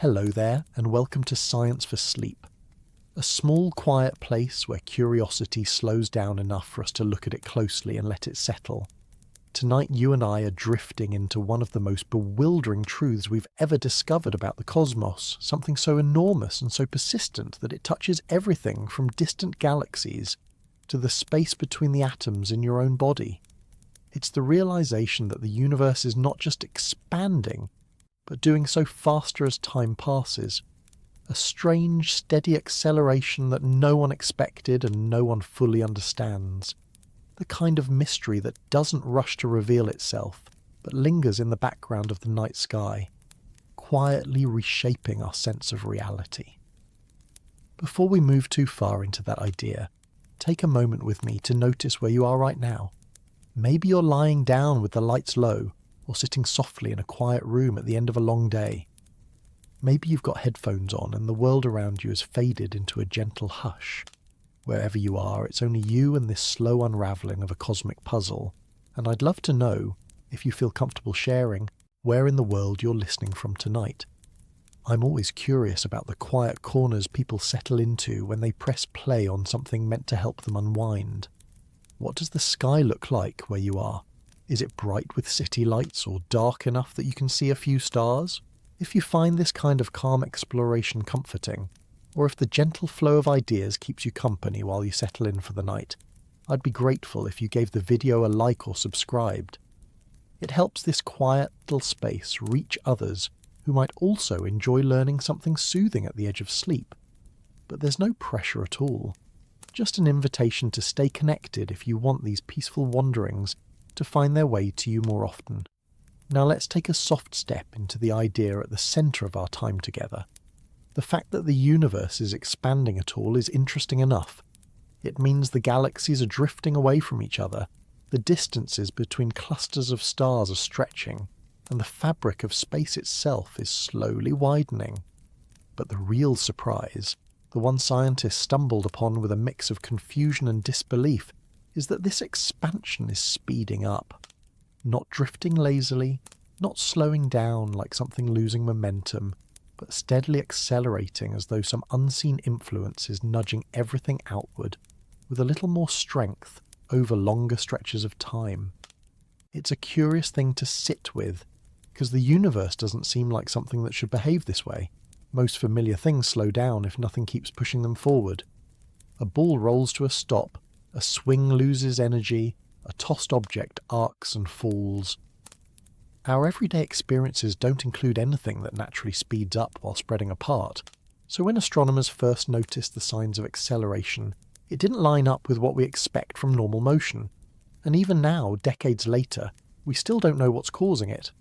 Hello there, and welcome to Science for Sleep. A small, quiet place where curiosity slows down enough for us to look at it closely and let it settle. Tonight you and I are drifting into one of the most bewildering truths we've ever discovered about the cosmos, something so enormous and so persistent that it touches everything from distant galaxies to the space between the atoms in your own body. It's the realization that the universe is not just expanding, but doing so faster as time passes. A strange, steady acceleration that no one expected and no one fully understands. The kind of mystery that doesn't rush to reveal itself, but lingers in the background of the night sky, quietly reshaping our sense of reality. Before we move too far into that idea, take a moment with me to notice where you are right now. Maybe you're lying down with the lights low, or sitting softly in a quiet room at the end of a long day. Maybe you've got headphones on and the world around you has faded into a gentle hush. Wherever you are, it's only you and this slow unravelling of a cosmic puzzle, and I'd love to know, if you feel comfortable sharing, where in the world you're listening from tonight. I'm always curious about the quiet corners people settle into when they press play on something meant to help them unwind. What does the sky look like where you are? Is it bright with city lights or dark enough that you can see a few stars? If you find this kind of calm exploration comforting, or if the gentle flow of ideas keeps you company while you settle in for the night, I'd be grateful if you gave the video a like or subscribed. It helps this quiet little space reach others who might also enjoy learning something soothing at the edge of sleep. But there's no pressure at all. Just an invitation to stay connected if you want these peaceful wanderings to find their way to you more often. Now let's take a soft step into the idea at the centre of our time together. The fact that the universe is expanding at all is interesting enough. It means the galaxies are drifting away from each other, the distances between clusters of stars are stretching, and the fabric of space itself is slowly widening. But the real surprise, the one scientists stumbled upon with a mix of confusion and disbelief, is that this expansion is speeding up. Not drifting lazily, not slowing down like something losing momentum, but steadily accelerating as though some unseen influence is nudging everything outward with a little more strength over longer stretches of time. It's a curious thing to sit with, because the universe doesn't seem like something that should behave this way. Most familiar things slow down if nothing keeps pushing them forward. A ball rolls to a stop, a swing loses energy, a tossed object arcs and falls. Our everyday experiences don't include anything that naturally speeds up while spreading apart, so when astronomers first noticed the signs of acceleration, it didn't line up with what we expect from normal motion, and even now, decades later, we still don't know what's causing it.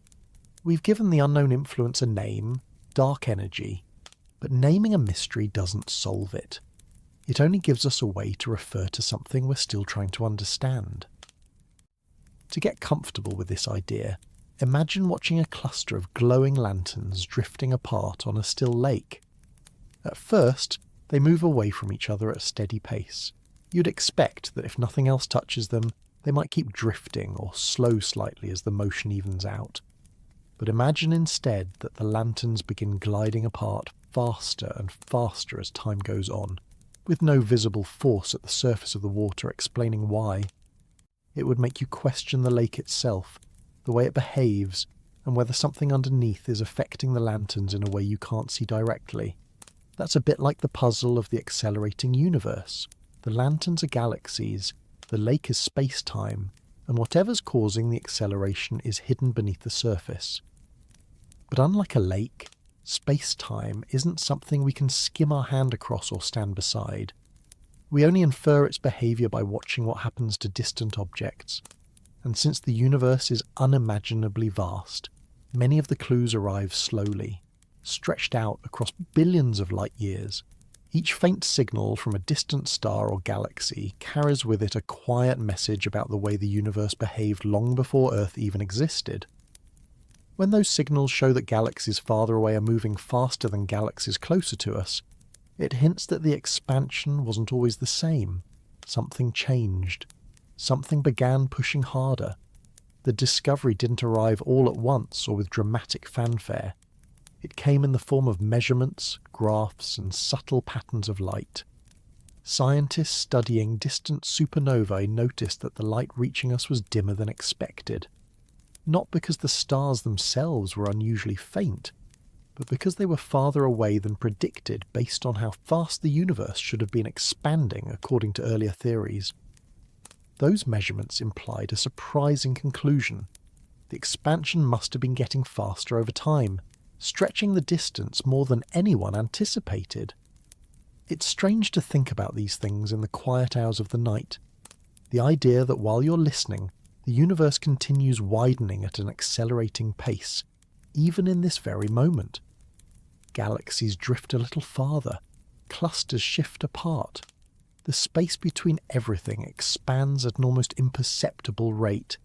We've given the unknown influence a name, dark energy, but naming a mystery doesn't solve it. It only gives us a way to refer to something we're still trying to understand. To get comfortable with this idea, imagine watching a cluster of glowing lanterns drifting apart on a still lake. At first, they move away from each other at a steady pace. You'd expect that if nothing else touches them, they might keep drifting or slow slightly as the motion evens out. But imagine instead that the lanterns begin gliding apart faster and faster as time goes on, with no visible force at the surface of the water explaining why. It would make you question the lake itself, the way it behaves, and whether something underneath is affecting the lanterns in a way you can't see directly. That's a bit like the puzzle of the accelerating universe. The lanterns are galaxies, the lake is space-time, and whatever's causing the acceleration is hidden beneath the surface. But unlike a lake, space-time isn't something we can skim our hand across or stand beside. We only infer its behaviour by watching what happens to distant objects, and since the universe is unimaginably vast, many of the clues arrive slowly, stretched out across billions of light years. Each faint signal from a distant star or galaxy carries with it a quiet message about the way the universe behaved long before Earth even existed. When those signals show that galaxies farther away are moving faster than galaxies closer to us, it hints that the expansion wasn't always the same. Something changed. Something began pushing harder. The discovery didn't arrive all at once or with dramatic fanfare. It came in the form of measurements, graphs, and subtle patterns of light. Scientists studying distant supernovae noticed that the light reaching us was dimmer than expected, not because the stars themselves were unusually faint, but because they were farther away than predicted based on how fast the universe should have been expanding according to earlier theories. Those measurements implied a surprising conclusion. The expansion must have been getting faster over time, stretching the distance more than anyone anticipated. It's strange to think about these things in the quiet hours of the night. The idea that while you're listening, the universe continues widening at an accelerating pace, even in this very moment. Galaxies drift a little farther, clusters shift apart. The space between everything expands at an almost imperceptible rate.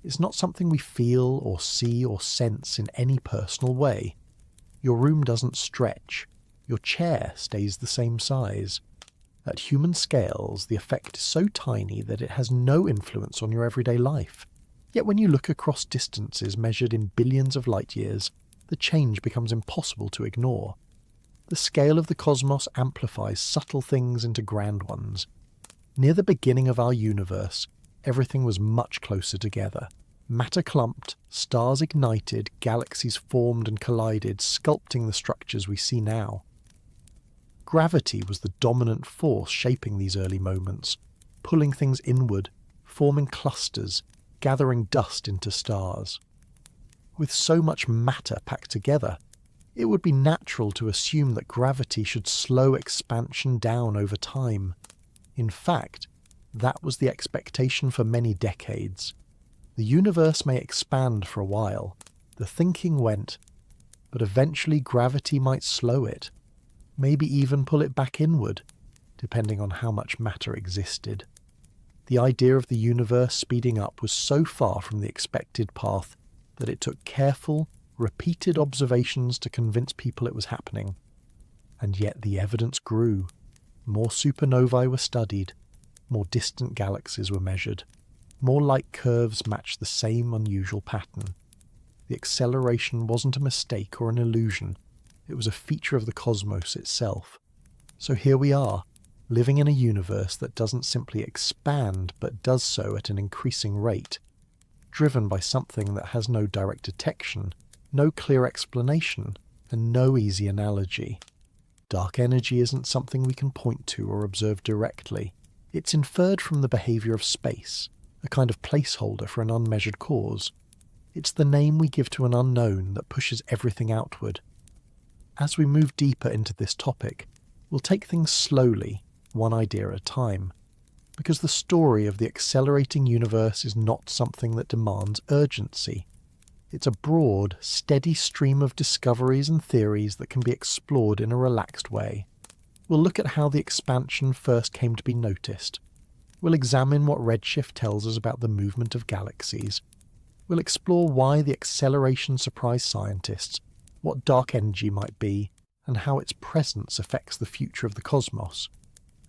It's not something we feel or see or sense in any personal way. Your room doesn't stretch. Your chair stays the same size. At human scales, the effect is so tiny that it has no influence on your everyday life. Yet when you look across distances measured in billions of light years, the change becomes impossible to ignore. The scale of the cosmos amplifies subtle things into grand ones. Near the beginning of our universe, everything was much closer together. Matter clumped, stars ignited, galaxies formed and collided, sculpting the structures we see now. Gravity was the dominant force shaping these early moments, pulling things inward, forming clusters, gathering dust into stars. With so much matter packed together, it would be natural to assume that gravity should slow expansion down over time. In fact, that was the expectation for many decades. The universe may expand for a while, the thinking went, but eventually gravity might slow it, maybe even pull it back inward, depending on how much matter existed. The idea of the universe speeding up was so far from the expected path that it took careful, repeated observations to convince people it was happening. And yet the evidence grew. More supernovae were studied, more distant galaxies were measured, more light curves matched the same unusual pattern. The acceleration wasn't a mistake or an illusion, it was a feature of the cosmos itself. So here we are, living in a universe that doesn't simply expand but does so at an increasing rate, driven by something that has no direct detection, no clear explanation, and no easy analogy. Dark energy isn't something we can point to or observe directly. It's inferred from the behaviour of space, a kind of placeholder for an unmeasured cause. It's the name we give to an unknown that pushes everything outward. As we move deeper into this topic, we'll take things slowly, one idea at a time, because the story of the accelerating universe is not something that demands urgency. It's a broad, steady stream of discoveries and theories that can be explored in a relaxed way. We'll look at how the expansion first came to be noticed. We'll examine what redshift tells us about the movement of galaxies. We'll explore why the acceleration surprised scientists, what dark energy might be, and how its presence affects the future of the cosmos.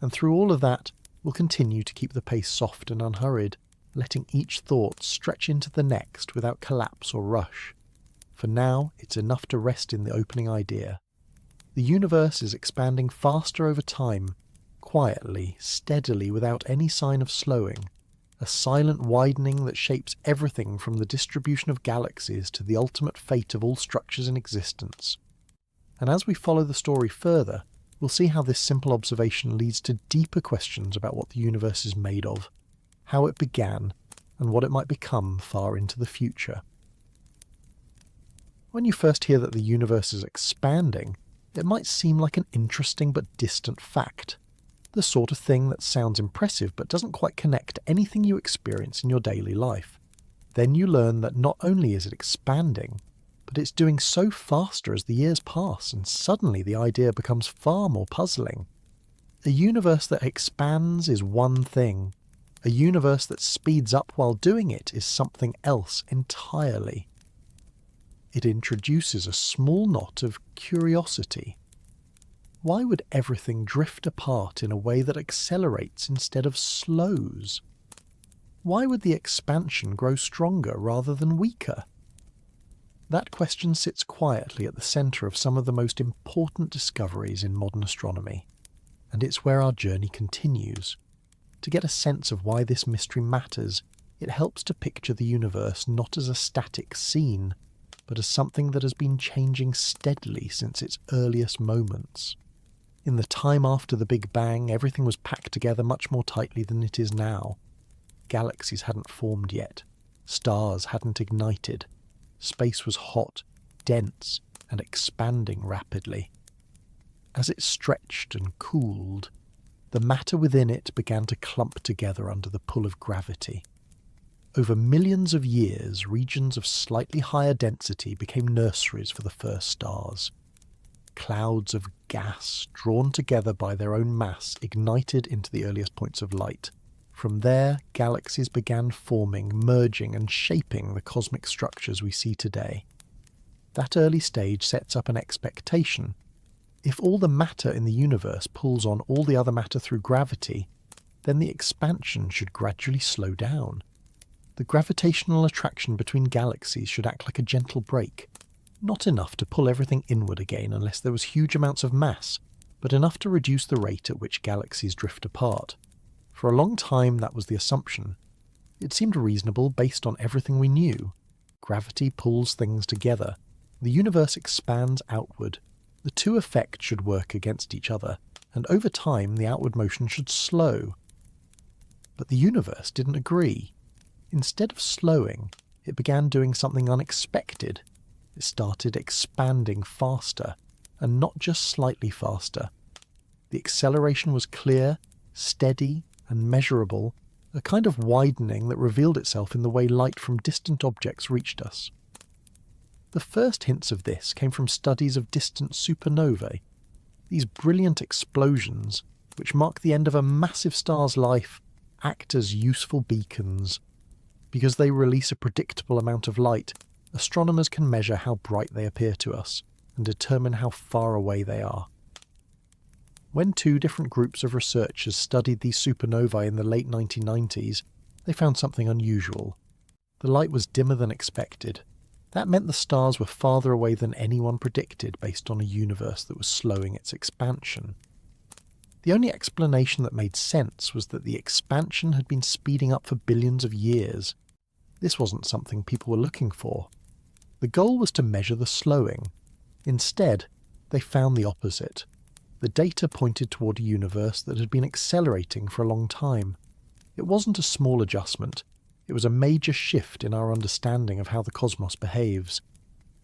And through all of that, we'll continue to keep the pace soft and unhurried, letting each thought stretch into the next without collapse or rush. For now, it's enough to rest in the opening idea. The universe is expanding faster over time, quietly, steadily, without any sign of slowing. A silent widening that shapes everything from the distribution of galaxies to the ultimate fate of all structures in existence. And as we follow the story further, we'll see how this simple observation leads to deeper questions about what the universe is made of, how it began, and what it might become far into the future. When you first hear that the universe is expanding, it might seem like an interesting but distant fact, the sort of thing that sounds impressive but doesn't quite connect to anything you experience in your daily life. Then you learn that not only is it expanding, but it's doing so faster as the years pass, and suddenly the idea becomes far more puzzling. A universe that expands is one thing. A universe that speeds up while doing it is something else entirely. It introduces a small knot of curiosity. Why would everything drift apart in a way that accelerates instead of slows? Why would the expansion grow stronger rather than weaker? That question sits quietly at the centre of some of the most important discoveries in modern astronomy, and it's where our journey continues. To get a sense of why this mystery matters, it helps to picture the universe not as a static scene, but as something that has been changing steadily since its earliest moments. In the time after the Big Bang, everything was packed together much more tightly than it is now. Galaxies hadn't formed yet. Stars hadn't ignited. Space was hot, dense, and expanding rapidly. As it stretched and cooled, the matter within it began to clump together under the pull of gravity. Over millions of years, regions of slightly higher density became nurseries for the first stars. Clouds of gas, drawn together by their own mass, ignited into the earliest points of light. From there, galaxies began forming, merging, and shaping the cosmic structures we see today. That early stage sets up an expectation. If all the matter in the universe pulls on all the other matter through gravity, then the expansion should gradually slow down. The gravitational attraction between galaxies should act like a gentle brake. Not enough to pull everything inward again unless there was huge amounts of mass, but enough to reduce the rate at which galaxies drift apart. For a long time that was the assumption. It seemed reasonable based on everything we knew. Gravity pulls things together. The universe expands outward. The two effects should work against each other, and over time the outward motion should slow. But the universe didn't agree. Instead of slowing, it began doing something unexpected. It started expanding faster, and not just slightly faster. The acceleration was clear, steady, and measurable, a kind of widening that revealed itself in the way light from distant objects reached us. The first hints of this came from studies of distant supernovae. These brilliant explosions, which mark the end of a massive star's life, act as useful beacons. Because they release a predictable amount of light, astronomers can measure how bright they appear to us and determine how far away they are. When two different groups of researchers studied these supernovae in the late 1990s, they found something unusual. The light was dimmer than expected. That meant the stars were farther away than anyone predicted based on a universe that was slowing its expansion. The only explanation that made sense was that the expansion had been speeding up for billions of years. This wasn't something people were looking for. The goal was to measure the slowing. Instead, they found the opposite. The data pointed toward a universe that had been accelerating for a long time. It wasn't a small adjustment. It was a major shift in our understanding of how the cosmos behaves.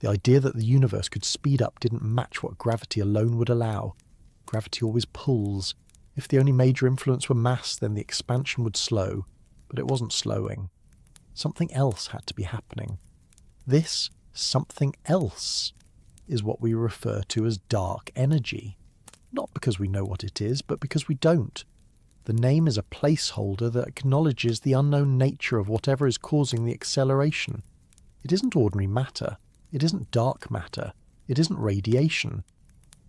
The idea that the universe could speed up didn't match what gravity alone would allow. Gravity always pulls. If the only major influence were mass, then the expansion would slow. But it wasn't slowing. Something else had to be happening. This something else is what we refer to as dark energy. Not because we know what it is, but because we don't. The name is a placeholder that acknowledges the unknown nature of whatever is causing the acceleration. It isn't ordinary matter. It isn't dark matter. It isn't radiation.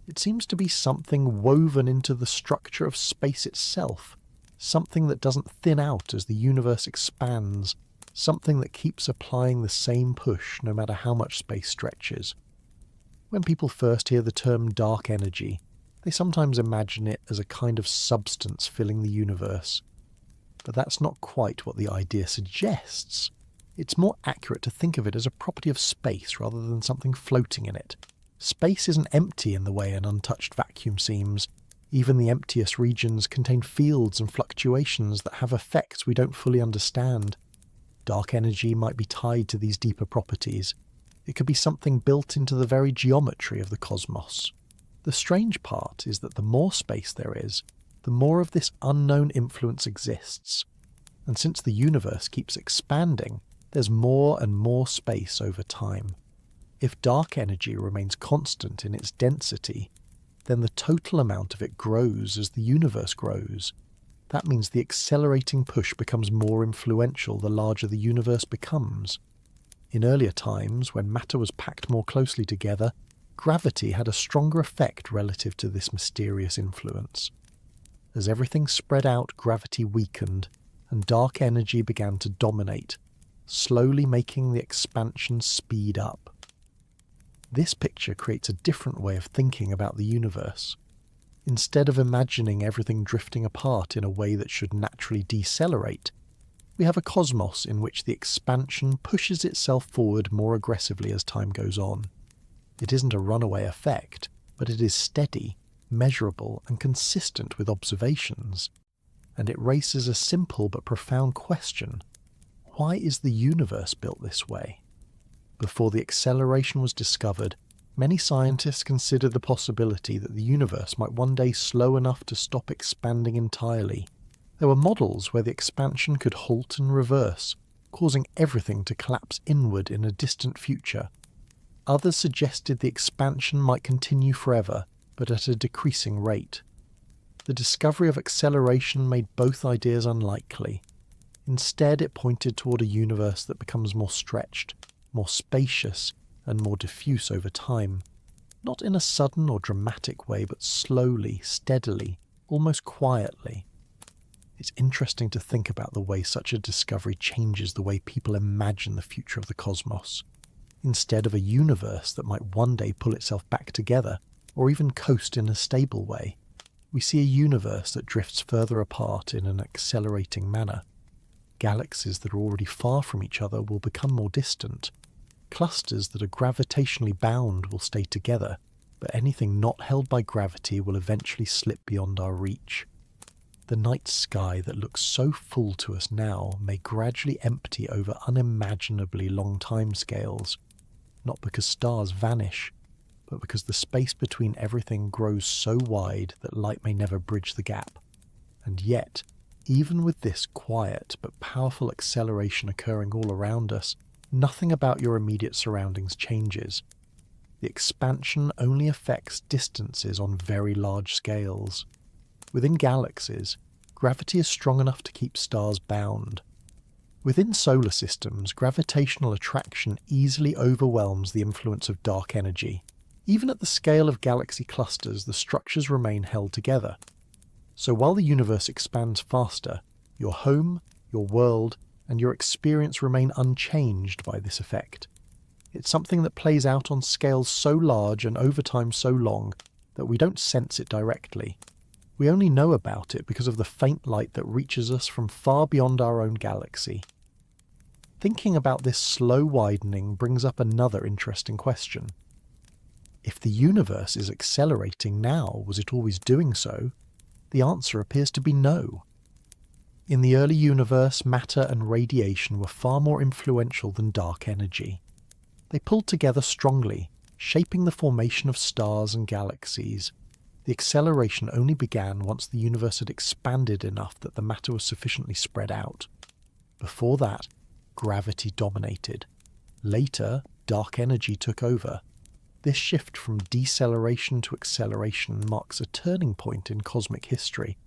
It seems to be something woven into the structure of space itself, something that doesn't thin out as the universe expands, something that keeps applying the same push no matter how much space stretches. When people first hear the term dark energy, they sometimes imagine it as a kind of substance filling the universe. But that's not quite what the idea suggests. It's more accurate to think of it as a property of space rather than something floating in it. Space isn't empty in the way an untouched vacuum seems. Even the emptiest regions contain fields and fluctuations that have effects we don't fully understand. Dark energy might be tied to these deeper properties. It could be something built into the very geometry of the cosmos. The strange part is that the more space there is, the more of this unknown influence exists. And since the universe keeps expanding, there's more and more space over time. If dark energy remains constant in its density, then the total amount of it grows as the universe grows. That means the accelerating push becomes more influential the larger the universe becomes. In earlier times, when matter was packed more closely together, gravity had a stronger effect relative to this mysterious influence. As everything spread out, gravity weakened, and dark energy began to dominate, slowly making the expansion speed up. This picture creates a different way of thinking about the universe. Instead of imagining everything drifting apart in a way that should naturally decelerate, we have a cosmos in which the expansion pushes itself forward more aggressively as time goes on. It isn't a runaway effect, but it is steady, measurable, and consistent with observations. And it raises a simple but profound question. Why is the universe built this way? Before the acceleration was discovered, many scientists considered the possibility that the universe might one day slow enough to stop expanding entirely. There were models where the expansion could halt and reverse, causing everything to collapse inward in a distant future. Others suggested the expansion might continue forever, but at a decreasing rate. The discovery of acceleration made both ideas unlikely. Instead, it pointed toward a universe that becomes more stretched, more spacious, and more diffuse over time. Not in a sudden or dramatic way, but slowly, steadily, almost quietly. It's interesting to think about the way such a discovery changes the way people imagine the future of the cosmos. Instead of a universe that might one day pull itself back together, or even coast in a stable way, we see a universe that drifts further apart in an accelerating manner. Galaxies that are already far from each other will become more distant. Clusters that are gravitationally bound will stay together, but anything not held by gravity will eventually slip beyond our reach. The night sky that looks so full to us now may gradually empty over unimaginably long timescales, not because stars vanish, but because the space between everything grows so wide that light may never bridge the gap. And yet, even with this quiet but powerful acceleration occurring all around us, nothing about your immediate surroundings changes. The expansion only affects distances on very large scales. Within galaxies, gravity is strong enough to keep stars bound. Within solar systems, gravitational attraction easily overwhelms the influence of dark energy. Even at the scale of galaxy clusters, the structures remain held together. So while the universe expands faster, your home, your world, and your experience remain unchanged by this effect. It's something that plays out on scales so large and over time so long that we don't sense it directly. We only know about it because of the faint light that reaches us from far beyond our own galaxy. Thinking about this slow widening brings up another interesting question. If the universe is accelerating now, was it always doing so? The answer appears to be no. In the early universe, matter and radiation were far more influential than dark energy. They pulled together strongly, shaping the formation of stars and galaxies. The acceleration only began once the universe had expanded enough that the matter was sufficiently spread out. Before that, gravity dominated. Later, dark energy took over. This shift from deceleration to acceleration marks a turning point in cosmic history,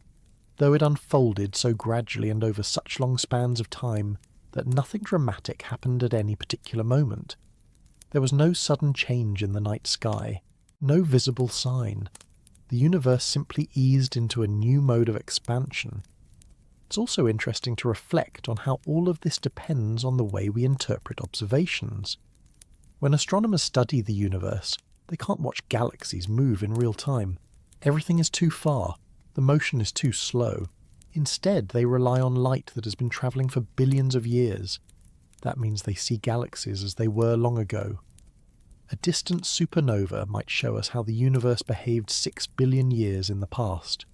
though it unfolded so gradually and over such long spans of time that nothing dramatic happened at any particular moment. There was no sudden change in the night sky, no visible sign. The universe simply eased into a new mode of expansion. It's also interesting to reflect on how all of this depends on the way we interpret observations. When astronomers study the universe, they can't watch galaxies move in real time. Everything is too far. The motion is too slow. Instead, they rely on light that has been travelling for billions of years. That means they see galaxies as they were long ago. A distant supernova might show us how the universe behaved 6 billion years in the past.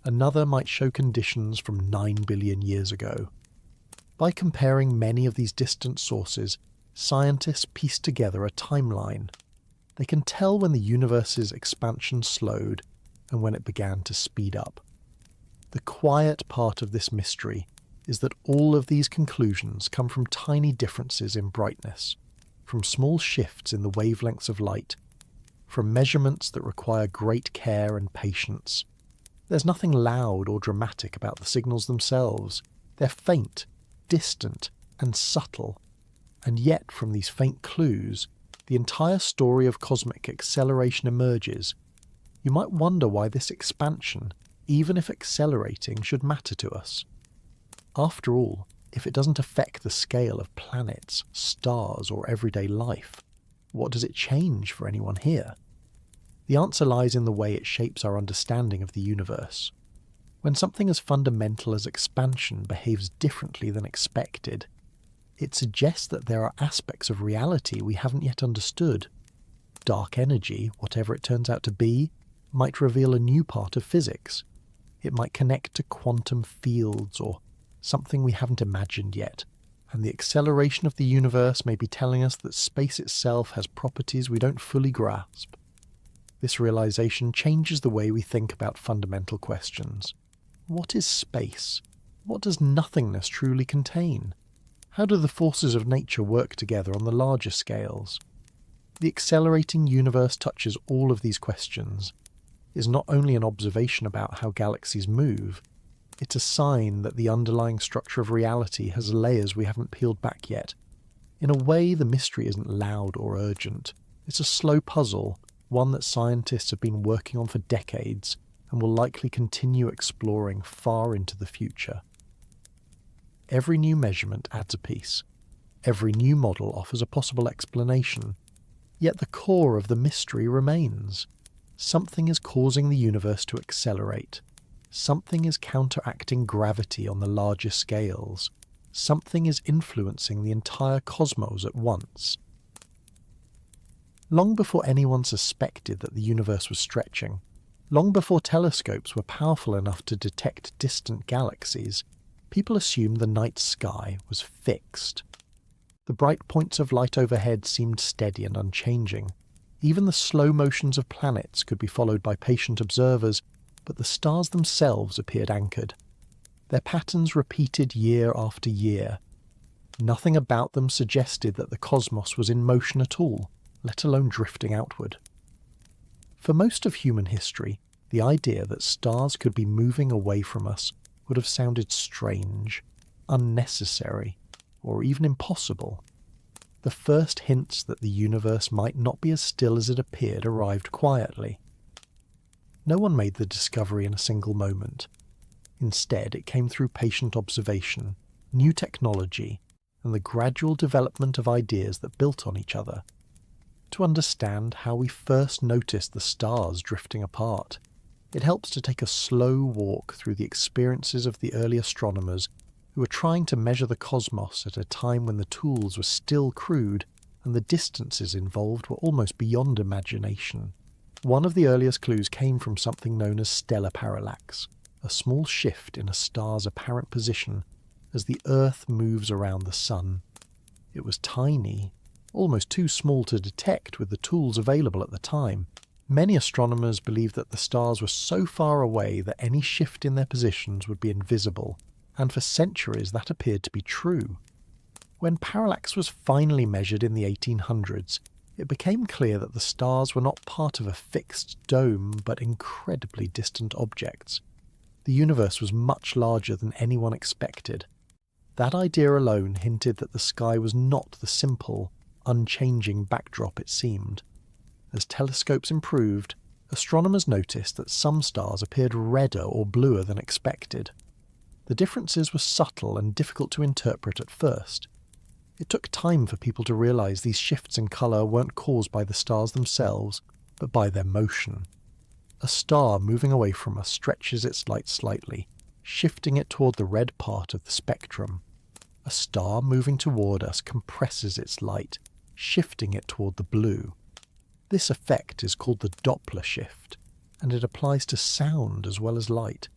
Another might show conditions from 9 billion years ago. By comparing many of these distant sources, scientists piece together a timeline. They can tell when the universe's expansion slowed and when it began to speed up. The quiet part of this mystery is that all of these conclusions come from tiny differences in brightness, from small shifts in the wavelengths of light, from measurements that require great care and patience. There's nothing loud or dramatic about the signals themselves. They're faint, distant, and subtle. And yet, from these faint clues, the entire story of cosmic acceleration emerges. You might wonder why this expansion, even if accelerating, should matter to us. After all, if it doesn't affect the scale of planets, stars, or everyday life, What does it change for anyone here? The answer lies in the way it shapes our understanding of the universe. When something as fundamental as expansion behaves differently than expected, it suggests that there are aspects of reality we haven't yet understood. Dark energy, whatever it turns out to be, might reveal a new part of physics. It might connect to quantum fields or something we haven't imagined yet. And the acceleration of the universe may be telling us that space itself has properties we don't fully grasp. This realization changes the way we think about fundamental questions. What is space? What does nothingness truly contain? How do the forces of nature work together on the larger scales? The accelerating universe touches all of these questions. It is not only an observation about how galaxies move, it's a sign that the underlying structure of reality has layers we haven't peeled back yet. In a way, the mystery isn't loud or urgent. It's a slow puzzle, one that scientists have been working on for decades and will likely continue exploring far into the future. Every new measurement adds a piece. Every new model offers a possible explanation. Yet the core of the mystery remains. Something is causing the universe to accelerate. Something is counteracting gravity on the larger scales. Something is influencing the entire cosmos at once. Long before anyone suspected that the universe was stretching, long before telescopes were powerful enough to detect distant galaxies, people assumed the night sky was fixed. The bright points of light overhead seemed steady and unchanging. Even the slow motions of planets could be followed by patient observers, but the stars themselves appeared anchored. Their patterns repeated year after year. Nothing about them suggested that the cosmos was in motion at all, let alone drifting outward. For most of human history, the idea that stars could be moving away from us would have sounded strange, unnecessary, or even impossible. The first hints that the universe might not be as still as it appeared arrived quietly. No one made the discovery in a single moment. Instead, it came through patient observation, new technology, and the gradual development of ideas that built on each other. To understand how we first noticed the stars drifting apart, it helps to take a slow walk through the experiences of the early astronomers who were trying to measure the cosmos at a time when the tools were still crude and the distances involved were almost beyond imagination. One of the earliest clues came from something known as stellar parallax, a small shift in a star's apparent position as the Earth moves around the Sun. It was tiny, almost too small to detect with the tools available at the time. Many astronomers believed that the stars were so far away that any shift in their positions would be invisible, and for centuries that appeared to be true. When parallax was finally measured in the 1800s, it became clear that the stars were not part of a fixed dome but incredibly distant objects. The universe was much larger than anyone expected. That idea alone hinted that the sky was not the simple, unchanging backdrop it seemed. As telescopes improved, astronomers noticed that some stars appeared redder or bluer than expected. The differences were subtle and difficult to interpret at first. It took time for people to realize these shifts in color weren't caused by the stars themselves, but by their motion. A star moving away from us stretches its light slightly, shifting it toward the red part of the spectrum. A star moving toward us compresses its light, shifting it toward the blue. This effect is called the Doppler shift, and it applies to sound as well as light.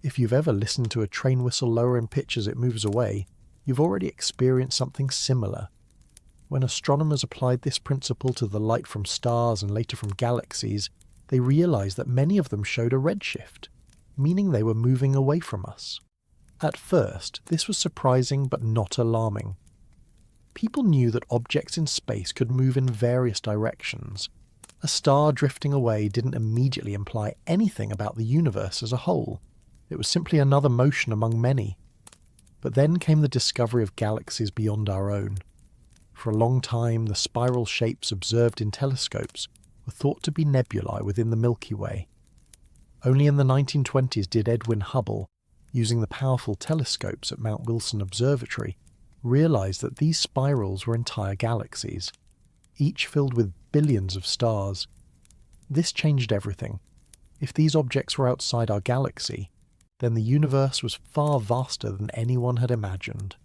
If you've ever listened to a train whistle lower in pitch as it moves away, you've already experienced something similar. When astronomers applied this principle to the light from stars and later from galaxies, they realized that many of them showed a redshift, meaning they were moving away from us. At first, this was surprising but not alarming. People knew that objects in space could move in various directions. A star drifting away didn't immediately imply anything about the universe as a whole. It was simply another motion among many. But then came the discovery of galaxies beyond our own. For a long time, the spiral shapes observed in telescopes were thought to be nebulae within the Milky Way. Only in the 1920s did Edwin Hubble, using the powerful telescopes at Mount Wilson Observatory, realize that these spirals were entire galaxies. each filled with billions of stars. This changed everything. If these objects were outside our galaxy, then the universe was far vaster than anyone had imagined.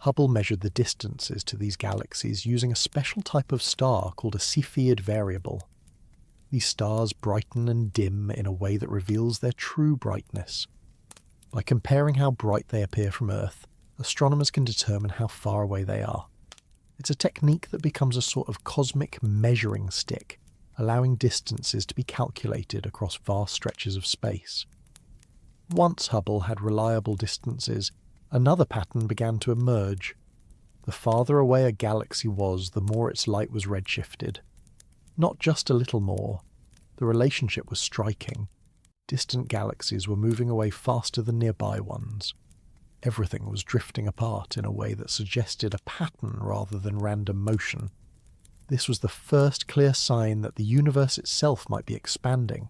Hubble measured the distances to these galaxies using a special type of star called a Cepheid variable. These stars brighten and dim in a way that reveals their true brightness. By comparing how bright they appear from Earth, astronomers can determine how far away they are. It's a technique that becomes a sort of cosmic measuring stick, allowing distances to be calculated across vast stretches of space. Once Hubble had reliable distances, another pattern began to emerge. The farther away a galaxy was, the more its light was redshifted. Not just a little more. The relationship was striking. Distant galaxies were moving away faster than nearby ones. Everything was drifting apart in a way that suggested a pattern rather than random motion. This was the first clear sign that the universe itself might be expanding.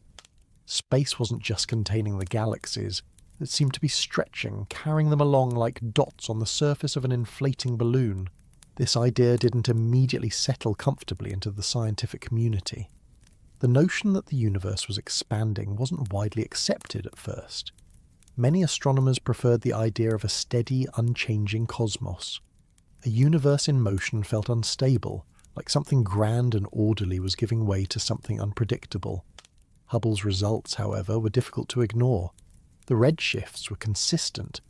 Space wasn't just containing the galaxies, it seemed to be stretching, carrying them along like dots on the surface of an inflating balloon. This idea didn't immediately settle comfortably into the scientific community. The notion that the universe was expanding wasn't widely accepted at first. Many astronomers preferred the idea of a steady, unchanging cosmos. A universe in motion felt unstable, like something grand and orderly was giving way to something unpredictable. Hubble's results, however, were difficult to ignore. The redshifts were consistent.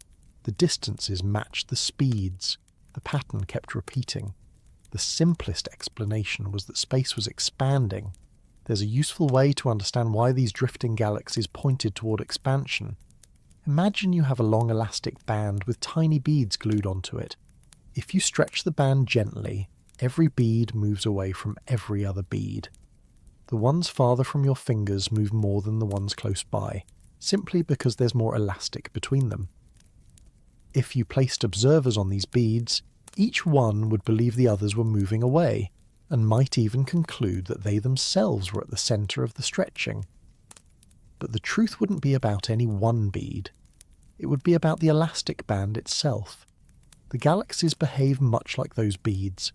The distances matched the speeds. The pattern kept repeating. The simplest explanation was that space was expanding. There's a useful way to understand why these drifting galaxies pointed toward expansion. Imagine you have a long elastic band with tiny beads glued onto it. If you stretch the band gently, every bead moves away from every other bead. The ones farther from your fingers move more than the ones close by, simply because there's more elastic between them. If you placed observers on these beads, each one would believe the others were moving away, and might even conclude that they themselves were at the centre of the stretching. But the truth wouldn't be about any one bead. It would be about the elastic band itself. The galaxies behave much like those beads.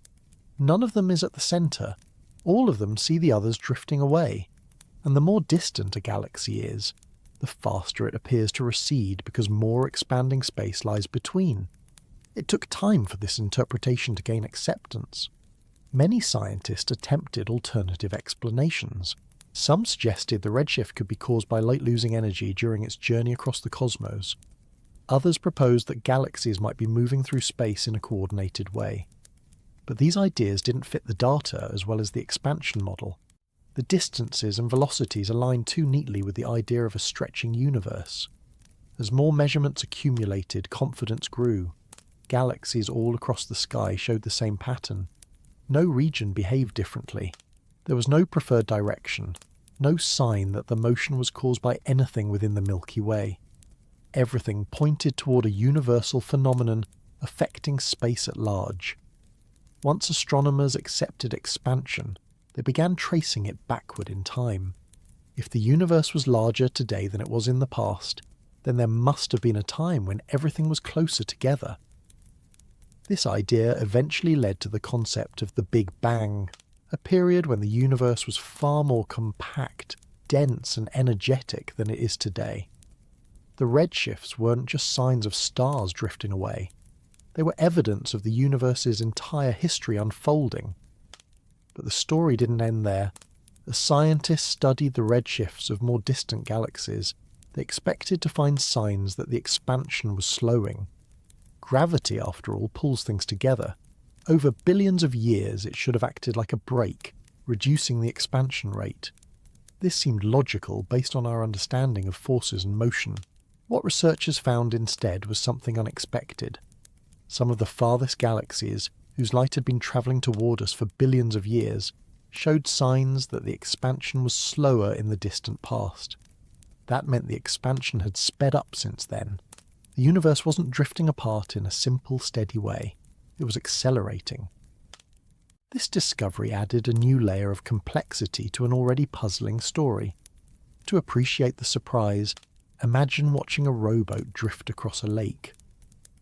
None of them is at the centre. All of them see the others drifting away. And the more distant a galaxy is, the faster it appears to recede because more expanding space lies between. It took time for this interpretation to gain acceptance. Many scientists attempted alternative explanations. Some suggested the redshift could be caused by light losing energy during its journey across the cosmos. Others proposed that galaxies might be moving through space in a coordinated way. But these ideas didn't fit the data as well as the expansion model. The distances and velocities aligned too neatly with the idea of a stretching universe. As more measurements accumulated, confidence grew. Galaxies all across the sky showed the same pattern. No region behaved differently. There was no preferred direction, no sign that the motion was caused by anything within the Milky Way. Everything pointed toward a universal phenomenon affecting space at large. Once astronomers accepted expansion, they began tracing it backward in time. If the universe was larger today than it was in the past, then there must have been a time when everything was closer together. This idea eventually led to the concept of the Big Bang, a period when the universe was far more compact, dense and energetic than it is today. The redshifts weren't just signs of stars drifting away. They were evidence of the universe's entire history unfolding. But the story didn't end there. As scientists studied the redshifts of more distant galaxies, they expected to find signs that the expansion was slowing. Gravity, after all, pulls things together. Over billions of years, it should have acted like a brake, reducing the expansion rate. This seemed logical based on our understanding of forces and motion. What researchers found instead was something unexpected. Some of the farthest galaxies, whose light had been travelling toward us for billions of years, showed signs that the expansion was slower in the distant past. That meant the expansion had sped up since then. The universe wasn't drifting apart in a simple, steady way. It was accelerating. This discovery added a new layer of complexity to an already puzzling story. To appreciate the surprise, imagine watching a rowboat drift across a lake.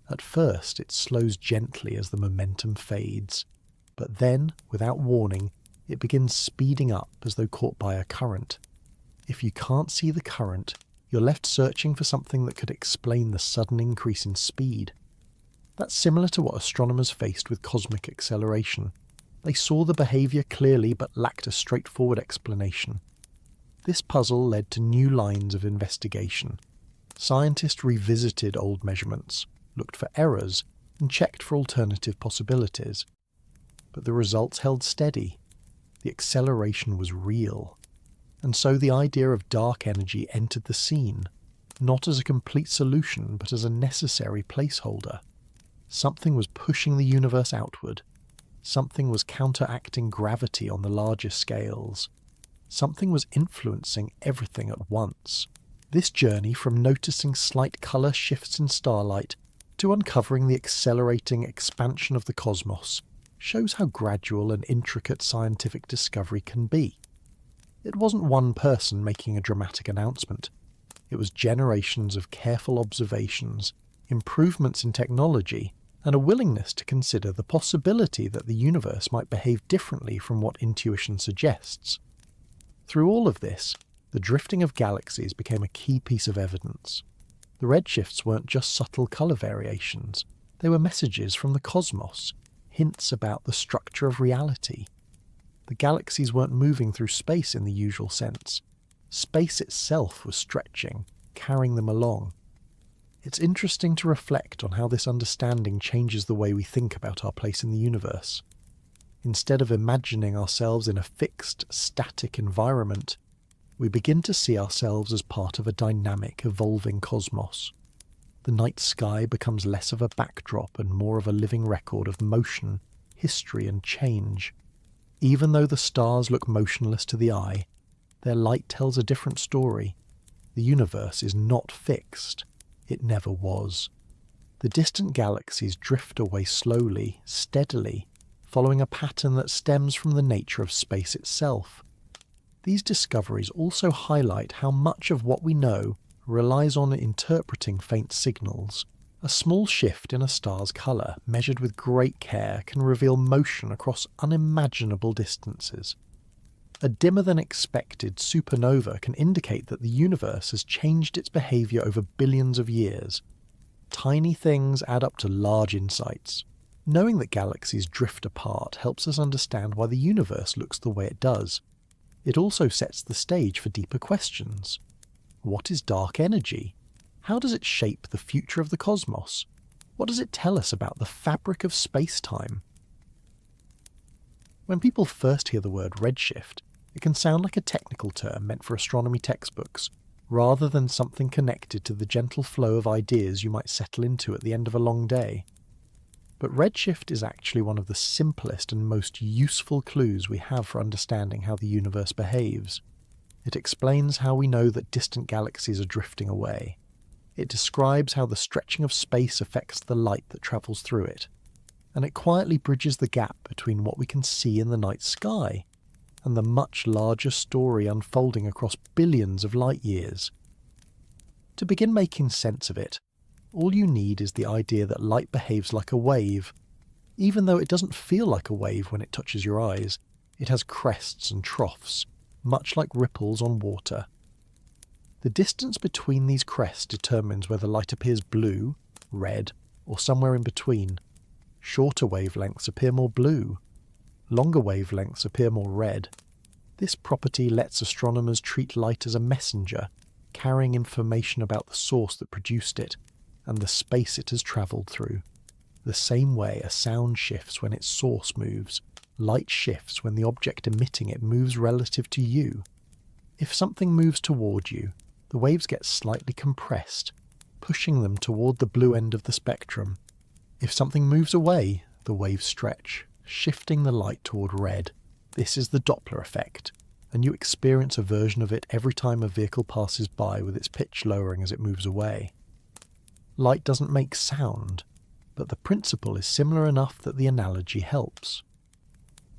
At first, it slows gently as the momentum fades. But then, without warning, it begins speeding up as though caught by a current. If you can't see the current, you're left searching for something that could explain the sudden increase in speed. That's similar to what astronomers faced with cosmic acceleration. They saw the behaviour clearly but lacked a straightforward explanation. This puzzle led to new lines of investigation. Scientists revisited old measurements, looked for errors, and checked for alternative possibilities. But the results held steady. The acceleration was real. And so the idea of dark energy entered the scene, not as a complete solution but as a necessary placeholder. Something was pushing the universe outward. Something was counteracting gravity on the larger scales. Something was influencing everything at once. This journey from noticing slight colour shifts in starlight to uncovering the accelerating expansion of the cosmos shows how gradual and intricate scientific discovery can be. It wasn't one person making a dramatic announcement. It was generations of careful observations, improvements in technology, and a willingness to consider the possibility that the universe might behave differently from what intuition suggests. Through all of this, the drifting of galaxies became a key piece of evidence. The redshifts weren't just subtle colour variations, they were messages from the cosmos, hints about the structure of reality. The galaxies weren't moving through space in the usual sense. Space itself was stretching, carrying them along. It's interesting to reflect on how this understanding changes the way we think about our place in the universe. Instead of imagining ourselves in a fixed, static environment, we begin to see ourselves as part of a dynamic, evolving cosmos. The night sky becomes less of a backdrop and more of a living record of motion, history, and change. Even though the stars look motionless to the eye, their light tells a different story. The universe is not fixed. It never was. The distant galaxies drift away slowly, steadily, following a pattern that stems from the nature of space itself. These discoveries also highlight how much of what we know relies on interpreting faint signals. A small shift in a star's colour, measured with great care, can reveal motion across unimaginable distances. A dimmer than expected supernova can indicate that the universe has changed its behaviour over billions of years. Tiny things add up to large insights. Knowing that galaxies drift apart helps us understand why the universe looks the way it does. It also sets the stage for deeper questions. What is dark energy? How does it shape the future of the cosmos? What does it tell us about the fabric of space-time? When people first hear the word redshift, it can sound like a technical term meant for astronomy textbooks, rather than something connected to the gentle flow of ideas you might settle into at the end of a long day. But redshift is actually one of the simplest and most useful clues we have for understanding how the universe behaves. It explains how we know that distant galaxies are drifting away. It describes how the stretching of space affects the light that travels through it. And it quietly bridges the gap between what we can see in the night sky and the much larger story unfolding across billions of light years. To begin making sense of it, all you need is the idea that light behaves like a wave. Even though it doesn't feel like a wave when it touches your eyes, it has crests and troughs, much like ripples on water. The distance between these crests determines whether light appears blue, red, or somewhere in between. Shorter wavelengths appear more blue. Longer wavelengths appear more red. This property lets astronomers treat light as a messenger, carrying information about the source that produced it, and the space it has travelled through. The same way a sound shifts when its source moves, light shifts when the object emitting it moves relative to you. If something moves toward you, the waves get slightly compressed, pushing them toward the blue end of the spectrum. If something moves away, the waves stretch, shifting the light toward red. This is the Doppler effect, and you experience a version of it every time a vehicle passes by with its pitch lowering as it moves away. Light doesn't make sound, but the principle is similar enough that the analogy helps.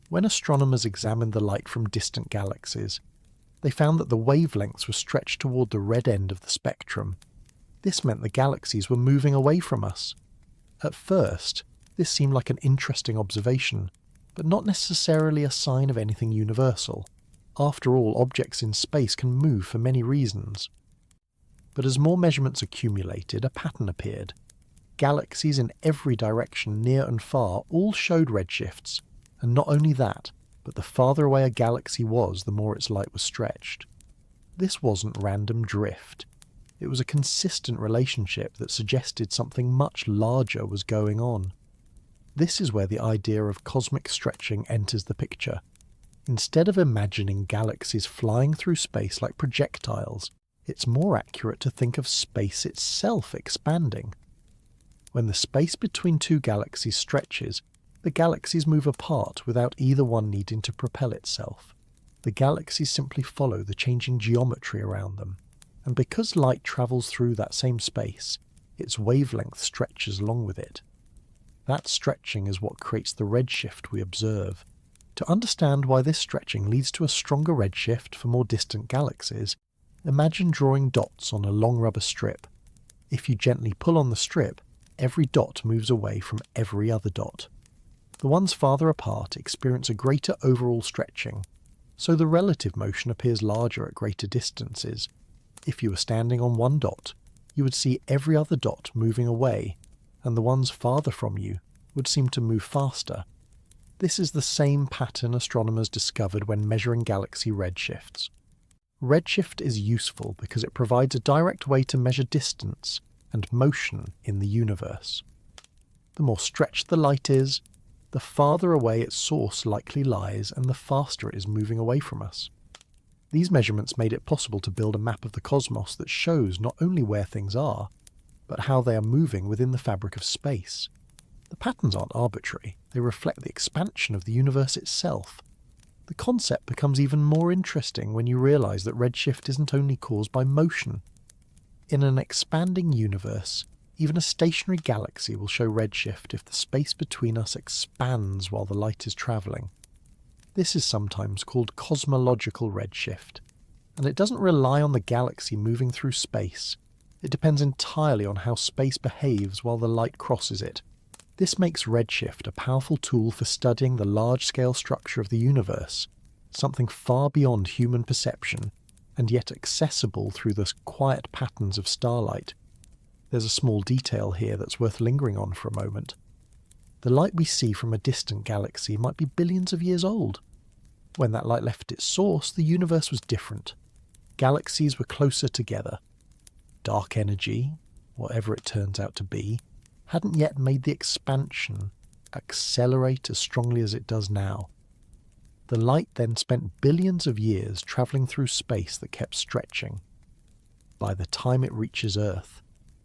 When astronomers examined the light from distant galaxies, they found that the wavelengths were stretched toward the red end of the spectrum. This meant the galaxies were moving away from us. At first, this seemed like an interesting observation, but not necessarily a sign of anything universal. After all, objects in space can move for many reasons. But as more measurements accumulated, a pattern appeared. Galaxies in every direction, near and far, all showed redshifts, and not only that, but the farther away a galaxy was, the more its light was stretched. This wasn't random drift. It was a consistent relationship that suggested something much larger was going on. This is where the idea of cosmic stretching enters the picture. Instead of imagining galaxies flying through space like projectiles, it's more accurate to think of space itself expanding. When the space between two galaxies stretches, the galaxies move apart without either one needing to propel itself. The galaxies simply follow the changing geometry around them, and because light travels through that same space, its wavelength stretches along with it. That stretching is what creates the redshift we observe. To understand why this stretching leads to a stronger redshift for more distant galaxies, imagine drawing dots on a long rubber strip. If you gently pull on the strip, every dot moves away from every other dot. The ones farther apart experience a greater overall stretching, so the relative motion appears larger at greater distances. If you were standing on one dot, you would see every other dot moving away, and the ones farther from you would seem to move faster. This is the same pattern astronomers discovered when measuring galaxy redshifts. Redshift is useful because it provides a direct way to measure distance and motion in the universe. The more stretched the light is, the farther away its source likely lies and the faster it is moving away from us. These measurements made it possible to build a map of the cosmos that shows not only where things are, but how they are moving within the fabric of space. The patterns aren't arbitrary, they reflect the expansion of the universe itself. The concept becomes even more interesting when you realise that redshift isn't only caused by motion. In an expanding universe, even a stationary galaxy will show redshift if the space between us expands while the light is travelling. This is sometimes called cosmological redshift, and it doesn't rely on the galaxy moving through space. It depends entirely on how space behaves while the light crosses it. This makes redshift a powerful tool for studying the large-scale structure of the universe, something far beyond human perception, and yet accessible through the quiet patterns of starlight. There's a small detail here that's worth lingering on for a moment. The light we see from a distant galaxy might be billions of years old. When that light left its source, the universe was different. Galaxies were closer together. Dark energy, whatever it turns out to be, hadn't yet made the expansion accelerate as strongly as it does now. The light then spent billions of years travelling through space that kept stretching. By the time it reaches Earth,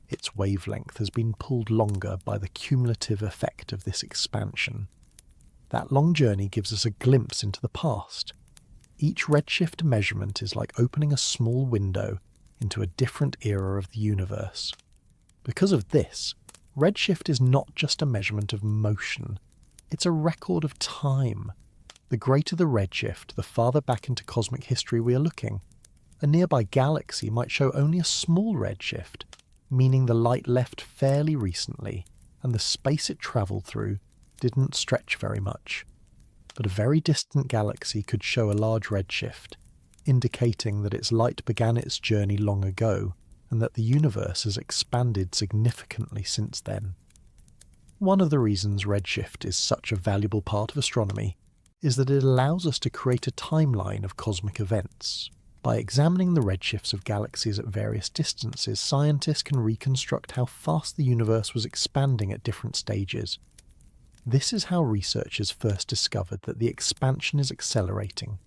its wavelength has been pulled longer by the cumulative effect of this expansion. That long journey gives us a glimpse into the past. Each redshift measurement is like opening a small window into a different era of the universe. Because of this, redshift is not just a measurement of motion, it's a record of time. The greater the redshift, the farther back into cosmic history we are looking. A nearby galaxy might show only a small redshift, meaning the light left fairly recently, and the space it travelled through didn't stretch very much. But a very distant galaxy could show a large redshift, indicating that its light began its journey long ago, and that the universe has expanded significantly since then. One of the reasons redshift is such a valuable part of astronomy is that it allows us to create a timeline of cosmic events. By examining the redshifts of galaxies at various distances, scientists can reconstruct how fast the universe was expanding at different stages. This is how researchers first discovered that the expansion is accelerating.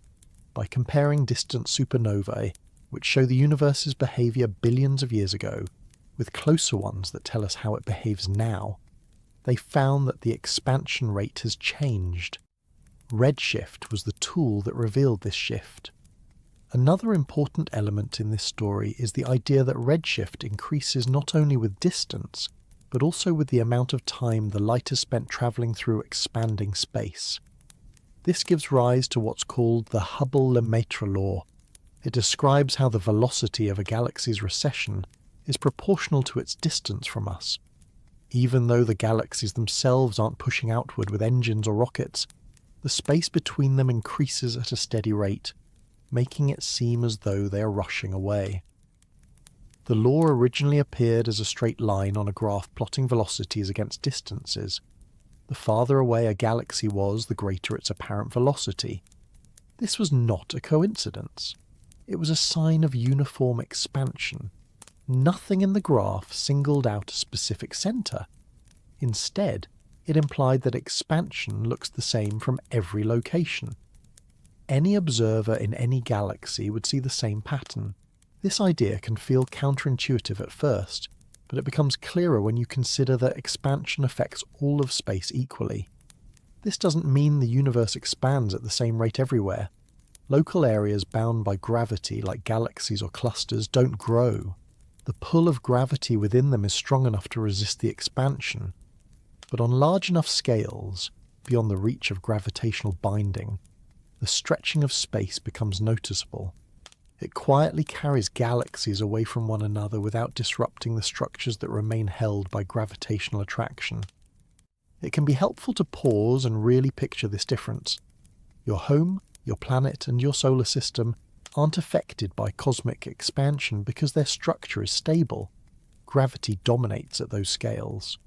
By comparing distant supernovae, which show the universe's behaviour billions of years ago, with closer ones that tell us how it behaves now, they found that the expansion rate has changed. Redshift was the tool that revealed this shift. Another important element in this story is the idea that redshift increases not only with distance, but also with the amount of time the light has spent travelling through expanding space. This gives rise to what's called the Hubble-Lemaitre law. It describes how the velocity of a galaxy's recession is proportional to its distance from us. Even though the galaxies themselves aren't pushing outward with engines or rockets, The space between them increases at a steady rate, making it seem as though they are rushing away. The law originally appeared as a straight line on a graph plotting velocities against distances. The farther away a galaxy was, the greater its apparent velocity. This was not a coincidence. It was a sign of uniform expansion. Nothing in the graph singled out a specific centre. Instead, it implied that expansion looks the same from every location. Any observer in any galaxy would see the same pattern. This idea can feel counterintuitive at first, but it becomes clearer when you consider that expansion affects all of space equally. This doesn't mean the universe expands at the same rate everywhere. Local areas bound by gravity, like galaxies or clusters, don't grow. The pull of gravity within them is strong enough to resist the expansion. But on large enough scales, beyond the reach of gravitational binding, the stretching of space becomes noticeable. It quietly carries galaxies away from one another without disrupting the structures that remain held by gravitational attraction. It can be helpful to pause and really picture this difference. Your home, your planet, and your solar system aren't affected by cosmic expansion because their structure is stable. Gravity dominates at those scales.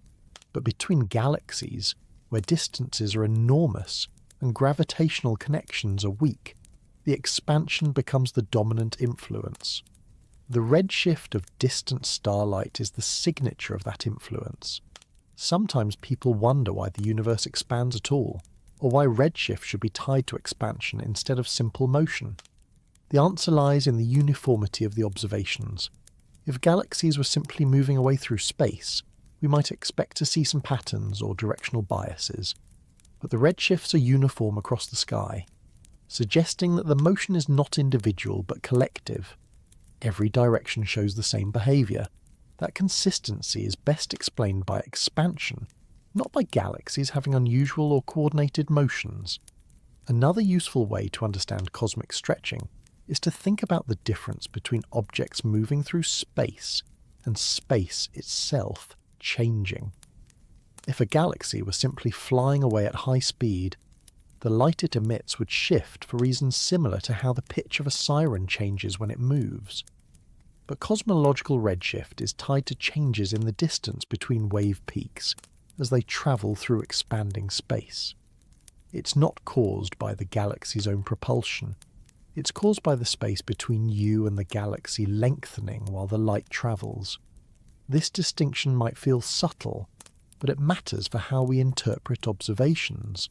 But between galaxies, where distances are enormous and gravitational connections are weak, the expansion becomes the dominant influence. The redshift of distant starlight is the signature of that influence. Sometimes people wonder why the universe expands at all, or why redshift should be tied to expansion instead of simple motion. The answer lies in the uniformity of the observations. If galaxies were simply moving away through space, we might expect to see some patterns or directional biases. But the redshifts are uniform across the sky, suggesting that the motion is not individual but collective. Every direction shows the same behaviour. That consistency is best explained by expansion, not by galaxies having unusual or coordinated motions. Another useful way to understand cosmic stretching is to think about the difference between objects moving through space and space itself changing. If a galaxy were simply flying away at high speed, the light it emits would shift for reasons similar to how the pitch of a siren changes when it moves. But cosmological redshift is tied to changes in the distance between wave peaks as they travel through expanding space. It's not caused by the galaxy's own propulsion. It's caused by the space between you and the galaxy lengthening while the light travels. This distinction might feel subtle, but it matters for how we interpret observations.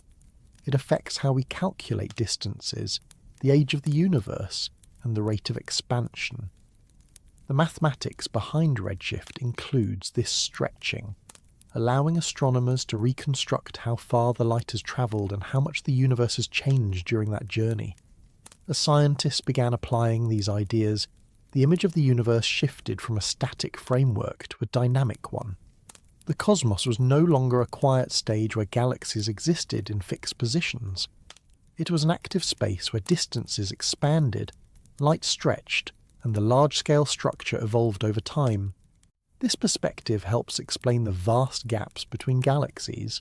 It affects how we calculate distances, the age of the universe, and the rate of expansion. The mathematics behind redshift includes this stretching, allowing astronomers to reconstruct how far the light has travelled and how much the universe has changed during that journey. As scientists began applying these ideas, the image of the universe shifted from a static framework to a dynamic one. The cosmos was no longer a quiet stage where galaxies existed in fixed positions. It was an active space where distances expanded, light stretched, and the large-scale structure evolved over time. This perspective helps explain the vast gaps between galaxies,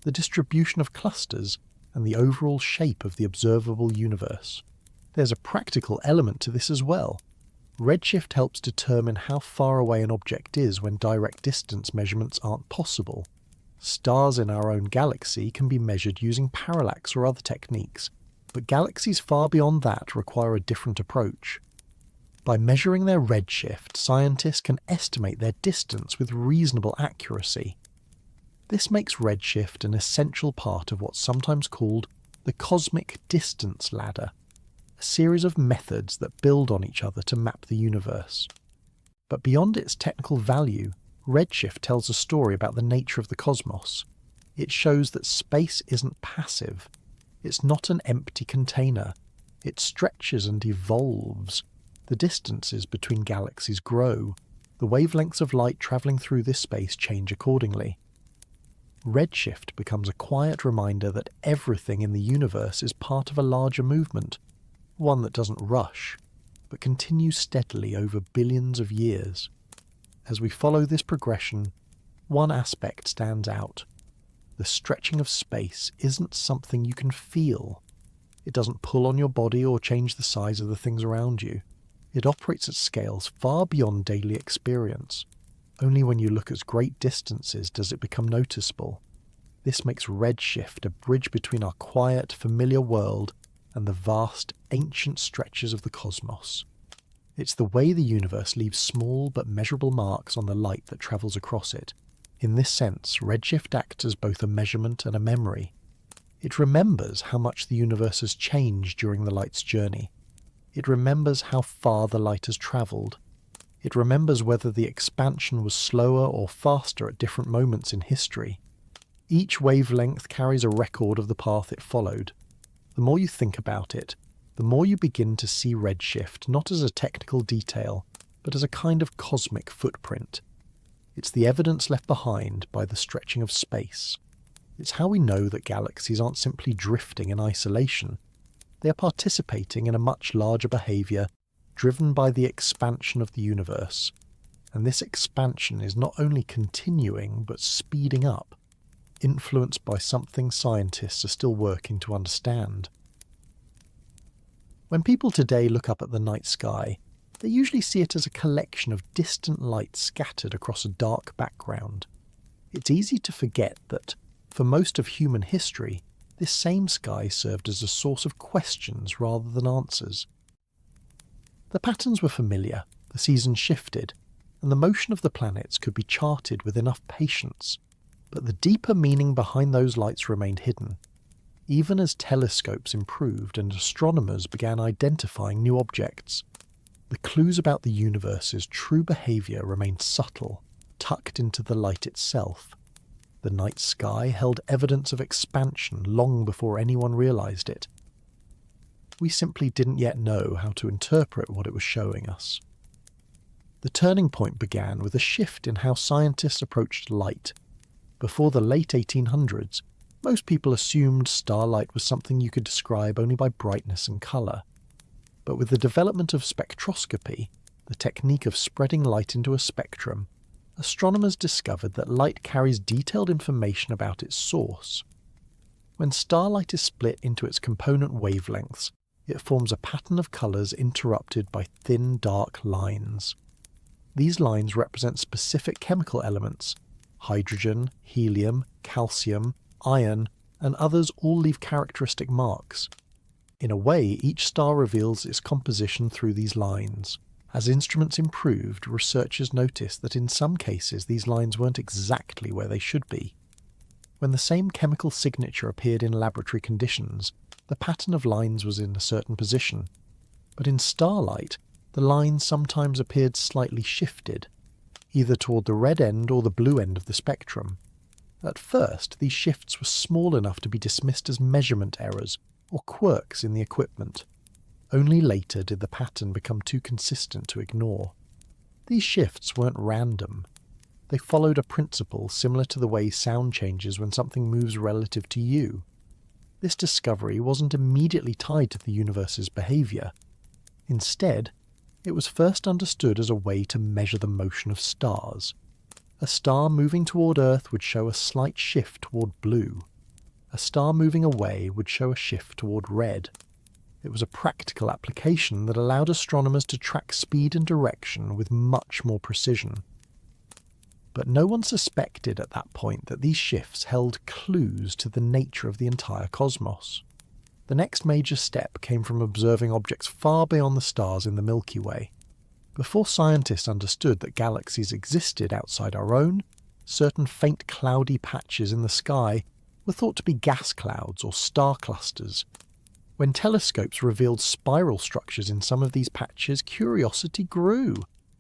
the distribution of clusters, and the overall shape of the observable universe. There's a practical element to this as well. Redshift helps determine how far away an object is when direct distance measurements aren't possible. Stars in our own galaxy can be measured using parallax or other techniques, but galaxies far beyond that require a different approach. By measuring their redshift, scientists can estimate their distance with reasonable accuracy. This makes redshift an essential part of what's sometimes called the cosmic distance ladder, a series of methods that build on each other to map the universe. But beyond its technical value, redshift tells a story about the nature of the cosmos. It shows that space isn't passive. It's not an empty container. It stretches and evolves. The distances between galaxies grow. The wavelengths of light travelling through this space change accordingly. Redshift becomes a quiet reminder that everything in the universe is part of a larger movement, one that doesn't rush, but continues steadily over billions of years. As we follow this progression, one aspect stands out. the stretching of space isn't something you can feel. It doesn't pull on your body or change the size of the things around you. It operates at scales far beyond daily experience. Only when you look at great distances does it become noticeable. This makes redshift a bridge between our quiet, familiar world and the vast, ancient stretches of the cosmos. It's the way the universe leaves small but measurable marks on the light that travels across it. In this sense, redshift acts as both a measurement and a memory. It remembers how much the universe has changed during the light's journey. It remembers how far the light has travelled. It remembers whether the expansion was slower or faster at different moments in history. Each wavelength carries a record of the path it followed. The more you think about it, the more you begin to see redshift not as a technical detail, but as a kind of cosmic footprint. It's the evidence left behind by the stretching of space. It's how we know that galaxies aren't simply drifting in isolation. They are participating in a much larger behaviour driven by the expansion of the universe. And this expansion is not only continuing, but speeding up, influenced by something scientists are still working to understand. When people today look up at the night sky, they usually see it as a collection of distant lights scattered across a dark background. It's easy to forget that, for most of human history, this same sky served as a source of questions rather than answers. The patterns were familiar, the seasons shifted, and the motion of the planets could be charted with enough patience. But the deeper meaning behind those lights remained hidden. Even as telescopes improved and astronomers began identifying new objects, the clues about the universe's true behaviour remained subtle, tucked into the light itself. The night sky held evidence of expansion long before anyone realised it. We simply didn't yet know how to interpret what it was showing us. The turning point began with a shift in how scientists approached light. Before the late 1800s, most people assumed starlight was something you could describe only by brightness and colour. But with the development of spectroscopy, the technique of spreading light into a spectrum, astronomers discovered that light carries detailed information about its source. When starlight is split into its component wavelengths, it forms a pattern of colours interrupted by thin, dark lines. These lines represent specific chemical elements. Hydrogen, helium, calcium, iron, and others all leave characteristic marks. In a way, each star reveals its composition through these lines. As instruments improved, researchers noticed that in some cases these lines weren't exactly where they should be. When the same chemical signature appeared in laboratory conditions, the pattern of lines was in a certain position. But in starlight, the lines sometimes appeared slightly shifted, either toward the red end or the blue end of the spectrum. At first, these shifts were small enough to be dismissed as measurement errors or quirks in the equipment. Only later did the pattern become too consistent to ignore. These shifts weren't random. They followed a principle similar to the way sound changes when something moves relative to you. This discovery wasn't immediately tied to the universe's behaviour. Instead, it was first understood as a way to measure the motion of stars. A star moving toward Earth would show a slight shift toward blue. A star moving away would show a shift toward red. It was a practical application that allowed astronomers to track speed and direction with much more precision. But no one suspected at that point that these shifts held clues to the nature of the entire cosmos. The next major step came from observing objects far beyond the stars in the Milky Way. Before scientists understood that galaxies existed outside our own, certain faint cloudy patches in the sky were thought to be gas clouds or star clusters. When telescopes revealed spiral structures in some of these patches, curiosity grew,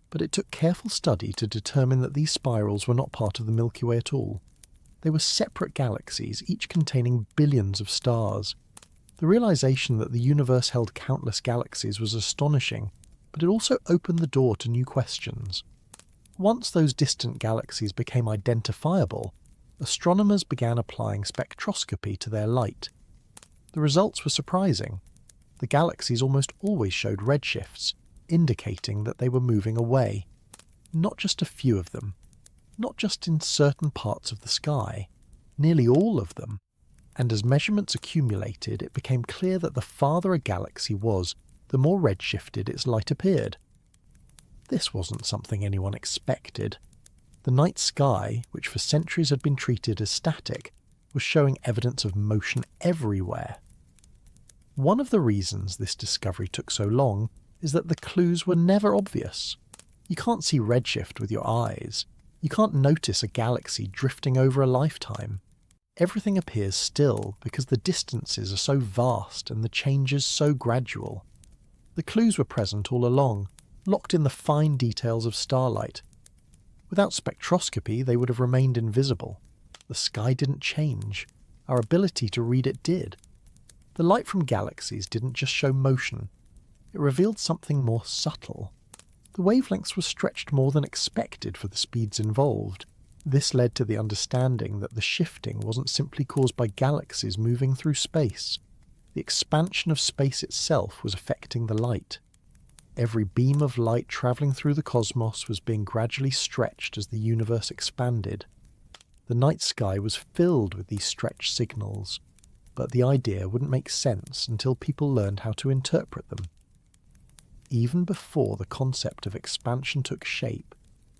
but it took careful study to determine that these spirals were not part of the Milky Way at all. They were separate galaxies, each containing billions of stars. The realization that the universe held countless galaxies was astonishing, but it also opened the door to new questions. Once those distant galaxies became identifiable, astronomers began applying spectroscopy to their light. The results were surprising. The galaxies almost always showed redshifts, indicating that they were moving away. Not just a few of them, not just in certain parts of the sky. nearly all of them, and as measurements accumulated, it became clear that the farther a galaxy was, the more redshifted its light appeared. This wasn't something anyone expected. The night sky, which for centuries had been treated as static, was showing evidence of motion everywhere. One of the reasons this discovery took so long is that the clues were never obvious. You can't see redshift with your eyes. You can't notice a galaxy drifting over a lifetime. Everything appears still because the distances are so vast and the changes so gradual. The clues were present all along, locked in the fine details of starlight. Without spectroscopy, they would have remained invisible. The sky didn't change. Our ability to read it did. The light from galaxies didn't just show motion. It revealed something more subtle. The wavelengths were stretched more than expected for the speeds involved. This led to the understanding that the shifting wasn't simply caused by galaxies moving through space. The expansion of space itself was affecting the light. Every beam of light travelling through the cosmos was being gradually stretched as the universe expanded. The night sky was filled with these stretched signals, but the idea wouldn't make sense until people learned how to interpret them. Even before the concept of expansion took shape,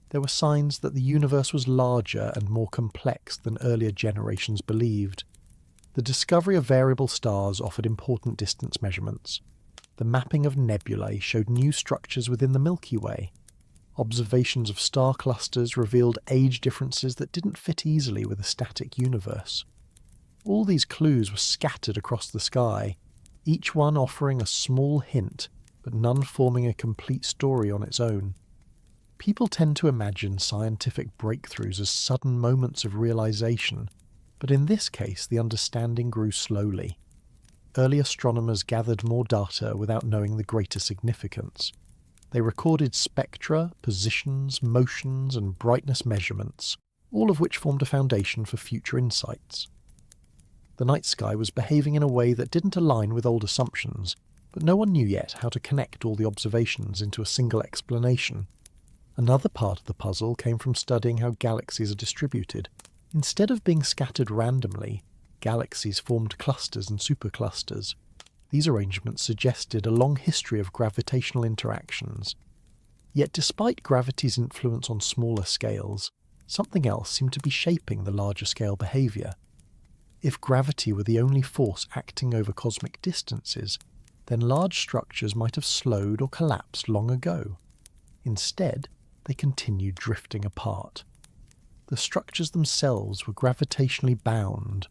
there were signs that the universe was larger and more complex than earlier generations believed. The discovery of variable stars offered important distance measurements. The mapping of nebulae showed new structures within the Milky Way. Observations of star clusters revealed age differences that didn't fit easily with a static universe. All these clues were scattered across the sky, each one offering a small hint, but none forming a complete story on its own. People tend to imagine scientific breakthroughs as sudden moments of realization, but in this case the understanding grew slowly. Early astronomers gathered more data without knowing the greater significance. They recorded spectra, positions, motions, and brightness measurements, all of which formed a foundation for future insights. The night sky was behaving in a way that didn't align with old assumptions, but no one knew yet how to connect all the observations into a single explanation. Another part of the puzzle came from studying how galaxies are distributed. Instead of being scattered randomly, galaxies formed clusters and superclusters. These arrangements suggested a long history of gravitational interactions. Yet despite gravity's influence on smaller scales, something else seemed to be shaping the larger scale behaviour. If gravity were the only force acting over cosmic distances, then large structures might have slowed or collapsed long ago. Instead, they continued drifting apart. The structures themselves were gravitationally bound,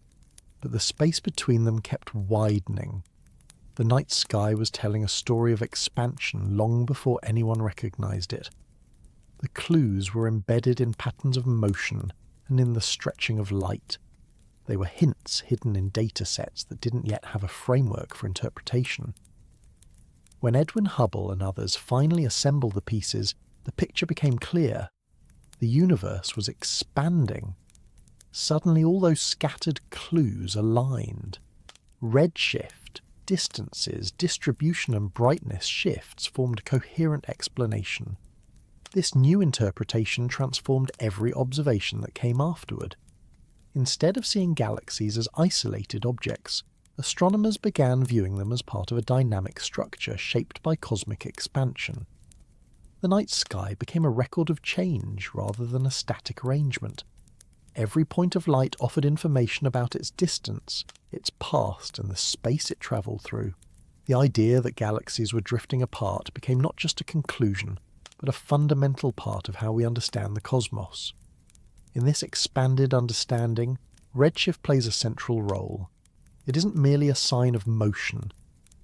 but the space between them kept widening. The night sky was telling a story of expansion long before anyone recognized it. The clues were embedded in patterns of motion and in the stretching of light. They were hints hidden in data sets that didn't yet have a framework for interpretation. When Edwin Hubble and others finally assembled the pieces, the picture became clear. The universe was expanding. Suddenly all those scattered clues aligned. Redshift, distances, distribution and brightness shifts formed a coherent explanation. This new interpretation transformed every observation that came afterward. Instead of seeing galaxies as isolated objects, astronomers began viewing them as part of a dynamic structure shaped by cosmic expansion. The night sky became a record of change rather than a static arrangement. Every point of light offered information about its distance, its past, and the space it travelled through. The idea that galaxies were drifting apart became not just a conclusion, but a fundamental part of how we understand the cosmos. In this expanded understanding, redshift plays a central role. It isn't merely a sign of motion.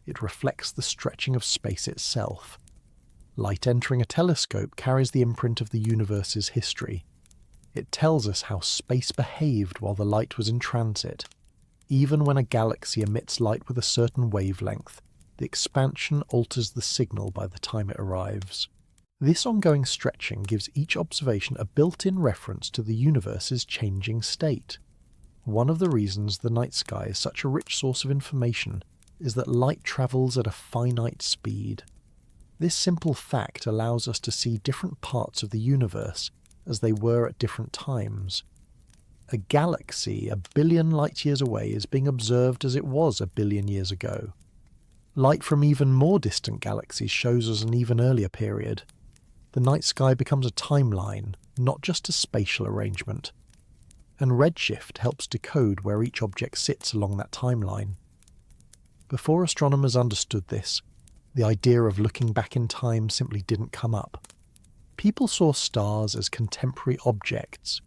It reflects the stretching of space itself. Light entering a telescope carries the imprint of the universe's history. It tells us how space behaved while the light was in transit. Even when a galaxy emits light with a certain wavelength, the expansion alters the signal by the time it arrives. This ongoing stretching gives each observation a built-in reference to the universe's changing state. One of the reasons the night sky is such a rich source of information is that light travels at a finite speed. This simple fact allows us to see different parts of the universe as they were at different times. A galaxy a billion light-years away is being observed as it was a billion years ago. Light from even more distant galaxies shows us an even earlier period. The night sky becomes a timeline, not just a spatial arrangement. And redshift helps decode where each object sits along that timeline. Before astronomers understood this, the idea of looking back in time simply didn't come up. People saw stars as contemporary objects.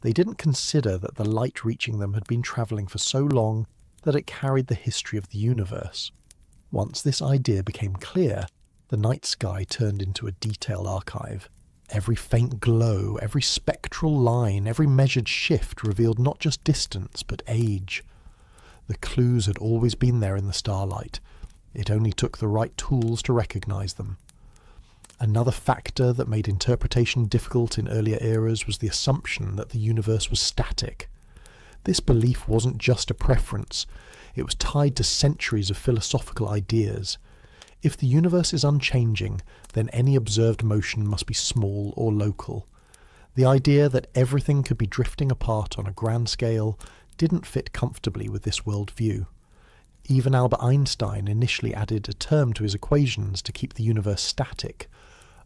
They didn't consider that the light reaching them had been travelling for so long that it carried the history of the universe. Once this idea became clear, the night sky turned into a detailed archive. Every faint glow, every spectral line, every measured shift revealed not just distance but age. The clues had always been there in the starlight. It only took the right tools to recognise them. Another factor that made interpretation difficult in earlier eras was the assumption that the universe was static. This belief wasn't just a preference, it was tied to centuries of philosophical ideas. If the universe is unchanging, then any observed motion must be small or local. The idea that everything could be drifting apart on a grand scale didn't fit comfortably with this worldview. Even Albert Einstein initially added a term to his equations to keep the universe static.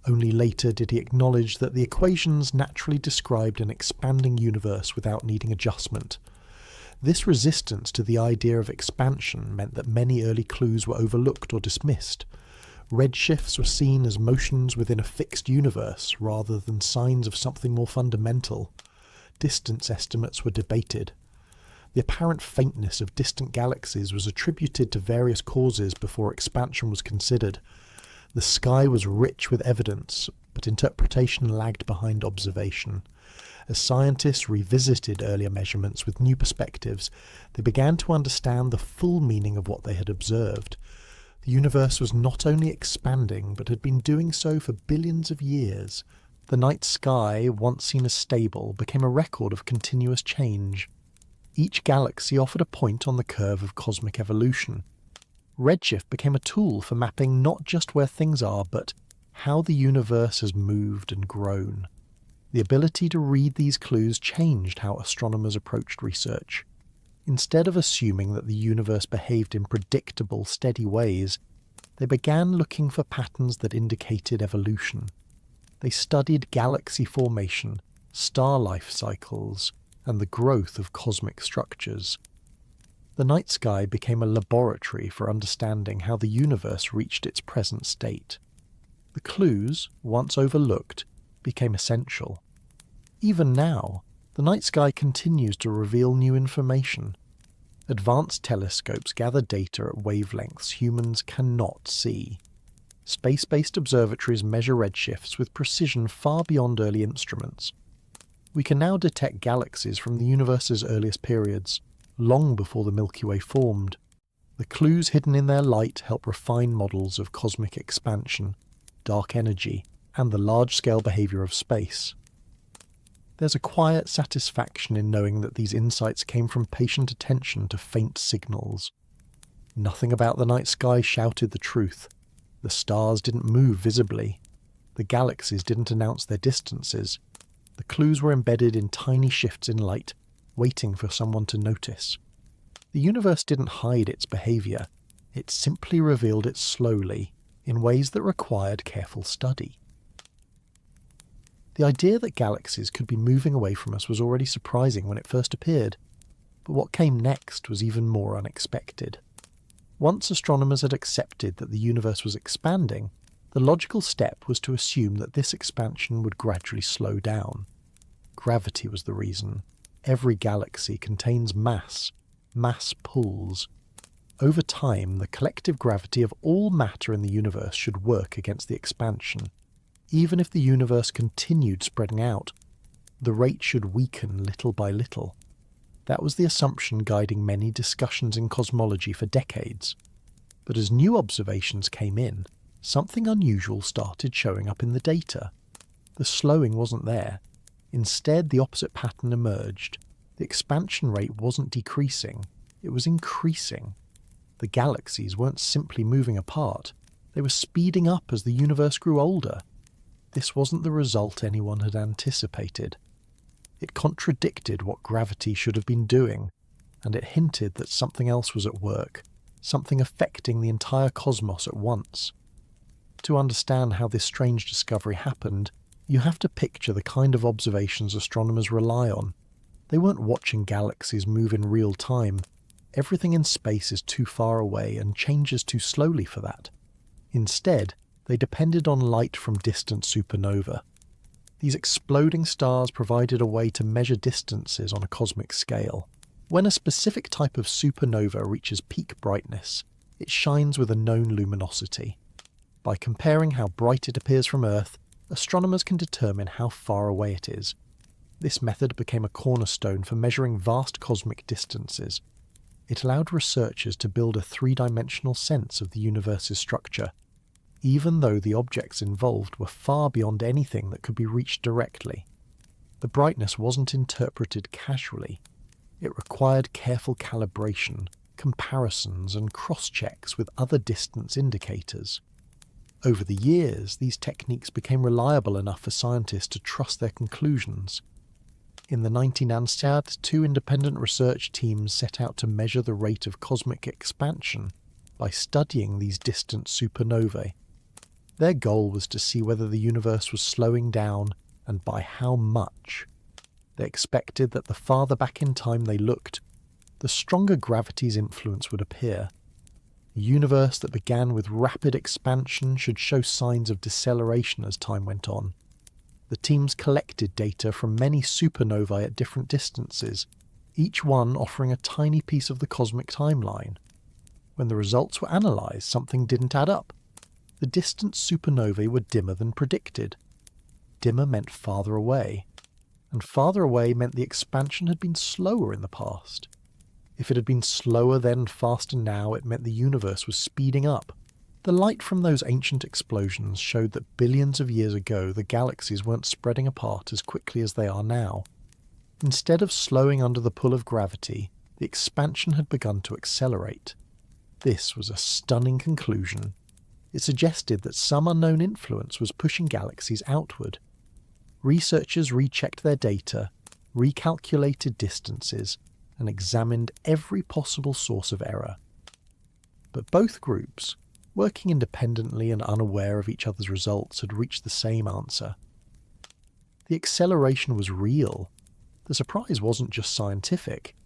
Only later did he acknowledge that the equations naturally described an expanding universe without needing adjustment. This resistance to the idea of expansion meant that many early clues were overlooked or dismissed. Redshifts were seen as motions within a fixed universe rather than signs of something more fundamental. Distance estimates were debated. The apparent faintness of distant galaxies was attributed to various causes before expansion was considered. The sky was rich with evidence, but interpretation lagged behind observation. As scientists revisited earlier measurements with new perspectives, they began to understand the full meaning of what they had observed. The universe was not only expanding, but had been doing so for billions of years. The night sky, once seen as stable, became a record of continuous change. Each galaxy offered a point on the curve of cosmic evolution. Redshift became a tool for mapping not just where things are, but how the universe has moved and grown. The ability to read these clues changed how astronomers approached research. Instead of assuming that the universe behaved in predictable, steady ways, they began looking for patterns that indicated evolution. They studied galaxy formation, star life cycles, and the growth of cosmic structures. The night sky became a laboratory for understanding how the universe reached its present state. The clues, once overlooked, became essential. Even now, the night sky continues to reveal new information. Advanced telescopes gather data at wavelengths humans cannot see. Space-based observatories measure redshifts with precision far beyond early instruments. We can now detect galaxies from the universe's earliest periods, long before the Milky Way formed. The clues hidden in their light help refine models of cosmic expansion, dark energy, and the large-scale behaviour of space. There's a quiet satisfaction in knowing that these insights came from patient attention to faint signals. Nothing about the night sky shouted the truth. The stars didn't move visibly. The galaxies didn't announce their distances. The clues were embedded in tiny shifts in light, waiting for someone to notice. The universe didn't hide its behaviour. It simply revealed it slowly, in ways that required careful study. The idea that galaxies could be moving away from us was already surprising when it first appeared, but what came next was even more unexpected. Once astronomers had accepted that the universe was expanding, the logical step was to assume that this expansion would gradually slow down. Gravity was the reason. Every galaxy contains mass. Mass pulls. Over time, the collective gravity of all matter in the universe should work against the expansion. Even if the universe continued spreading out, the rate should weaken little by little. That was the assumption guiding many discussions in cosmology for decades. But as new observations came in, something unusual started showing up in the data. The slowing wasn't there. Instead, the opposite pattern emerged. The expansion rate wasn't decreasing, it was increasing. The galaxies weren't simply moving apart, they were speeding up as the universe grew older. This wasn't the result anyone had anticipated. It contradicted what gravity should have been doing, and it hinted that something else was at work, something affecting the entire cosmos at once. To understand how this strange discovery happened, you have to picture the kind of observations astronomers rely on. They weren't watching galaxies move in real time. Everything in space is too far away and changes too slowly for that. Instead, they depended on light from distant supernovae. These exploding stars provided a way to measure distances on a cosmic scale. When a specific type of supernova reaches peak brightness, it shines with a known luminosity. By comparing how bright it appears from Earth, astronomers can determine how far away it is. This method became a cornerstone for measuring vast cosmic distances. It allowed researchers to build a three-dimensional sense of the universe's structure, even though the objects involved were far beyond anything that could be reached directly. The brightness wasn't interpreted casually. It required careful calibration, comparisons, and cross-checks with other distance indicators. Over the years, these techniques became reliable enough for scientists to trust their conclusions. In the 1990s, two independent research teams set out to measure the rate of cosmic expansion by studying these distant supernovae. Their goal was to see whether the universe was slowing down and by how much. They expected that the farther back in time they looked, the stronger gravity's influence would appear. A universe that began with rapid expansion should show signs of deceleration as time went on. The teams collected data from many supernovae at different distances, each one offering a tiny piece of the cosmic timeline. When the results were analysed, something didn't add up. The distant supernovae were dimmer than predicted. Dimmer meant farther away, and farther away meant the expansion had been slower in the past. If it had been slower then and faster now, it meant the universe was speeding up. The light from those ancient explosions showed that billions of years ago the galaxies weren't spreading apart as quickly as they are now. Instead of slowing under the pull of gravity, the expansion had begun to accelerate. This was a stunning conclusion. It suggested that some unknown influence was pushing galaxies outward. Researchers rechecked their data, recalculated distances, and examined every possible source of error. But both groups, working independently and unaware of each other's results, had reached the same answer. The acceleration was real. The surprise wasn't just scientific.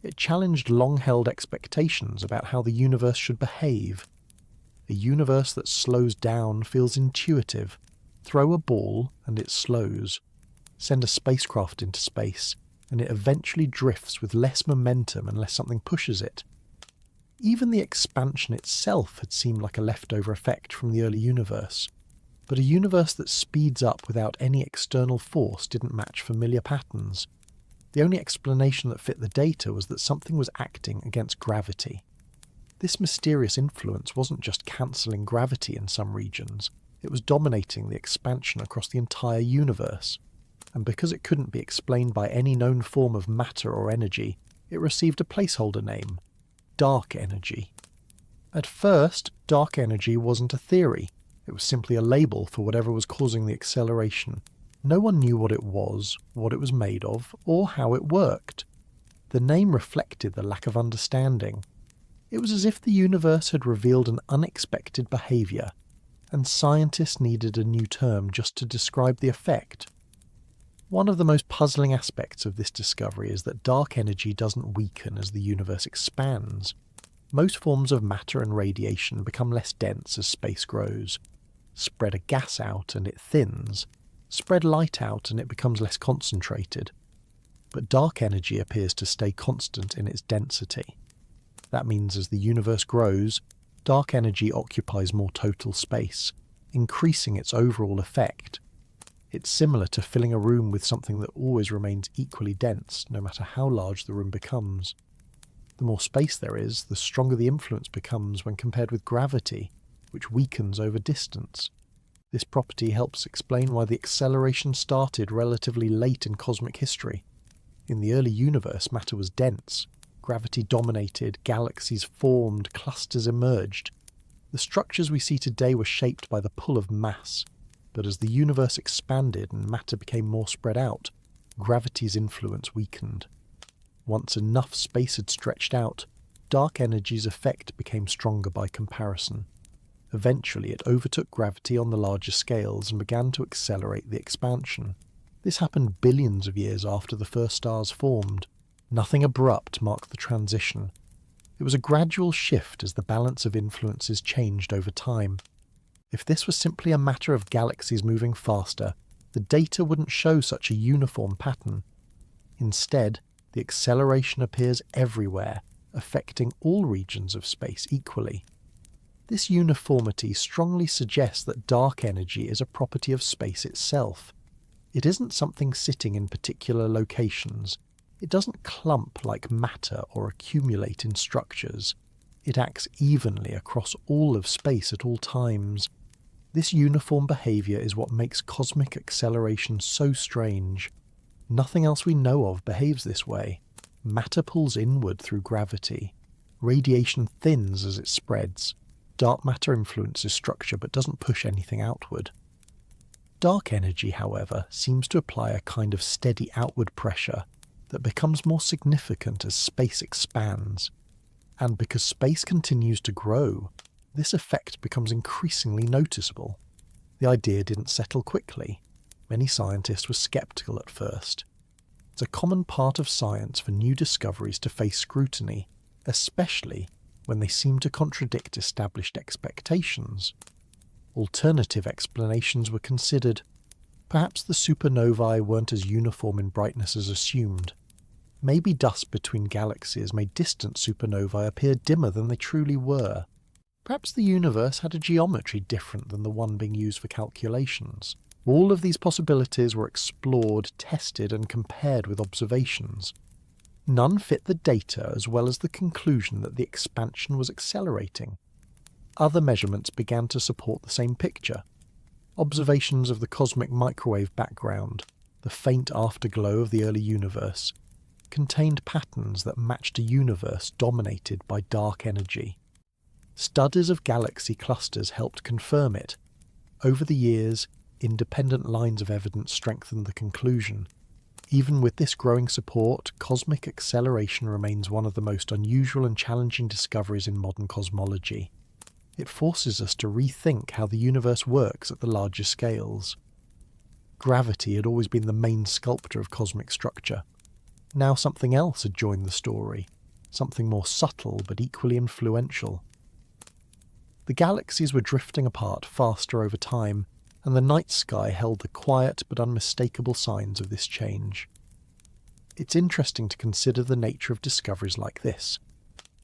It challenged long-held expectations about how the universe should behave. A universe that slows down feels intuitive. Throw a ball and it slows. Send a spacecraft into space and it eventually drifts with less momentum unless something pushes it. Even the expansion itself had seemed like a leftover effect from the early universe. But a universe that speeds up without any external force didn't match familiar patterns. The only explanation that fit the data was that something was acting against gravity. This mysterious influence wasn't just cancelling gravity in some regions, it was dominating the expansion across the entire universe. And because it couldn't be explained by any known form of matter or energy, it received a placeholder name: dark energy. At first, dark energy wasn't a theory, it was simply a label for whatever was causing the acceleration. No one knew what it was made of, or how it worked. The name reflected the lack of understanding. It was as if the universe had revealed an unexpected behaviour, and scientists needed a new term just to describe the effect. One of the most puzzling aspects of this discovery is that dark energy doesn't weaken as the universe expands. Most forms of matter and radiation become less dense as space grows. Spread a gas out and it thins. Spread light out and it becomes less concentrated. But dark energy appears to stay constant in its density. That means as the universe grows, dark energy occupies more total space, increasing its overall effect. It's similar to filling a room with something that always remains equally dense, no matter how large the room becomes. The more space there is, the stronger the influence becomes when compared with gravity, which weakens over distance. This property helps explain why the acceleration started relatively late in cosmic history. In the early universe, matter was dense. Gravity dominated, galaxies formed, clusters emerged. The structures we see today were shaped by the pull of mass. But as the universe expanded and matter became more spread out, gravity's influence weakened. Once enough space had stretched out, dark energy's effect became stronger by comparison. Eventually it overtook gravity on the larger scales and began to accelerate the expansion. This happened billions of years after the first stars formed. Nothing abrupt marked the transition. It was a gradual shift as the balance of influences changed over time. If this was simply a matter of galaxies moving faster, the data wouldn't show such a uniform pattern. Instead, the acceleration appears everywhere, affecting all regions of space equally. This uniformity strongly suggests that dark energy is a property of space itself. It isn't something sitting in particular locations. It doesn't clump like matter or accumulate in structures. It acts evenly across all of space at all times. This uniform behaviour is what makes cosmic acceleration so strange. Nothing else we know of behaves this way. Matter pulls inward through gravity. Radiation thins as it spreads. Dark matter influences structure but doesn't push anything outward. Dark energy, however, seems to apply a kind of steady outward pressure that becomes more significant as space expands. And because space continues to grow, this effect becomes increasingly noticeable. The idea didn't settle quickly. Many scientists were skeptical at first. It's a common part of science for new discoveries to face scrutiny, especially when they seem to contradict established expectations. Alternative explanations were considered. Perhaps the supernovae weren't as uniform in brightness as assumed. Maybe dust between galaxies made distant supernovae appear dimmer than they truly were. Perhaps the universe had a geometry different than the one being used for calculations. All of these possibilities were explored, tested, and compared with observations. None fit the data as well as the conclusion that the expansion was accelerating. Other measurements began to support the same picture. Observations of the cosmic microwave background, the faint afterglow of the early universe, contained patterns that matched a universe dominated by dark energy. Studies of galaxy clusters helped confirm it. Over the years, independent lines of evidence strengthened the conclusion. Even with this growing support, cosmic acceleration remains one of the most unusual and challenging discoveries in modern cosmology. It forces us to rethink how the universe works at the larger scales. Gravity had always been the main sculptor of cosmic structure. Now something else had joined the story, something more subtle but equally influential. The galaxies were drifting apart faster over time, and the night sky held the quiet but unmistakable signs of this change. It's interesting to consider the nature of discoveries like this.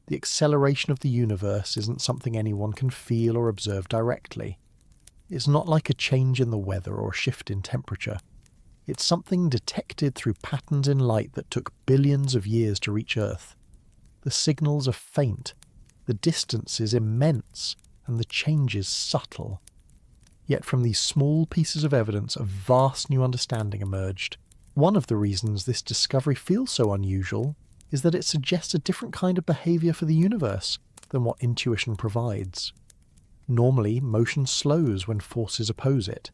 The acceleration of the universe isn't something anyone can feel or observe directly. It's not like a change in the weather or a shift in temperature. It's something detected through patterns in light that took billions of years to reach Earth. The signals are faint, the distance is immense, and the change is subtle. Yet from these small pieces of evidence a vast new understanding emerged. One of the reasons this discovery feels so unusual is that it suggests a different kind of behaviour for the universe than what intuition provides. Normally, motion slows when forces oppose it.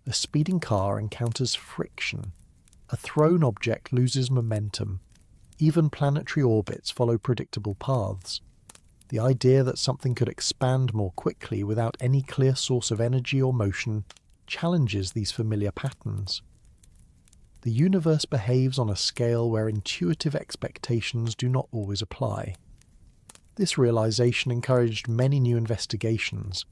A speeding car encounters friction. A thrown object loses momentum. Even planetary orbits follow predictable paths. The idea that something could expand more quickly without any clear source of energy or motion challenges these familiar patterns. The universe behaves on a scale where intuitive expectations do not always apply. This realization encouraged many new investigations.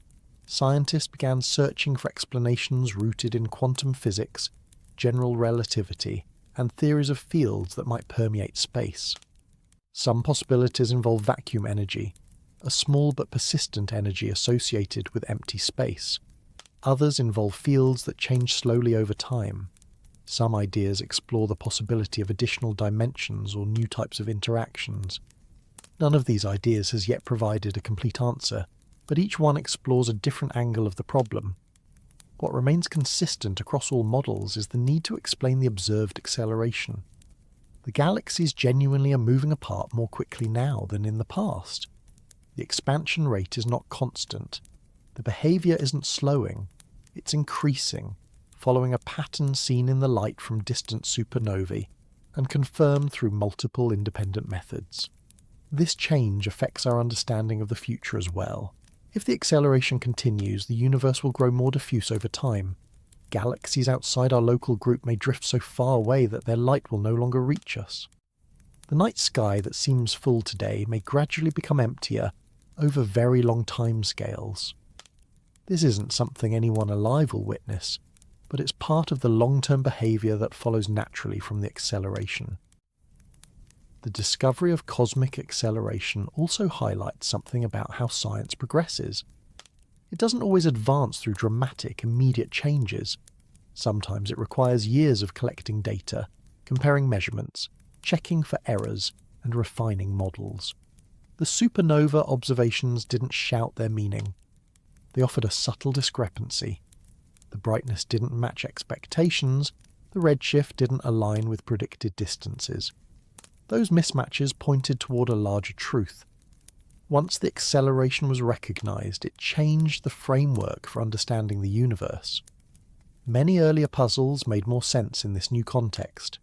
Scientists began searching for explanations rooted in quantum physics, general relativity, and theories of fields that might permeate space. Some possibilities involve vacuum energy, a small but persistent energy associated with empty space. Others involve fields that change slowly over time. Some ideas explore the possibility of additional dimensions or new types of interactions. None of these ideas has yet provided a complete answer, but each one explores a different angle of the problem. What remains consistent across all models is the need to explain the observed acceleration. The galaxies genuinely are moving apart more quickly now than in the past. The expansion rate is not constant. The behaviour isn't slowing, it's increasing, following a pattern seen in the light from distant supernovae and confirmed through multiple independent methods. This change affects our understanding of the future as well. If the acceleration continues, the universe will grow more diffuse over time. Galaxies outside our local group may drift so far away that their light will no longer reach us. The night sky that seems full today may gradually become emptier over very long timescales. This isn't something anyone alive will witness, but it's part of the long-term behaviour that follows naturally from the acceleration. The discovery of cosmic acceleration also highlights something about how science progresses. It doesn't always advance through dramatic, immediate changes. Sometimes it requires years of collecting data, comparing measurements, checking for errors, and refining models. The supernova observations didn't shout their meaning. They offered a subtle discrepancy. The brightness didn't match expectations, the redshift didn't align with predicted distances. Those mismatches pointed toward a larger truth. Once the acceleration was recognized, it changed the framework for understanding the universe. Many earlier puzzles made more sense in this new context.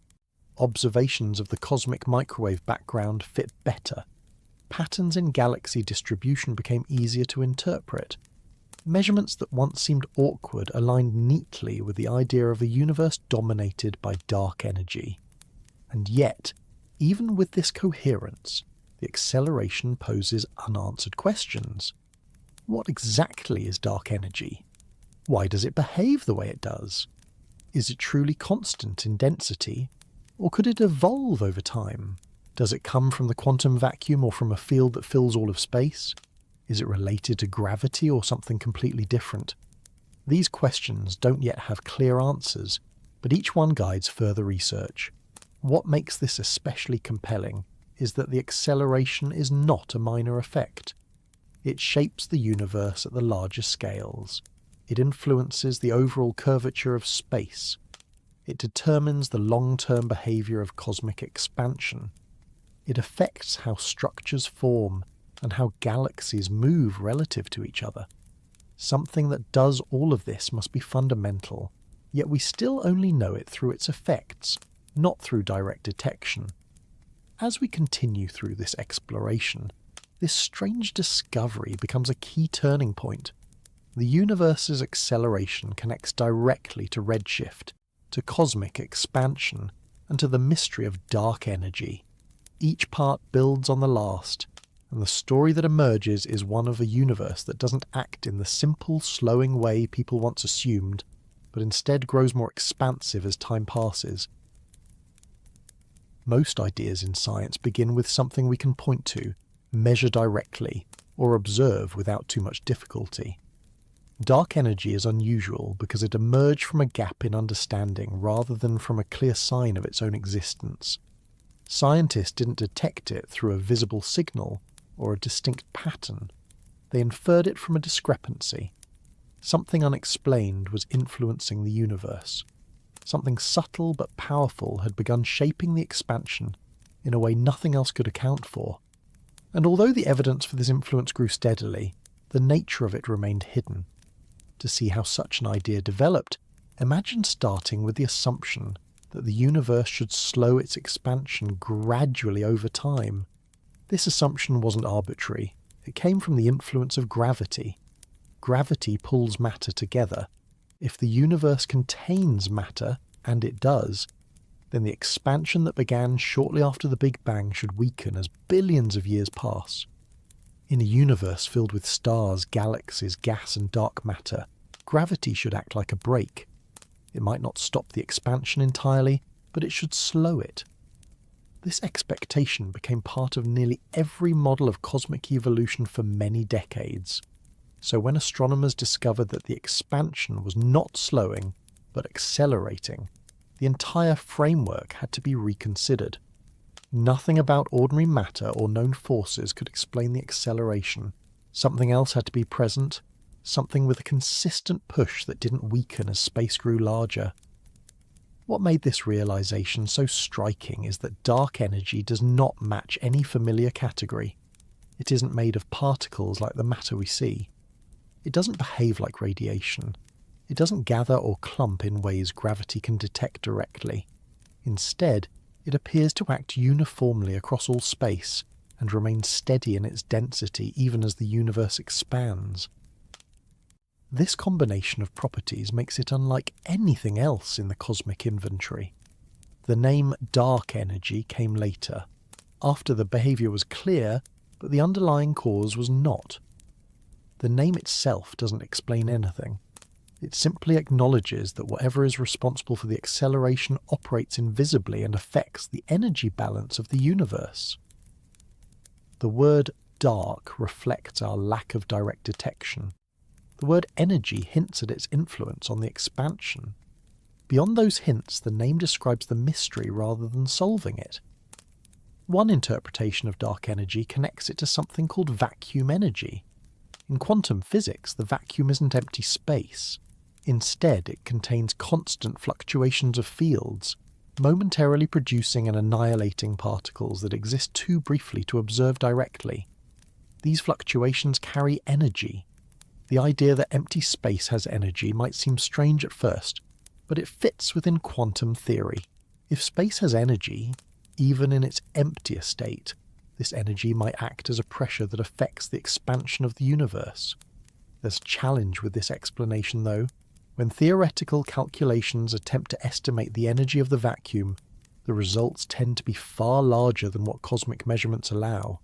Observations of the cosmic microwave background fit better. Patterns in galaxy distribution became easier to interpret. Measurements that once seemed awkward aligned neatly with the idea of a universe dominated by dark energy. And yet, even with this coherence, the acceleration poses unanswered questions. What exactly is dark energy? Why does it behave the way it does? Is it truly constant in density? Or could it evolve over time? Does it come from the quantum vacuum or from a field that fills all of space? Is it related to gravity or something completely different? These questions don't yet have clear answers, but each one guides further research. What makes this especially compelling is that the acceleration is not a minor effect. It shapes the universe at the larger scales. It influences the overall curvature of space. It determines the long-term behaviour of cosmic expansion. It affects how structures form and how galaxies move relative to each other. Something that does all of this must be fundamental, yet we still only know it through its effects, not through direct detection. As we continue through this exploration, this strange discovery becomes a key turning point. The universe's acceleration connects directly to redshift, to cosmic expansion, and to the mystery of dark energy. Each part builds on the last, and the story that emerges is one of a universe that doesn't act in the simple, slowing way people once assumed, but instead grows more expansive as time passes. Most ideas in science begin with something we can point to, measure directly, or observe without too much difficulty. Dark energy is unusual because it emerged from a gap in understanding rather than from a clear sign of its own existence. Scientists didn't detect it through a visible signal or a distinct pattern. They inferred it from a discrepancy. Something unexplained was influencing the universe. Something subtle but powerful had begun shaping the expansion in a way nothing else could account for. And although the evidence for this influence grew steadily, the nature of it remained hidden. To see how such an idea developed, imagine starting with the assumption that the universe should slow its expansion gradually over time. This assumption wasn't arbitrary. It came from the influence of gravity. Gravity pulls matter together. If the universe contains matter, and it does, then the expansion that began shortly after the Big Bang should weaken as billions of years pass. In a universe filled with stars, galaxies, gas and dark matter, gravity should act like a brake. It might not stop the expansion entirely, but it should slow it. This expectation became part of nearly every model of cosmic evolution for many decades. So when astronomers discovered that the expansion was not slowing, but accelerating, the entire framework had to be reconsidered. Nothing about ordinary matter or known forces could explain the acceleration. Something else had to be present, something with a consistent push that didn't weaken as space grew larger. What made this realization so striking is that dark energy does not match any familiar category. It isn't made of particles like the matter we see. It doesn't behave like radiation. It doesn't gather or clump in ways gravity can detect directly. Instead, it appears to act uniformly across all space and remains steady in its density even as the universe expands. This combination of properties makes it unlike anything else in the cosmic inventory. The name dark energy came later, after the behaviour was clear, but the underlying cause was not. The name itself doesn't explain anything. It simply acknowledges that whatever is responsible for the acceleration operates invisibly and affects the energy balance of the universe. The word dark reflects our lack of direct detection. The word energy hints at its influence on the expansion. Beyond those hints, the name describes the mystery rather than solving it. One interpretation of dark energy connects it to something called vacuum energy. In quantum physics, the vacuum isn't empty space. Instead, it contains constant fluctuations of fields, momentarily producing and annihilating particles that exist too briefly to observe directly. These fluctuations carry energy. The idea that empty space has energy might seem strange at first, but it fits within quantum theory. If space has energy, even in its emptier state, this energy might act as a pressure that affects the expansion of the universe. There's a challenge with this explanation, though. When theoretical calculations attempt to estimate the energy of the vacuum, the results tend to be far larger than what cosmic measurements allow.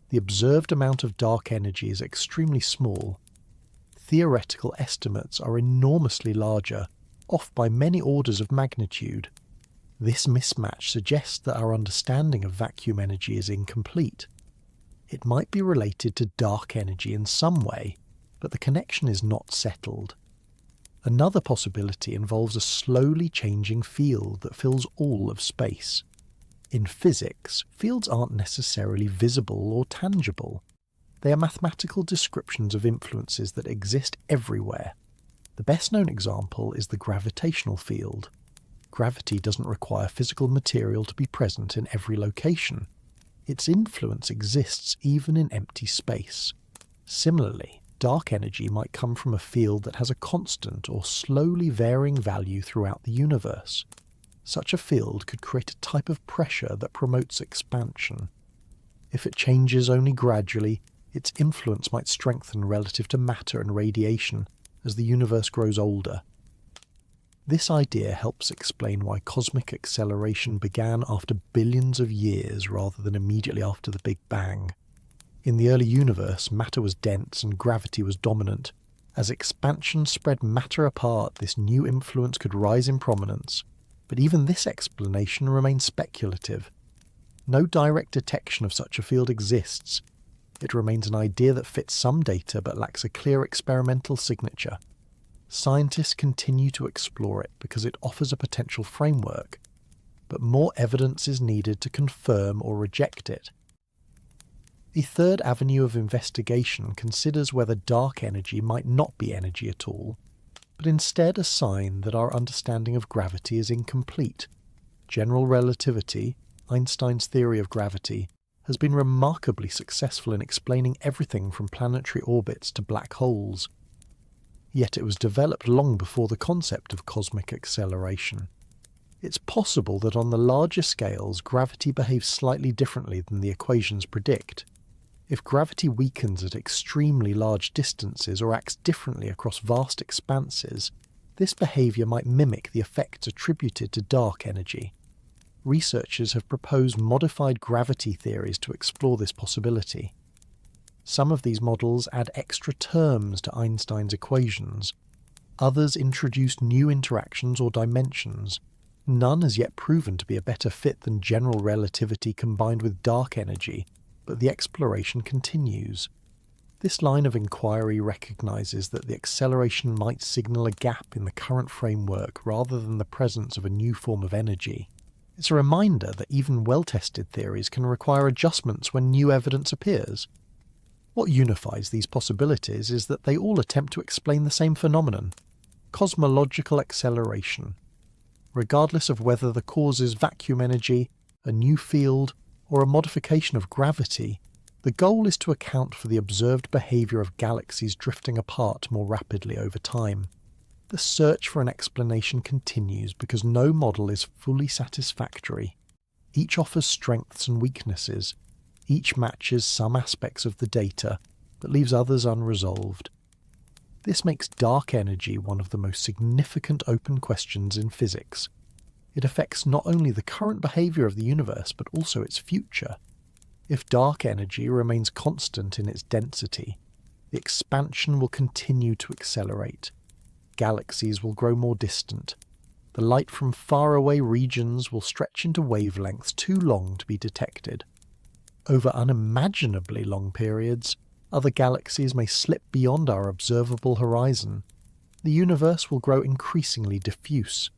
The observed amount of dark energy is extremely small. Theoretical estimates are enormously larger, off by many orders of magnitude. This mismatch suggests that our understanding of vacuum energy is incomplete. It might be related to dark energy in some way, but the connection is not settled. Another possibility involves a slowly changing field that fills all of space. In physics, fields aren't necessarily visible or tangible. They are mathematical descriptions of influences that exist everywhere. The best-known example is the gravitational field. Gravity doesn't require physical material to be present in every location. Its influence exists even in empty space. Similarly, dark energy might come from a field that has a constant or slowly varying value throughout the universe. Such a field could create a type of pressure that promotes expansion. If it changes only gradually, its influence might strengthen relative to matter and radiation as the universe grows older. This idea helps explain why cosmic acceleration began after billions of years rather than immediately after the Big Bang. In the early universe, matter was dense and gravity was dominant. As expansion spread matter apart, this new influence could rise in prominence. But even this explanation remains speculative. No direct detection of such a field exists. It remains an idea that fits some data but lacks a clear experimental signature. Scientists continue to explore it because it offers a potential framework, but more evidence is needed to confirm or reject it. The third avenue of investigation considers whether dark energy might not be energy at all, but instead a sign that our understanding of gravity is incomplete. General relativity, Einstein's theory of gravity, has been remarkably successful in explaining everything from planetary orbits to black holes. Yet it was developed long before the concept of cosmic acceleration. It's possible that on the larger scales gravity behaves slightly differently than the equations predict. If gravity weakens at extremely large distances or acts differently across vast expanses, this behaviour might mimic the effects attributed to dark energy. Researchers have proposed modified gravity theories to explore this possibility. Some of these models add extra terms to Einstein's equations. Others introduce new interactions or dimensions. None has yet proven to be a better fit than general relativity combined with dark energy, but the exploration continues. This line of inquiry recognises that the acceleration might signal a gap in the current framework rather than the presence of a new form of energy. It's a reminder that even well-tested theories can require adjustments when new evidence appears. What unifies these possibilities is that they all attempt to explain the same phenomenon: cosmological acceleration. Regardless of whether the cause is vacuum energy, a new field, or a modification of gravity, the goal is to account for the observed behaviour of galaxies drifting apart more rapidly over time. The search for an explanation continues because no model is fully satisfactory. Each offers strengths and weaknesses. Each matches some aspects of the data, but leaves others unresolved. This makes dark energy one of the most significant open questions in physics. It affects not only the current behaviour of the universe, but also its future. If dark energy remains constant in its density, the expansion will continue to accelerate. Galaxies will grow more distant. The light from faraway regions will stretch into wavelengths too long to be detected. Over unimaginably long periods, other galaxies may slip beyond our observable horizon. The universe will grow increasingly diffuse,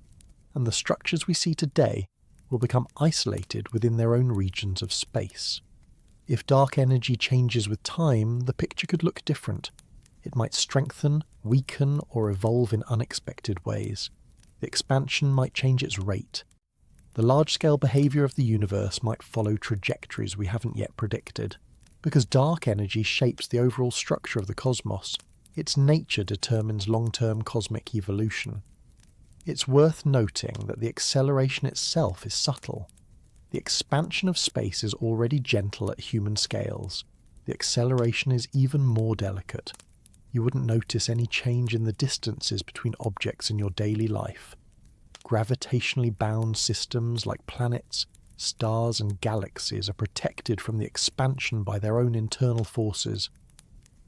and the structures we see today will become isolated within their own regions of space. If dark energy changes with time, the picture could look different. It might strengthen, weaken, or evolve in unexpected ways. The expansion might change its rate. The large-scale behaviour of the universe might follow trajectories we haven't yet predicted. Because dark energy shapes the overall structure of the cosmos, its nature determines long-term cosmic evolution. It's worth noting that the acceleration itself is subtle. The expansion of space is already gentle at human scales. The acceleration is even more delicate. You wouldn't notice any change in the distances between objects in your daily life. Gravitationally bound systems like planets, stars and galaxies are protected from the expansion by their own internal forces.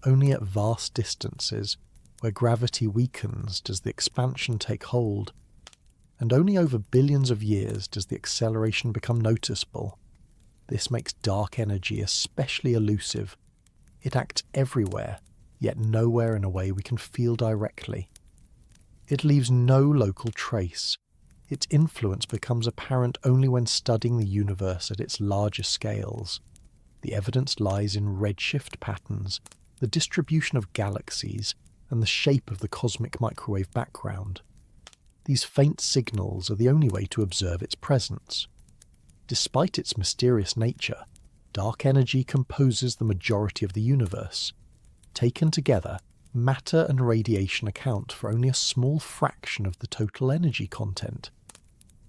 Only at vast distances, where gravity weakens, does the expansion take hold. And only over billions of years does the acceleration become noticeable. This makes dark energy especially elusive. It acts everywhere, yet nowhere in a way we can feel directly. It leaves no local trace. Its influence becomes apparent only when studying the universe at its larger scales. The evidence lies in redshift patterns, the distribution of galaxies, and the shape of the cosmic microwave background. These faint signals are the only way to observe its presence. Despite its mysterious nature, dark energy composes the majority of the universe. Taken together, matter and radiation account for only a small fraction of the total energy content.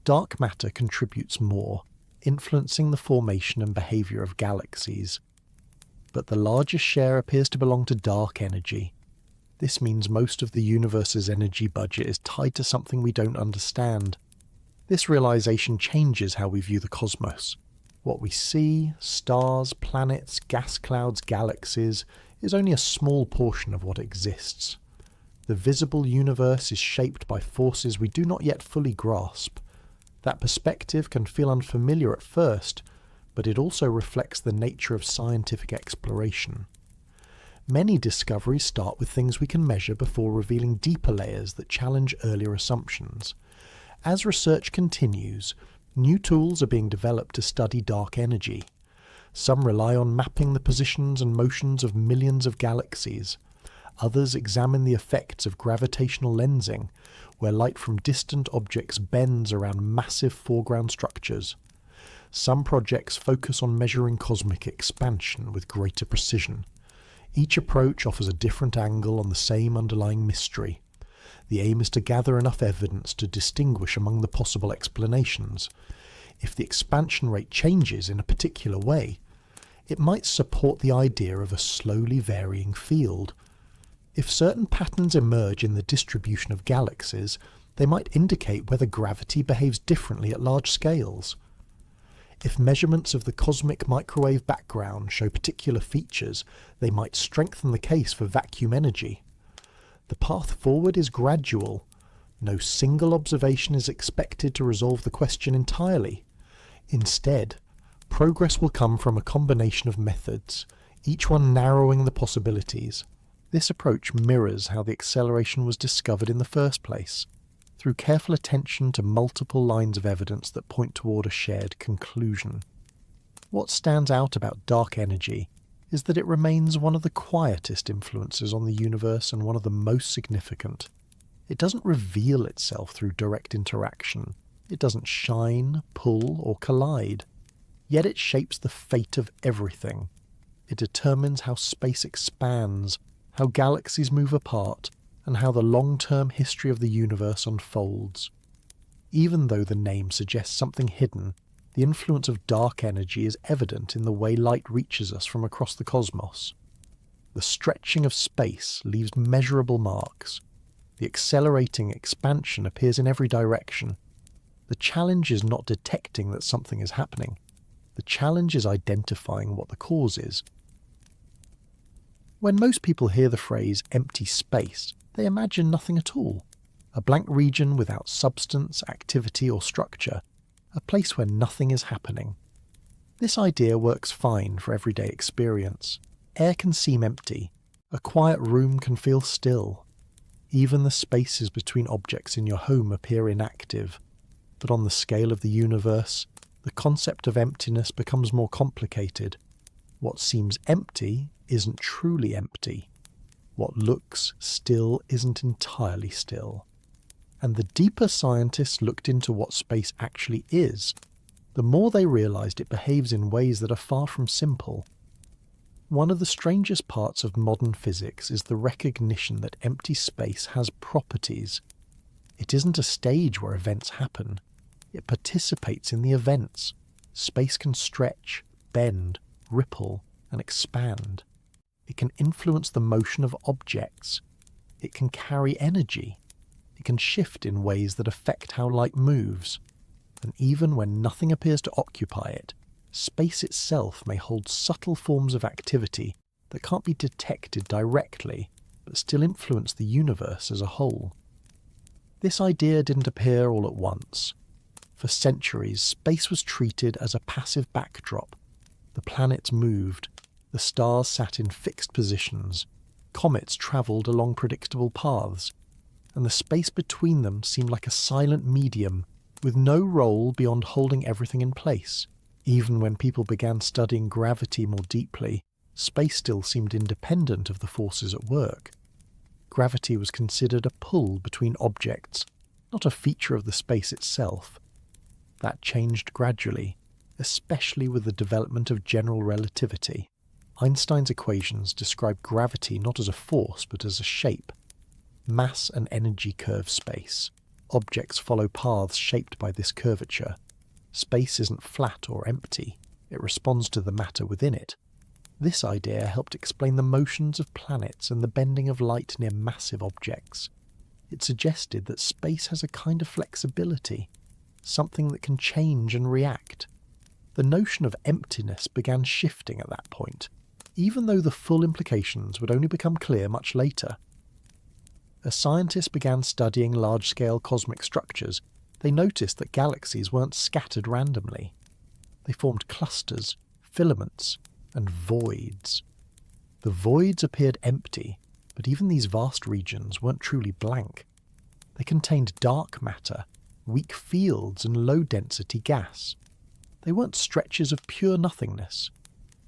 Dark matter contributes more, influencing the formation and behaviour of galaxies. But the largest share appears to belong to dark energy. This means most of the universe's energy budget is tied to something we don't understand. This realization changes how we view the cosmos. What we see, stars, planets, gas clouds, galaxies, is only a small portion of what exists. The visible universe is shaped by forces we do not yet fully grasp. That perspective can feel unfamiliar at first, but it also reflects the nature of scientific exploration. Many discoveries start with things we can measure before revealing deeper layers that challenge earlier assumptions. As research continues, new tools are being developed to study dark energy. Some rely on mapping the positions and motions of millions of galaxies. Others examine the effects of gravitational lensing, where light from distant objects bends around massive foreground structures. Some projects focus on measuring cosmic expansion with greater precision. Each approach offers a different angle on the same underlying mystery. The aim is to gather enough evidence to distinguish among the possible explanations. If the expansion rate changes in a particular way, it might support the idea of a slowly varying field. If certain patterns emerge in the distribution of galaxies, they might indicate whether gravity behaves differently at large scales. If measurements of the cosmic microwave background show particular features, they might strengthen the case for vacuum energy. The path forward is gradual. No single observation is expected to resolve the question entirely. Instead, progress will come from a combination of methods, each one narrowing the possibilities. This approach mirrors how the acceleration was discovered in the first place, through careful attention to multiple lines of evidence that point toward a shared conclusion. What stands out about dark energy is that it remains one of the quietest influences on the universe and one of the most significant. It doesn't reveal itself through direct interaction. It doesn't shine, pull, or collide. Yet it shapes the fate of everything. It determines how space expands, how galaxies move apart, and how the long-term history of the universe unfolds. Even though the name suggests something hidden, the influence of dark energy is evident in the way light reaches us from across the cosmos. The stretching of space leaves measurable marks. The accelerating expansion appears in every direction. The challenge is not detecting that something is happening. The challenge is identifying what the cause is. When most people hear the phrase empty space, they imagine nothing at all. A blank region without substance, activity or structure. A place where nothing is happening. This idea works fine for everyday experience. Air can seem empty. A quiet room can feel still. Even the spaces between objects in your home appear inactive. But on the scale of the universe, the concept of emptiness becomes more complicated. What seems empty isn't truly empty. What looks still isn't entirely still. And the deeper scientists looked into what space actually is, the more they realized it behaves in ways that are far from simple. One of the strangest parts of modern physics is the recognition that empty space has properties. It isn't a stage where events happen. It participates in the events. Space can stretch, bend, ripple, and expand. It can influence the motion of objects. It can carry energy. It can shift in ways that affect how light moves. And even when nothing appears to occupy it, space itself may hold subtle forms of activity that can't be detected directly, but still influence the universe as a whole. This idea didn't appear all at once. For centuries, space was treated as a passive backdrop. The planets moved. The stars sat in fixed positions. Comets travelled along predictable paths. And the space between them seemed like a silent medium with no role beyond holding everything in place. Even when people began studying gravity more deeply, space still seemed independent of the forces at work. Gravity was considered a pull between objects, not a feature of the space itself. That changed gradually, especially with the development of general relativity. Einstein's equations describe gravity not as a force but as a shape. Mass and energy curve space. Objects follow paths shaped by this curvature. Space isn't flat or empty. It responds to the matter within it. This idea helped explain the motions of planets and the bending of light near massive objects. It suggested that space has a kind of flexibility, something that can change and react. The notion of emptiness began shifting at that point, even though the full implications would only become clear much later. As scientists began studying large-scale cosmic structures, they noticed that galaxies weren't scattered randomly. They formed clusters, filaments, and voids. The voids appeared empty, but even these vast regions weren't truly blank. They contained dark matter, weak fields, and low-density gas. They weren't stretches of pure nothingness.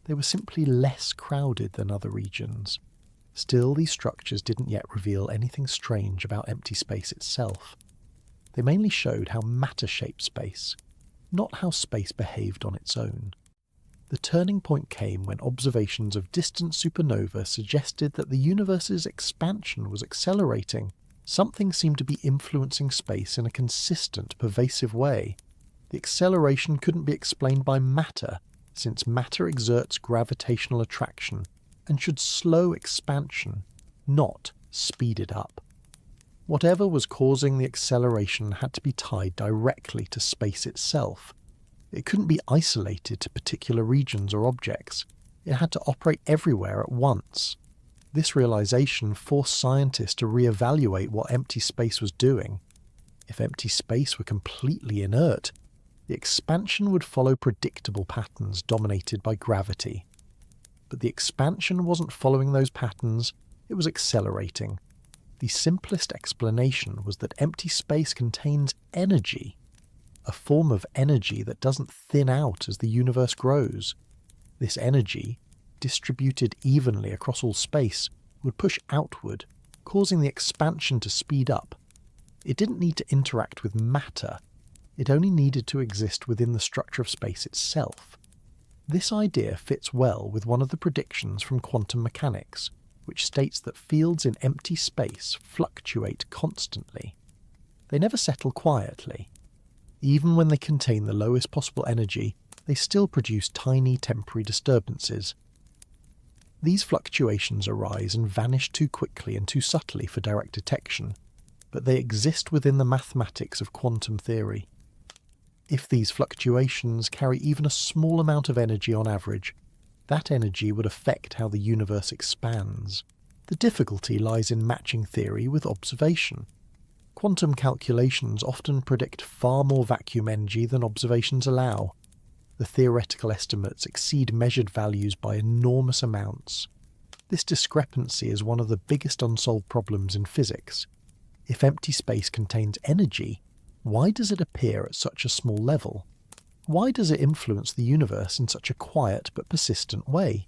They were simply less crowded than other regions. Still, these structures didn't yet reveal anything strange about empty space itself. They mainly showed how matter shaped space, not how space behaved on its own. The turning point came when observations of distant supernovae suggested that the universe's expansion was accelerating. Something seemed to be influencing space in a consistent, pervasive way. The acceleration couldn't be explained by matter, since matter exerts gravitational attraction and should slow expansion, not speed it up. Whatever was causing the acceleration had to be tied directly to space itself. It couldn't be isolated to particular regions or objects. It had to operate everywhere at once. This realization forced scientists to reevaluate what empty space was doing. If empty space were completely inert, the expansion would follow predictable patterns dominated by gravity. But the expansion wasn't following those patterns, it was accelerating. The simplest explanation was that empty space contains energy, a form of energy that doesn't thin out as the universe grows. This energy, distributed evenly across all space, would push outward, causing the expansion to speed up. It didn't need to interact with matter. It only needed to exist within the structure of space itself. This idea fits well with one of the predictions from quantum mechanics, which states that fields in empty space fluctuate constantly. They never settle quietly. Even when they contain the lowest possible energy, they still produce tiny temporary disturbances. These fluctuations arise and vanish too quickly and too subtly for direct detection, but they exist within the mathematics of quantum theory. If these fluctuations carry even a small amount of energy on average, that energy would affect how the universe expands. The difficulty lies in matching theory with observation. Quantum calculations often predict far more vacuum energy than observations allow. The theoretical estimates exceed measured values by enormous amounts. This discrepancy is one of the biggest unsolved problems in physics. If empty space contains energy, why does it appear at such a small level? Why does it influence the universe in such a quiet but persistent way?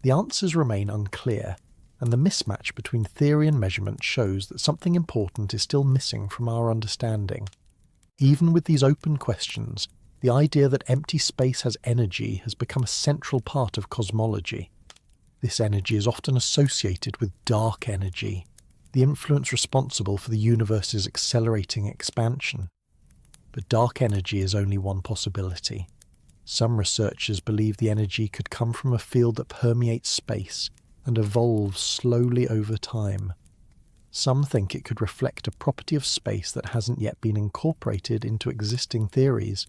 The answers remain unclear, and the mismatch between theory and measurement shows that something important is still missing from our understanding. Even with these open questions, the idea that empty space has energy has become a central part of cosmology. This energy is often associated with dark energy, the influence responsible for the universe's accelerating expansion. But dark energy is only one possibility. Some researchers believe the energy could come from a field that permeates space and evolves slowly over time. Some think it could reflect a property of space that hasn't yet been incorporated into existing theories.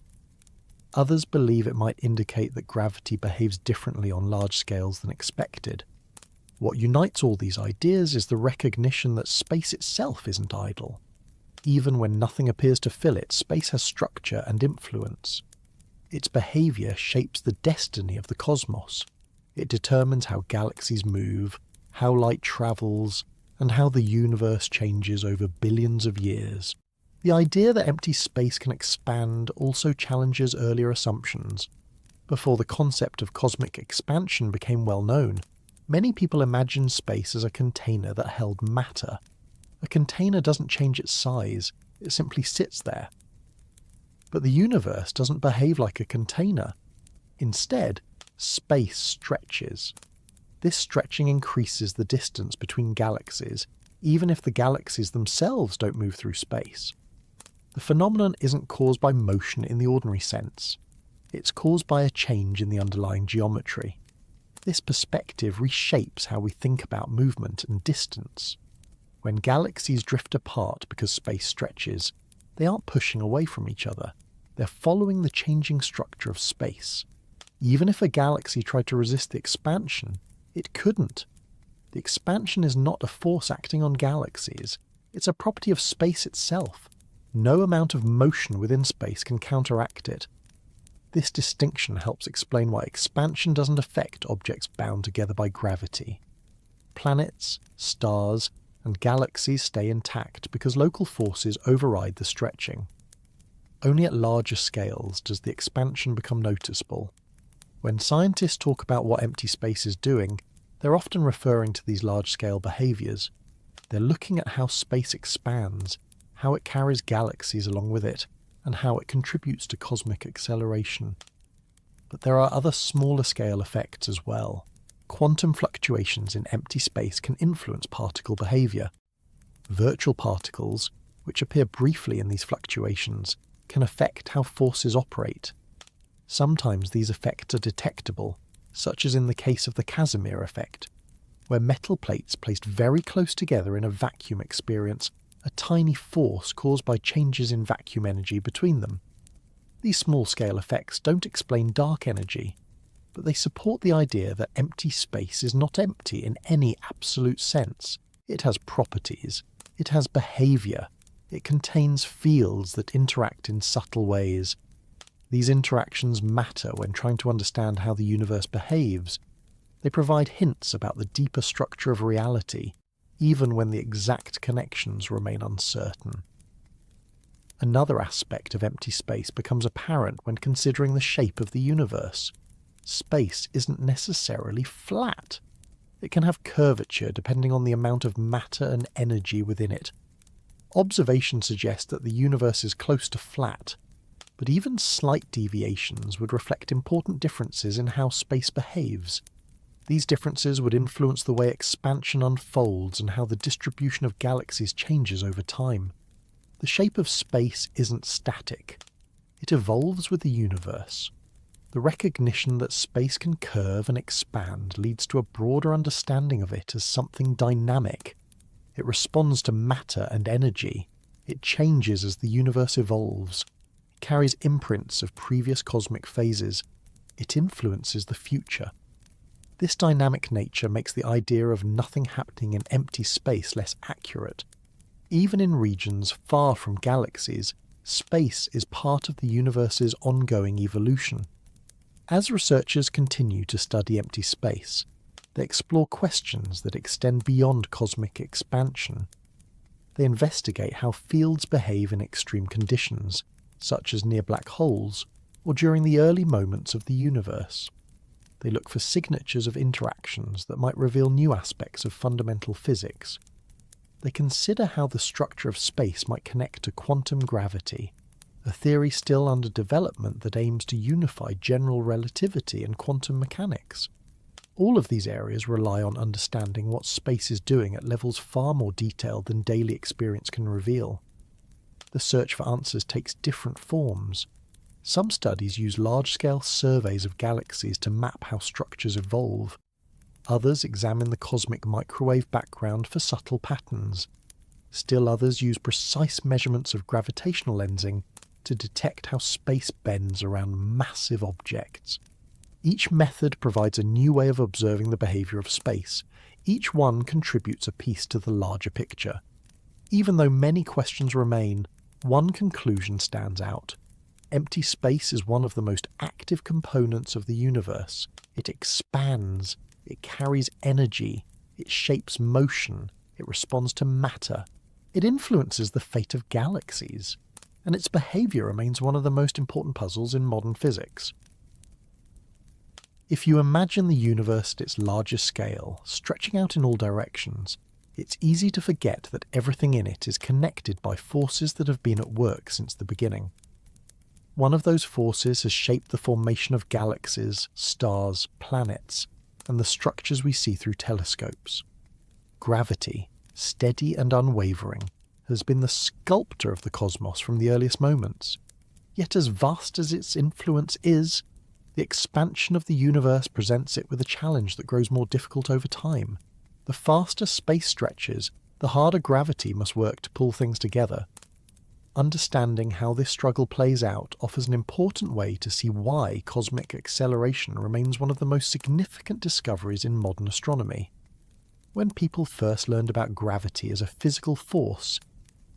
Others believe it might indicate that gravity behaves differently on large scales than expected. What unites all these ideas is the recognition that space itself isn't idle. Even when nothing appears to fill it, space has structure and influence. Its behaviour shapes the destiny of the cosmos. It determines how galaxies move, how light travels, and how the universe changes over billions of years. The idea that empty space can expand also challenges earlier assumptions. Before the concept of cosmic expansion became well known, many people imagined space as a container that held matter. A container doesn't change its size, it simply sits there. But the universe doesn't behave like a container. Instead, space stretches. This stretching increases the distance between galaxies, even if the galaxies themselves don't move through space. The phenomenon isn't caused by motion in the ordinary sense. It's caused by a change in the underlying geometry. This perspective reshapes how we think about movement and distance. When galaxies drift apart because space stretches, they aren't pushing away from each other. They're following the changing structure of space. Even if a galaxy tried to resist the expansion, it couldn't. The expansion is not a force acting on galaxies. It's a property of space itself. No amount of motion within space can counteract it. This distinction helps explain why expansion doesn't affect objects bound together by gravity. Planets, stars, and galaxies stay intact because local forces override the stretching. Only at larger scales does the expansion become noticeable. When scientists talk about what empty space is doing, they're often referring to these large-scale behaviours. They're looking at how space expands, how it carries galaxies along with it, and how it contributes to cosmic acceleration. But there are other smaller-scale effects as well. Quantum fluctuations in empty space can influence particle behaviour. Virtual particles, which appear briefly in these fluctuations, can affect how forces operate. Sometimes these effects are detectable, such as in the case of the Casimir effect, where metal plates placed very close together in a vacuum experience a tiny force caused by changes in vacuum energy between them. These small-scale effects don't explain dark energy, but they support the idea that empty space is not empty in any absolute sense. It has properties, it has behaviour, it contains fields that interact in subtle ways. These interactions matter when trying to understand how the universe behaves. They provide hints about the deeper structure of reality, even when the exact connections remain uncertain. Another aspect of empty space becomes apparent when considering the shape of the universe. Space isn't necessarily flat. It can have curvature depending on the amount of matter and energy within it. Observations suggest that the universe is close to flat, but even slight deviations would reflect important differences in how space behaves. These differences would influence the way expansion unfolds and how the distribution of galaxies changes over time. The shape of space isn't static. It evolves with the universe. The recognition that space can curve and expand leads to a broader understanding of it as something dynamic. It responds to matter and energy. It changes as the universe evolves. It carries imprints of previous cosmic phases. It influences the future. This dynamic nature makes the idea of nothing happening in empty space less accurate. Even in regions far from galaxies, space is part of the universe's ongoing evolution. As researchers continue to study empty space, they explore questions that extend beyond cosmic expansion. They investigate how fields behave in extreme conditions, such as near black holes, or during the early moments of the universe. They look for signatures of interactions that might reveal new aspects of fundamental physics. They consider how the structure of space might connect to quantum gravity, a theory still under development that aims to unify general relativity and quantum mechanics. All of these areas rely on understanding what space is doing at levels far more detailed than daily experience can reveal. The search for answers takes different forms. Some studies use large-scale surveys of galaxies to map how structures evolve. Others examine the cosmic microwave background for subtle patterns. Still others use precise measurements of gravitational lensing to detect how space bends around massive objects. Each method provides a new way of observing the behaviour of space. Each one contributes a piece to the larger picture. Even though many questions remain, one conclusion stands out. Empty space is one of the most active components of the universe. It expands, it carries energy, it shapes motion, it responds to matter. It influences the fate of galaxies, and its behaviour remains one of the most important puzzles in modern physics. If you imagine the universe at its largest scale, stretching out in all directions, it's easy to forget that everything in it is connected by forces that have been at work since the beginning. One of those forces has shaped the formation of galaxies, stars, planets, and the structures we see through telescopes. Gravity, steady and unwavering, has been the sculptor of the cosmos from the earliest moments. Yet as vast as its influence is, the expansion of the universe presents it with a challenge that grows more difficult over time. The faster space stretches, the harder gravity must work to pull things together. Understanding how this struggle plays out offers an important way to see why cosmic acceleration remains one of the most significant discoveries in modern astronomy. When people first learned about gravity as a physical force,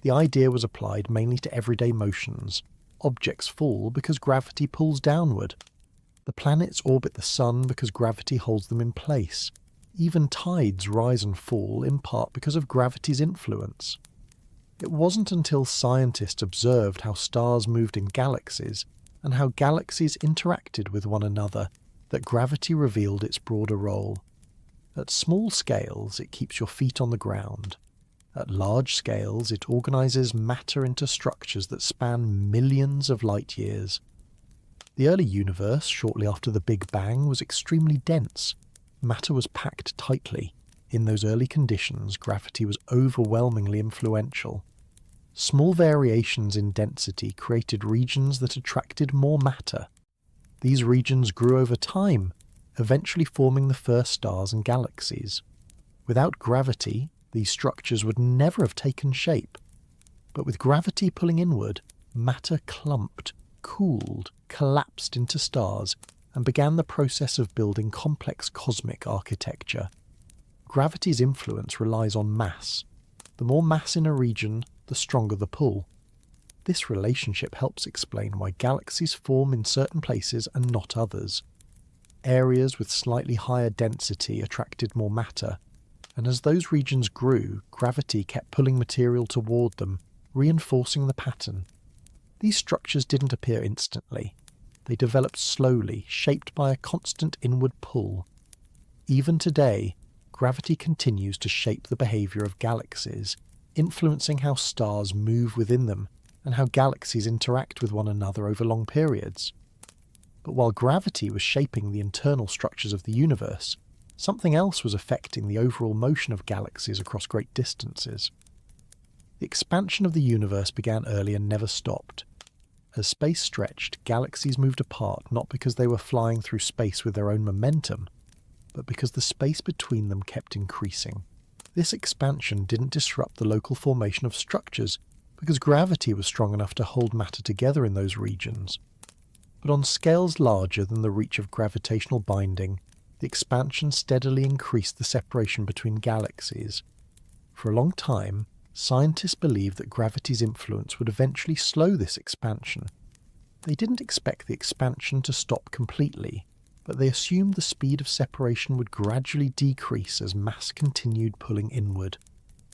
the idea was applied mainly to everyday motions. Objects fall because gravity pulls downward. The planets orbit the sun because gravity holds them in place. Even tides rise and fall in part because of gravity's influence. It wasn't until scientists observed how stars moved in galaxies and how galaxies interacted with one another that gravity revealed its broader role. At small scales, it keeps your feet on the ground. At large scales, it organises matter into structures that span millions of light years. The early universe, shortly after the Big Bang, was extremely dense. Matter was packed tightly. In those early conditions, gravity was overwhelmingly influential. Small variations in density created regions that attracted more matter. These regions grew over time, eventually forming the first stars and galaxies. Without gravity, these structures would never have taken shape. But with gravity pulling inward, matter clumped, cooled, collapsed into stars, and began the process of building complex cosmic architecture. Gravity's influence relies on mass. The more mass in a region, the stronger the pull. This relationship helps explain why galaxies form in certain places and not others. Areas with slightly higher density attracted more matter, and as those regions grew, gravity kept pulling material toward them, reinforcing the pattern. These structures didn't appear instantly. They developed slowly, shaped by a constant inward pull. Even today, gravity continues to shape the behaviour of galaxies, influencing how stars move within them and how galaxies interact with one another over long periods. But while gravity was shaping the internal structures of the universe, something else was affecting the overall motion of galaxies across great distances. The expansion of the universe began early and never stopped. As space stretched, galaxies moved apart not because they were flying through space with their own momentum, but because the space between them kept increasing. This expansion didn't disrupt the local formation of structures because gravity was strong enough to hold matter together in those regions. But on scales larger than the reach of gravitational binding, the expansion steadily increased the separation between galaxies. For a long time, scientists believed that gravity's influence would eventually slow this expansion. They didn't expect the expansion to stop completely, but they assumed the speed of separation would gradually decrease as mass continued pulling inward.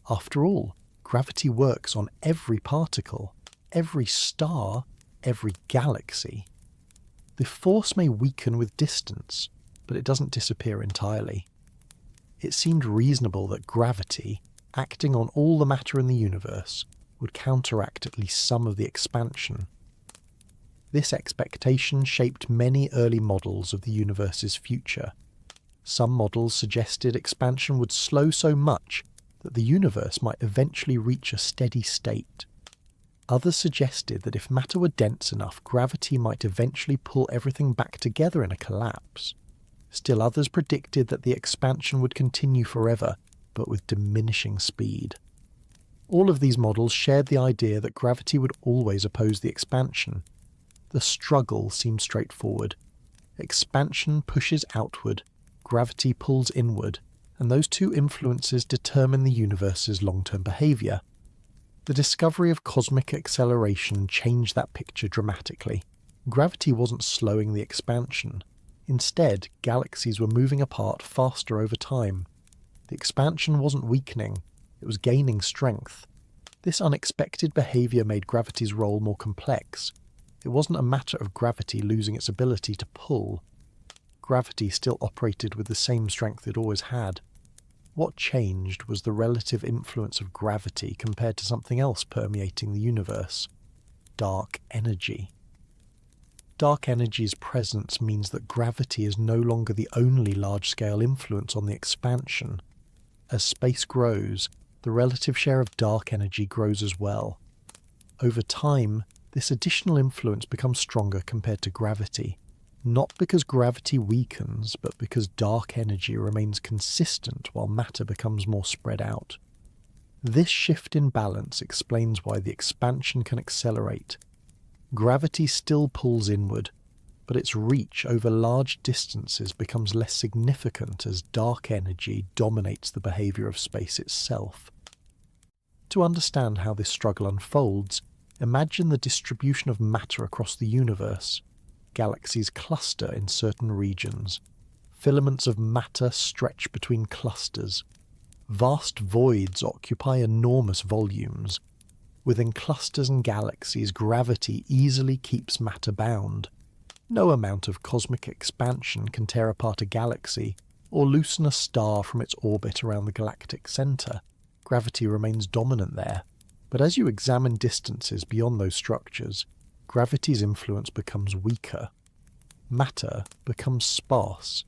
After all, gravity works on every particle, every star, every galaxy. The force may weaken with distance, but it doesn't disappear entirely. It seemed reasonable that gravity, acting on all the matter in the universe, would counteract at least some of the expansion. This expectation shaped many early models of the universe's future. Some models suggested expansion would slow so much that the universe might eventually reach a steady state. Others suggested that if matter were dense enough, gravity might eventually pull everything back together in a collapse. Still others predicted that the expansion would continue forever, but with diminishing speed. All of these models shared the idea that gravity would always oppose the expansion. The struggle seemed straightforward. Expansion pushes outward, gravity pulls inward, and those two influences determine the universe's long-term behaviour. The discovery of cosmic acceleration changed that picture dramatically. Gravity wasn't slowing the expansion. Instead, galaxies were moving apart faster over time. The expansion wasn't weakening, it was gaining strength. This unexpected behaviour made gravity's role more complex. It wasn't a matter of gravity losing its ability to pull. Gravity still operated with the same strength it always had. What changed was the relative influence of gravity compared to something else permeating the universe: dark energy. Dark energy's presence means that gravity is no longer the only large-scale influence on the expansion. As space grows, the relative share of dark energy grows as well. Over time, this additional influence becomes stronger compared to gravity, not because gravity weakens, but because dark energy remains consistent while matter becomes more spread out. This shift in balance explains why the expansion can accelerate. Gravity still pulls inward, but its reach over large distances becomes less significant as dark energy dominates the behaviour of space itself. To understand how this struggle unfolds, imagine the distribution of matter across the universe. Galaxies cluster in certain regions. Filaments of matter stretch between clusters. Vast voids occupy enormous volumes. Within clusters and galaxies, gravity easily keeps matter bound. No amount of cosmic expansion can tear apart a galaxy or loosen a star from its orbit around the galactic centre. Gravity remains dominant there. But as you examine distances beyond those structures, gravity's influence becomes weaker. Matter becomes sparse.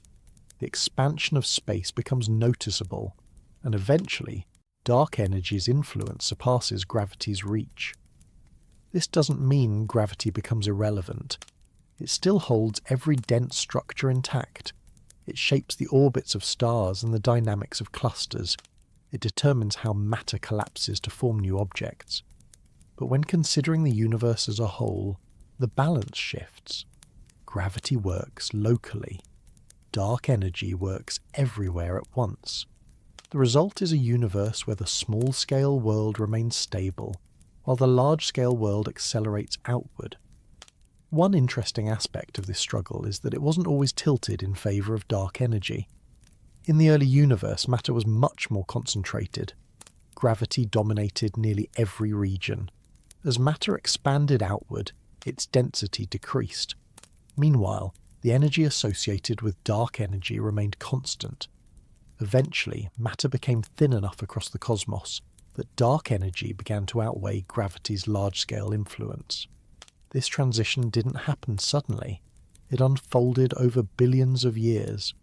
The expansion of space becomes noticeable, and eventually, dark energy's influence surpasses gravity's reach. This doesn't mean gravity becomes irrelevant. It still holds every dense structure intact. It shapes the orbits of stars and the dynamics of clusters. It determines how matter collapses to form new objects. But when considering the universe as a whole, the balance shifts. Gravity works locally. Dark energy works everywhere at once. The result is a universe where the small-scale world remains stable, while the large-scale world accelerates outward. One interesting aspect of this struggle is that it wasn't always tilted in favour of dark energy. In the early universe, matter was much more concentrated. Gravity dominated nearly every region. As matter expanded outward, its density decreased. Meanwhile, the energy associated with dark energy remained constant. Eventually, matter became thin enough across the cosmos that dark energy began to outweigh gravity's large-scale influence. This transition didn't happen suddenly. It unfolded over billions of years.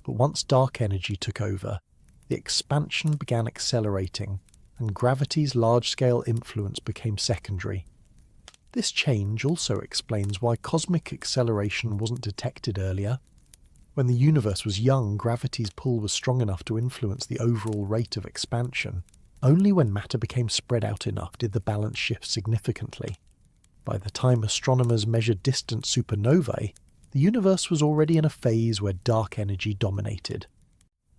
But once dark energy took over, the expansion began accelerating, and gravity's large-scale influence became secondary. This change also explains why cosmic acceleration wasn't detected earlier. When the universe was young, gravity's pull was strong enough to influence the overall rate of expansion. Only when matter became spread out enough did the balance shift significantly. By the time astronomers measured distant supernovae, the universe was already in a phase where dark energy dominated.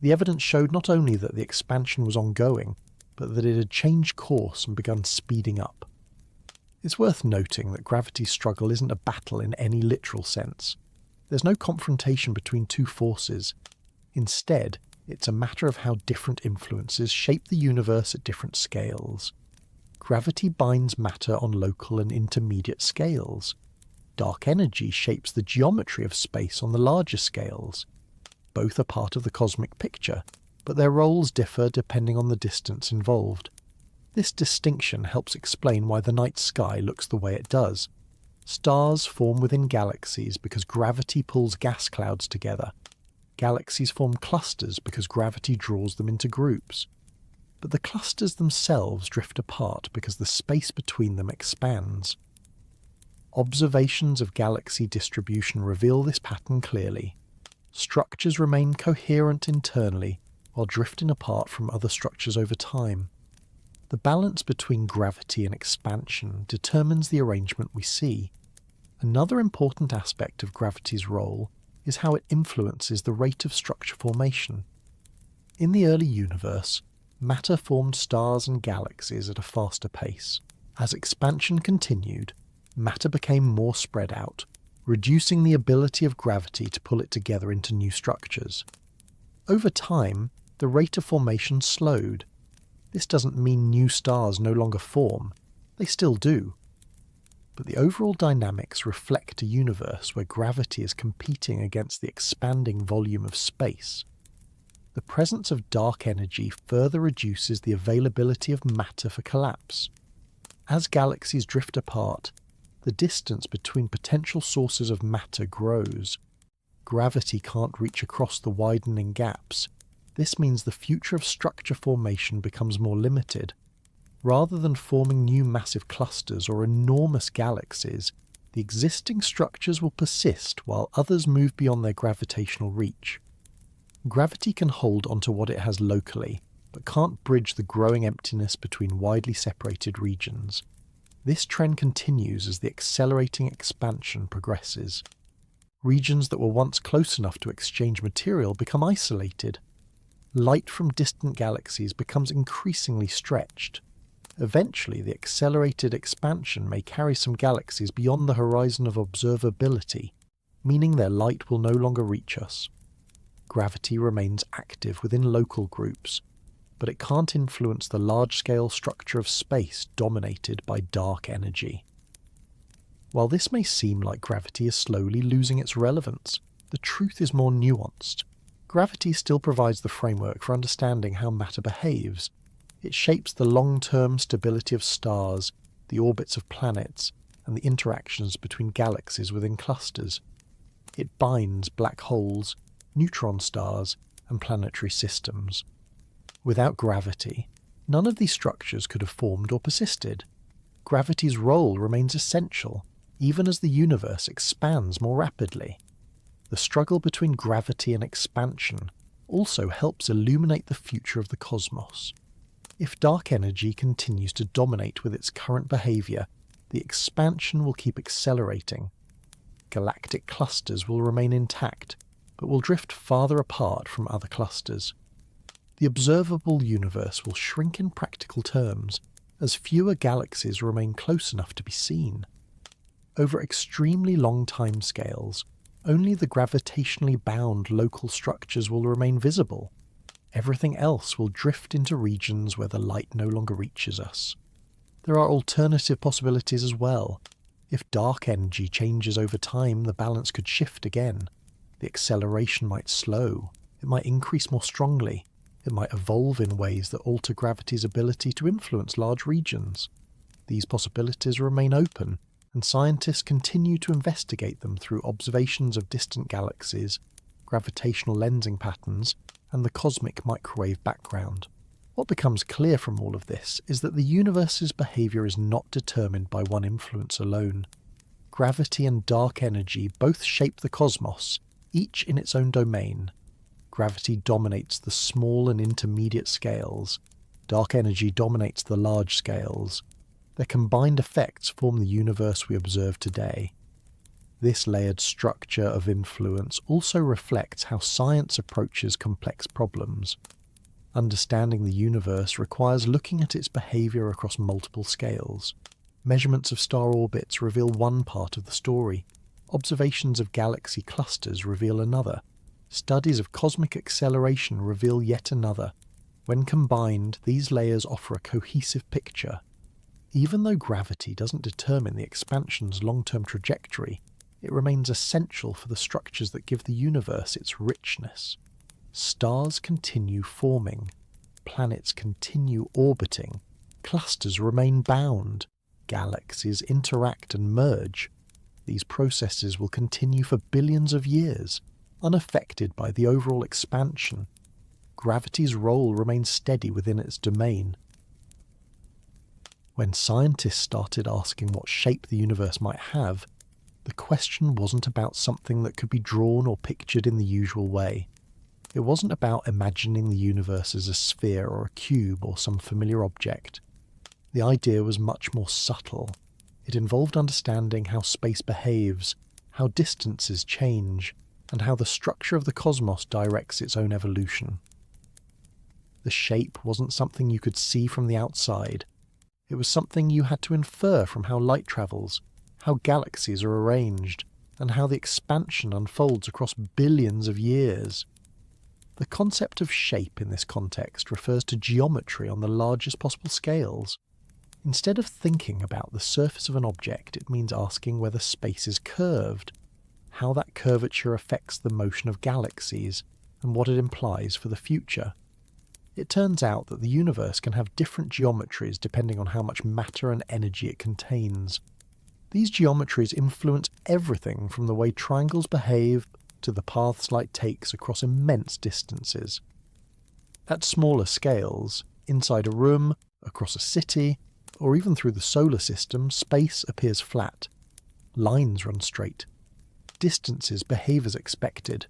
The evidence showed not only that the expansion was ongoing, but that it had changed course and begun speeding up. It's worth noting that gravity's struggle isn't a battle in any literal sense. There's no confrontation between two forces. Instead, it's a matter of how different influences shape the universe at different scales. Gravity binds matter on local and intermediate scales. Dark energy shapes the geometry of space on the larger scales. Both are part of the cosmic picture, but their roles differ depending on the distance involved. This distinction helps explain why the night sky looks the way it does. Stars form within galaxies because gravity pulls gas clouds together. Galaxies form clusters because gravity draws them into groups. But the clusters themselves drift apart because the space between them expands. Observations of galaxy distribution reveal this pattern clearly. Structures remain coherent internally while drifting apart from other structures over time. The balance between gravity and expansion determines the arrangement we see. Another important aspect of gravity's role is how it influences the rate of structure formation. In the early universe, matter formed stars and galaxies at a faster pace. As expansion continued, matter became more spread out, reducing the ability of gravity to pull it together into new structures. Over time, the rate of formation slowed. This doesn't mean new stars no longer form. They still do. But the overall dynamics reflect a universe where gravity is competing against the expanding volume of space. The presence of dark energy further reduces the availability of matter for collapse. As galaxies drift apart, the distance between potential sources of matter grows. Gravity can't reach across the widening gaps. This means the future of structure formation becomes more limited. Rather than forming new massive clusters or enormous galaxies, the existing structures will persist while others move beyond their gravitational reach. Gravity can hold onto what it has locally, but can't bridge the growing emptiness between widely separated regions. This trend continues as the accelerating expansion progresses. Regions that were once close enough to exchange material become isolated. Light from distant galaxies becomes increasingly stretched. Eventually, the accelerated expansion may carry some galaxies beyond the horizon of observability, meaning their light will no longer reach us. Gravity remains active within local groups, but it can't influence the large-scale structure of space dominated by dark energy. While this may seem like gravity is slowly losing its relevance, the truth is more nuanced. Gravity still provides the framework for understanding how matter behaves. It shapes the long-term stability of stars, the orbits of planets, and the interactions between galaxies within clusters. It binds black holes, neutron stars, and planetary systems. Without gravity, none of these structures could have formed or persisted. Gravity's role remains essential, even as the universe expands more rapidly. The struggle between gravity and expansion also helps illuminate the future of the cosmos. If dark energy continues to dominate with its current behavior, the expansion will keep accelerating. Galactic clusters will remain intact, but will drift farther apart from other clusters. The observable universe will shrink in practical terms, as fewer galaxies remain close enough to be seen. Over extremely long timescales, only the gravitationally bound local structures will remain visible. Everything else will drift into regions where the light no longer reaches us. There are alternative possibilities as well. If dark energy changes over time, the balance could shift again. The acceleration might slow, it might increase more strongly, it might evolve in ways that alter gravity's ability to influence large regions. These possibilities remain open, and scientists continue to investigate them through observations of distant galaxies, gravitational lensing patterns, and the cosmic microwave background. What becomes clear from all of this is that the universe's behaviour is not determined by one influence alone. Gravity and dark energy both shape the cosmos, each in its own domain. Gravity dominates the small and intermediate scales. Dark energy dominates the large scales. Their combined effects form the universe we observe today. This layered structure of influence also reflects how science approaches complex problems. Understanding the universe requires looking at its behaviour across multiple scales. Measurements of star orbits reveal one part of the story. Observations of galaxy clusters reveal another. Studies of cosmic acceleration reveal yet another. When combined, these layers offer a cohesive picture. Even though gravity doesn't determine the expansion's long-term trajectory, it remains essential for the structures that give the universe its richness. Stars continue forming, planets continue orbiting, clusters remain bound, galaxies interact and merge. These processes will continue for billions of years, unaffected by the overall expansion. Gravity's role remains steady within its domain. When scientists started asking what shape the universe might have, the question wasn't about something that could be drawn or pictured in the usual way. It wasn't about imagining the universe as a sphere or a cube or some familiar object. The idea was much more subtle. It involved understanding how space behaves, how distances change, and how the structure of the cosmos directs its own evolution. The shape wasn't something you could see from the outside. It was something you had to infer from how light travels, how galaxies are arranged, and how the expansion unfolds across billions of years. The concept of shape in this context refers to geometry on the largest possible scales. Instead of thinking about the surface of an object, it means asking whether space is curved, how that curvature affects the motion of galaxies, and what it implies for the future. It turns out that the universe can have different geometries depending on how much matter and energy it contains. These geometries influence everything from the way triangles behave to the paths light takes across immense distances. At smaller scales, inside a room, across a city, or even through the solar system, space appears flat. Lines run straight. Distances behave as expected.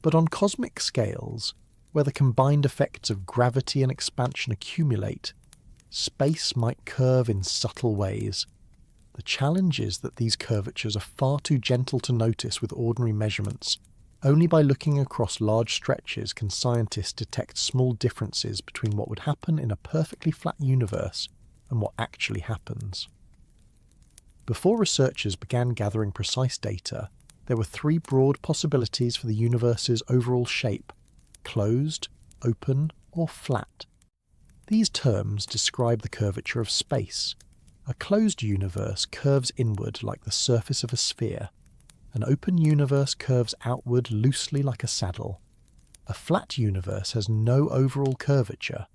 But on cosmic scales, where the combined effects of gravity and expansion accumulate, space might curve in subtle ways. The challenge is that these curvatures are far too gentle to notice with ordinary measurements. Only by looking across large stretches can scientists detect small differences between what would happen in a perfectly flat universe and what actually happens. Before researchers began gathering precise data, there were three broad possibilities for the universe's overall shape: closed, open, or flat. These terms describe the curvature of space. A closed universe curves inward like the surface of a sphere. An open universe curves outward loosely like a saddle. A flat universe has no overall curvature.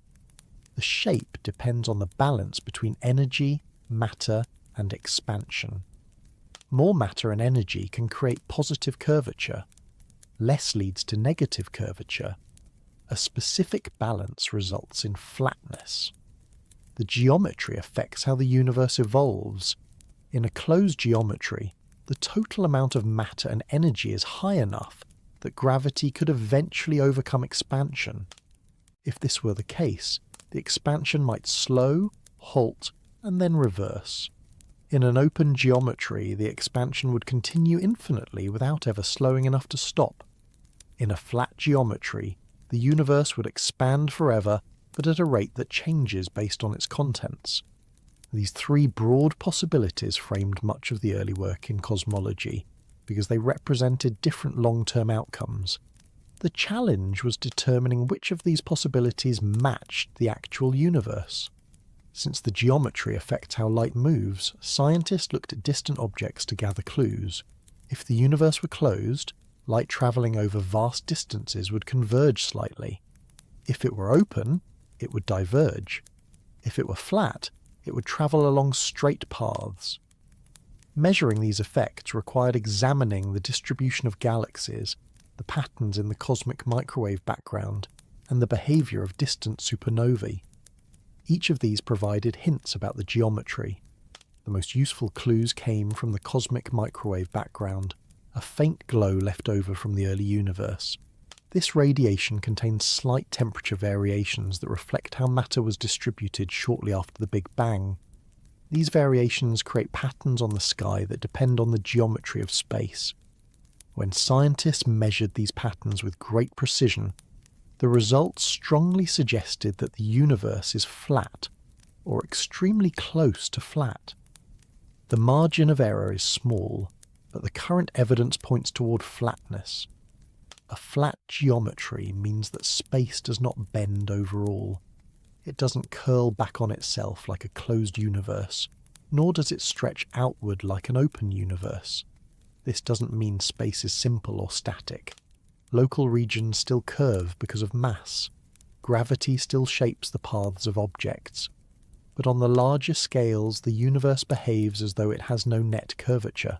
The shape depends on the balance between energy, matter, and expansion. More matter and energy can create positive curvature. Less leads to negative curvature. A specific balance results in flatness. The geometry affects how the universe evolves. In a closed geometry, the total amount of matter and energy is high enough that gravity could eventually overcome expansion. If this were the case, the expansion might slow, halt, and then reverse. In an open geometry, the expansion would continue infinitely without ever slowing enough to stop. In a flat geometry, the universe would expand forever, but at a rate that changes based on its contents. These three broad possibilities framed much of the early work in cosmology, because they represented different long-term outcomes. The challenge was determining which of these possibilities matched the actual universe. Since the geometry affects how light moves, scientists looked at distant objects to gather clues. If the universe were closed, light travelling over vast distances would converge slightly. If it were open, it would diverge. If it were flat, it would travel along straight paths. Measuring these effects required examining the distribution of galaxies, the the patterns in the cosmic microwave background, and the behaviour of distant supernovae. Each of these provided hints about the geometry. The most useful clues came from the cosmic microwave background, a faint glow left over from the early universe. This radiation contains slight temperature variations that reflect how matter was distributed shortly after the Big Bang. These variations create patterns on the sky that depend on the geometry of space. When scientists measured these patterns with great precision, the results strongly suggested that the universe is flat, or extremely close to flat. The margin of error is small, but the current evidence points toward flatness. A flat geometry means that space does not bend overall. It doesn't curl back on itself like a closed universe, nor does it stretch outward like an open universe. This doesn't mean space is simple or static. Local regions still curve because of mass. Gravity still shapes the paths of objects. But on the larger scales, the universe behaves as though it has no net curvature.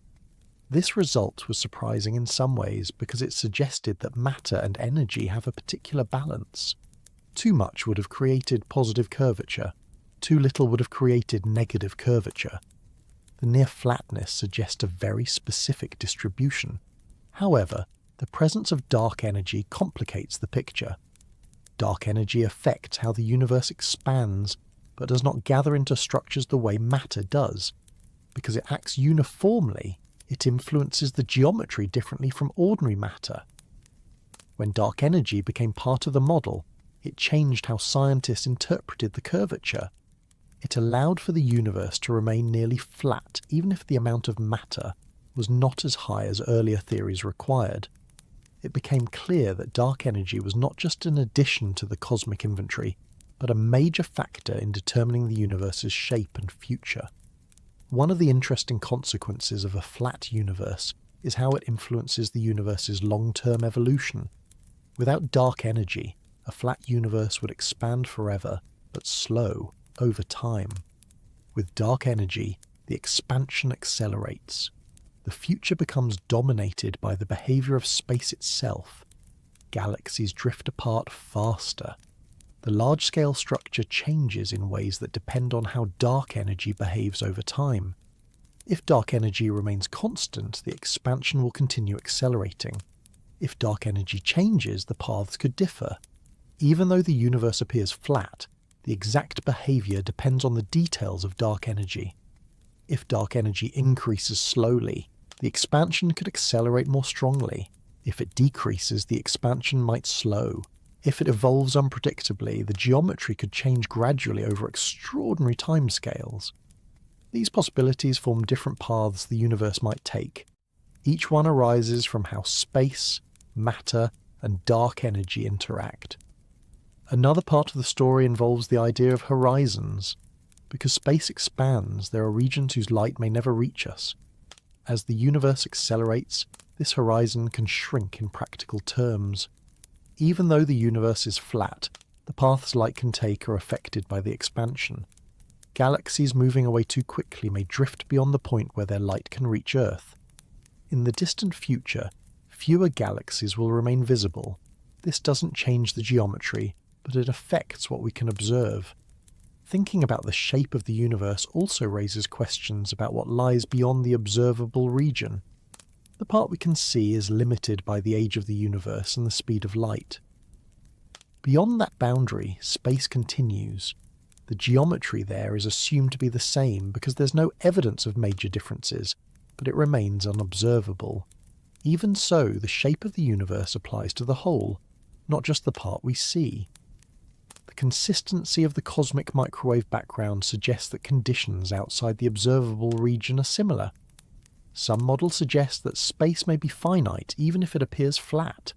This result was surprising in some ways because it suggested that matter and energy have a particular balance. Too much would have created positive curvature. Too little would have created negative curvature. The near flatness suggests a very specific distribution. However, the presence of dark energy complicates the picture. Dark energy affects how the universe expands, but does not gather into structures the way matter does. Because it acts uniformly, it influences the geometry differently from ordinary matter. When dark energy became part of the model, it changed how scientists interpreted the curvature. It allowed for the universe to remain nearly flat, even if the amount of matter was not as high as earlier theories required. It became clear that dark energy was not just an addition to the cosmic inventory, but a major factor in determining the universe's shape and future. One of the interesting consequences of a flat universe is how it influences the universe's long-term evolution. Without dark energy, a flat universe would expand forever, but slow, over time. With dark energy, the expansion accelerates. The future becomes dominated by the behaviour of space itself. Galaxies drift apart faster. The large-scale structure changes in ways that depend on how dark energy behaves over time. If dark energy remains constant, the expansion will continue accelerating. If dark energy changes, the paths could differ. Even though the universe appears flat, the exact behaviour depends on the details of dark energy. If dark energy increases slowly, the expansion could accelerate more strongly. If it decreases, the expansion might slow. If it evolves unpredictably, the geometry could change gradually over extraordinary timescales. These possibilities form different paths the universe might take. Each one arises from how space, matter, and dark energy interact. Another part of the story involves the idea of horizons. Because space expands, there are regions whose light may never reach us. As the universe accelerates, this horizon can shrink in practical terms. Even though the universe is flat, the paths light can take are affected by the expansion. Galaxies moving away too quickly may drift beyond the point where their light can reach Earth. In the distant future, fewer galaxies will remain visible. This doesn't change the geometry, but it affects what we can observe. Thinking about the shape of the universe also raises questions about what lies beyond the observable region. The part we can see is limited by the age of the universe and the speed of light. Beyond that boundary, space continues. The geometry there is assumed to be the same because there's no evidence of major differences, but it remains unobservable. Even so, the shape of the universe applies to the whole, not just the part we see. The consistency of the cosmic microwave background suggests that conditions outside the observable region are similar. Some models suggest that space may be finite even if it appears flat.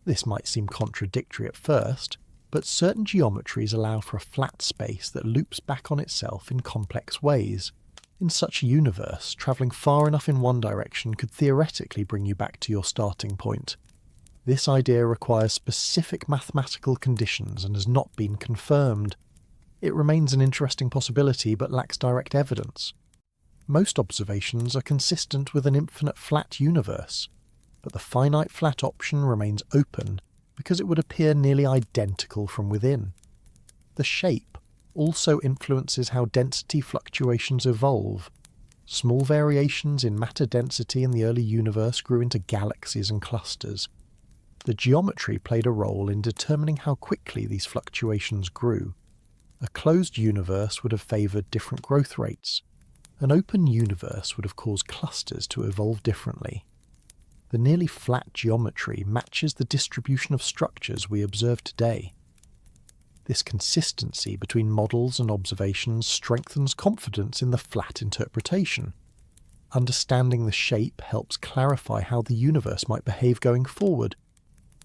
This might seem contradictory at first, but certain geometries allow for a flat space that loops back on itself in complex ways. In such a universe, travelling far enough in one direction could theoretically bring you back to your starting point. This idea requires specific mathematical conditions and has not been confirmed. It remains an interesting possibility but lacks direct evidence. Most observations are consistent with an infinite flat universe. but the finite flat option remains open because it would appear nearly identical from within. The shape also influences how density fluctuations evolve. Small variations in matter density in the early universe grew into galaxies and clusters. The geometry played a role in determining how quickly these fluctuations grew. A closed universe would have favoured different growth rates. An open universe would have caused clusters to evolve differently. The nearly flat geometry matches the distribution of structures we observe today. This consistency between models and observations strengthens confidence in the flat interpretation. Understanding the shape helps clarify how the universe might behave going forward.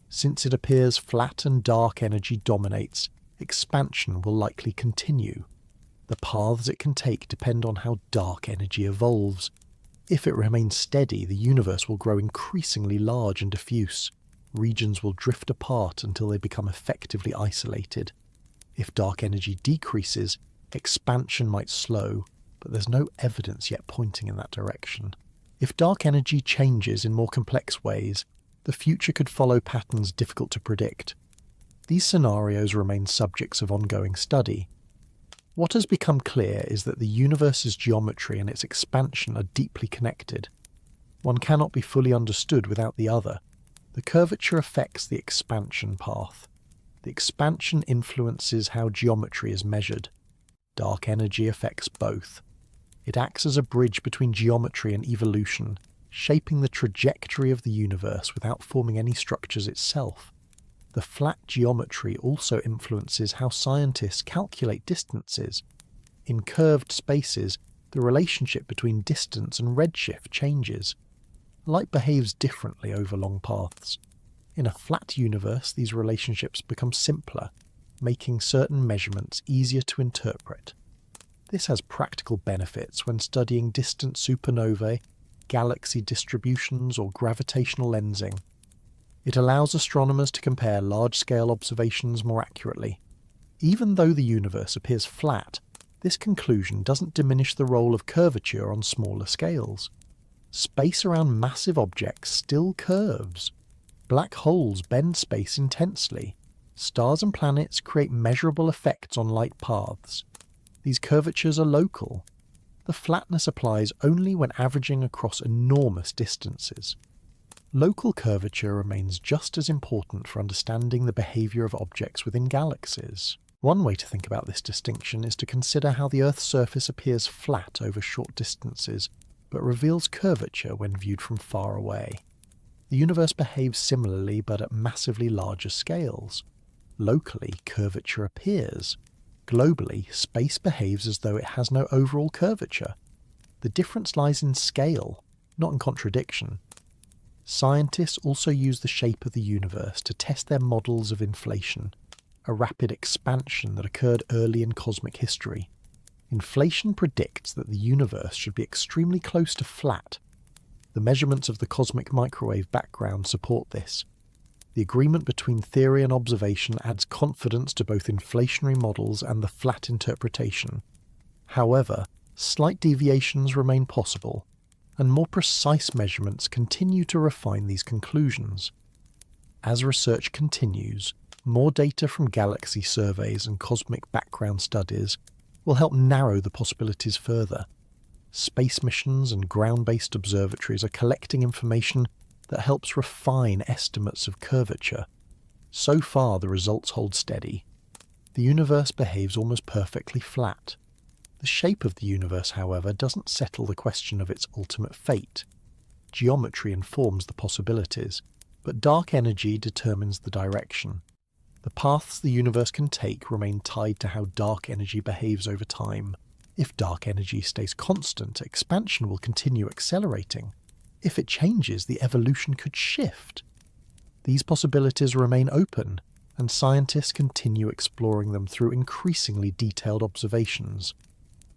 Since it appears flat and dark energy dominates, expansion will likely continue. The paths it can take depend on how dark energy evolves. If it remains steady, the universe will grow increasingly large and diffuse. Regions will drift apart until they become effectively isolated. If dark energy decreases, expansion might slow, but there's no evidence yet pointing in that direction. If dark energy changes in more complex ways, the future could follow patterns difficult to predict. These scenarios remain subjects of ongoing study. What has become clear is that the universe's geometry and its expansion are deeply connected. One cannot be fully understood without the other. The curvature affects the expansion path. The expansion influences how geometry is measured. Dark energy affects both. It acts as a bridge between geometry and evolution, shaping the trajectory of the universe without forming any structures itself. The flat geometry also influences how scientists calculate distances. In curved spaces, the relationship between distance and redshift changes. Light behaves differently over long paths. In a flat universe, these relationships become simpler, making certain measurements easier to interpret. This has practical benefits when studying distant supernovae, galaxy distributions, or gravitational lensing. It allows astronomers to compare large-scale observations more accurately. Even though the universe appears flat, this conclusion doesn't diminish the role of curvature on smaller scales. Space around massive objects still curves. Black holes bend space intensely. Stars and planets create measurable effects on light paths. These curvatures are local. The flatness applies only when averaging across enormous distances. Local curvature remains just as important for understanding the behaviour of objects within galaxies. One way to think about this distinction is to consider how the Earth's surface appears flat over short distances, but reveals curvature when viewed from far away. The universe behaves similarly but at massively larger scales. Locally, curvature appears. Globally, space behaves as though it has no overall curvature. The difference lies in scale, not in contradiction. Scientists also use the shape of the universe to test their models of inflation, a rapid expansion that occurred early in cosmic history. Inflation predicts that the universe should be extremely close to flat. The measurements of the cosmic microwave background support this. The agreement between theory and observation adds confidence to both inflationary models and the flat interpretation. However, slight deviations remain possible, and more precise measurements continue to refine these conclusions. As research continues, more data from galaxy surveys and cosmic background studies will help narrow the possibilities further. Space missions and ground-based observatories are collecting information that helps refine estimates of curvature. So far, the results hold steady. The universe behaves almost perfectly flat. The shape of the universe, however, doesn't settle the question of its ultimate fate. Geometry informs the possibilities, but dark energy determines the direction. The paths the universe can take remain tied to how dark energy behaves over time. If dark energy stays constant, expansion will continue accelerating. If it changes, the evolution could shift. These possibilities remain open, and scientists continue exploring them through increasingly detailed observations.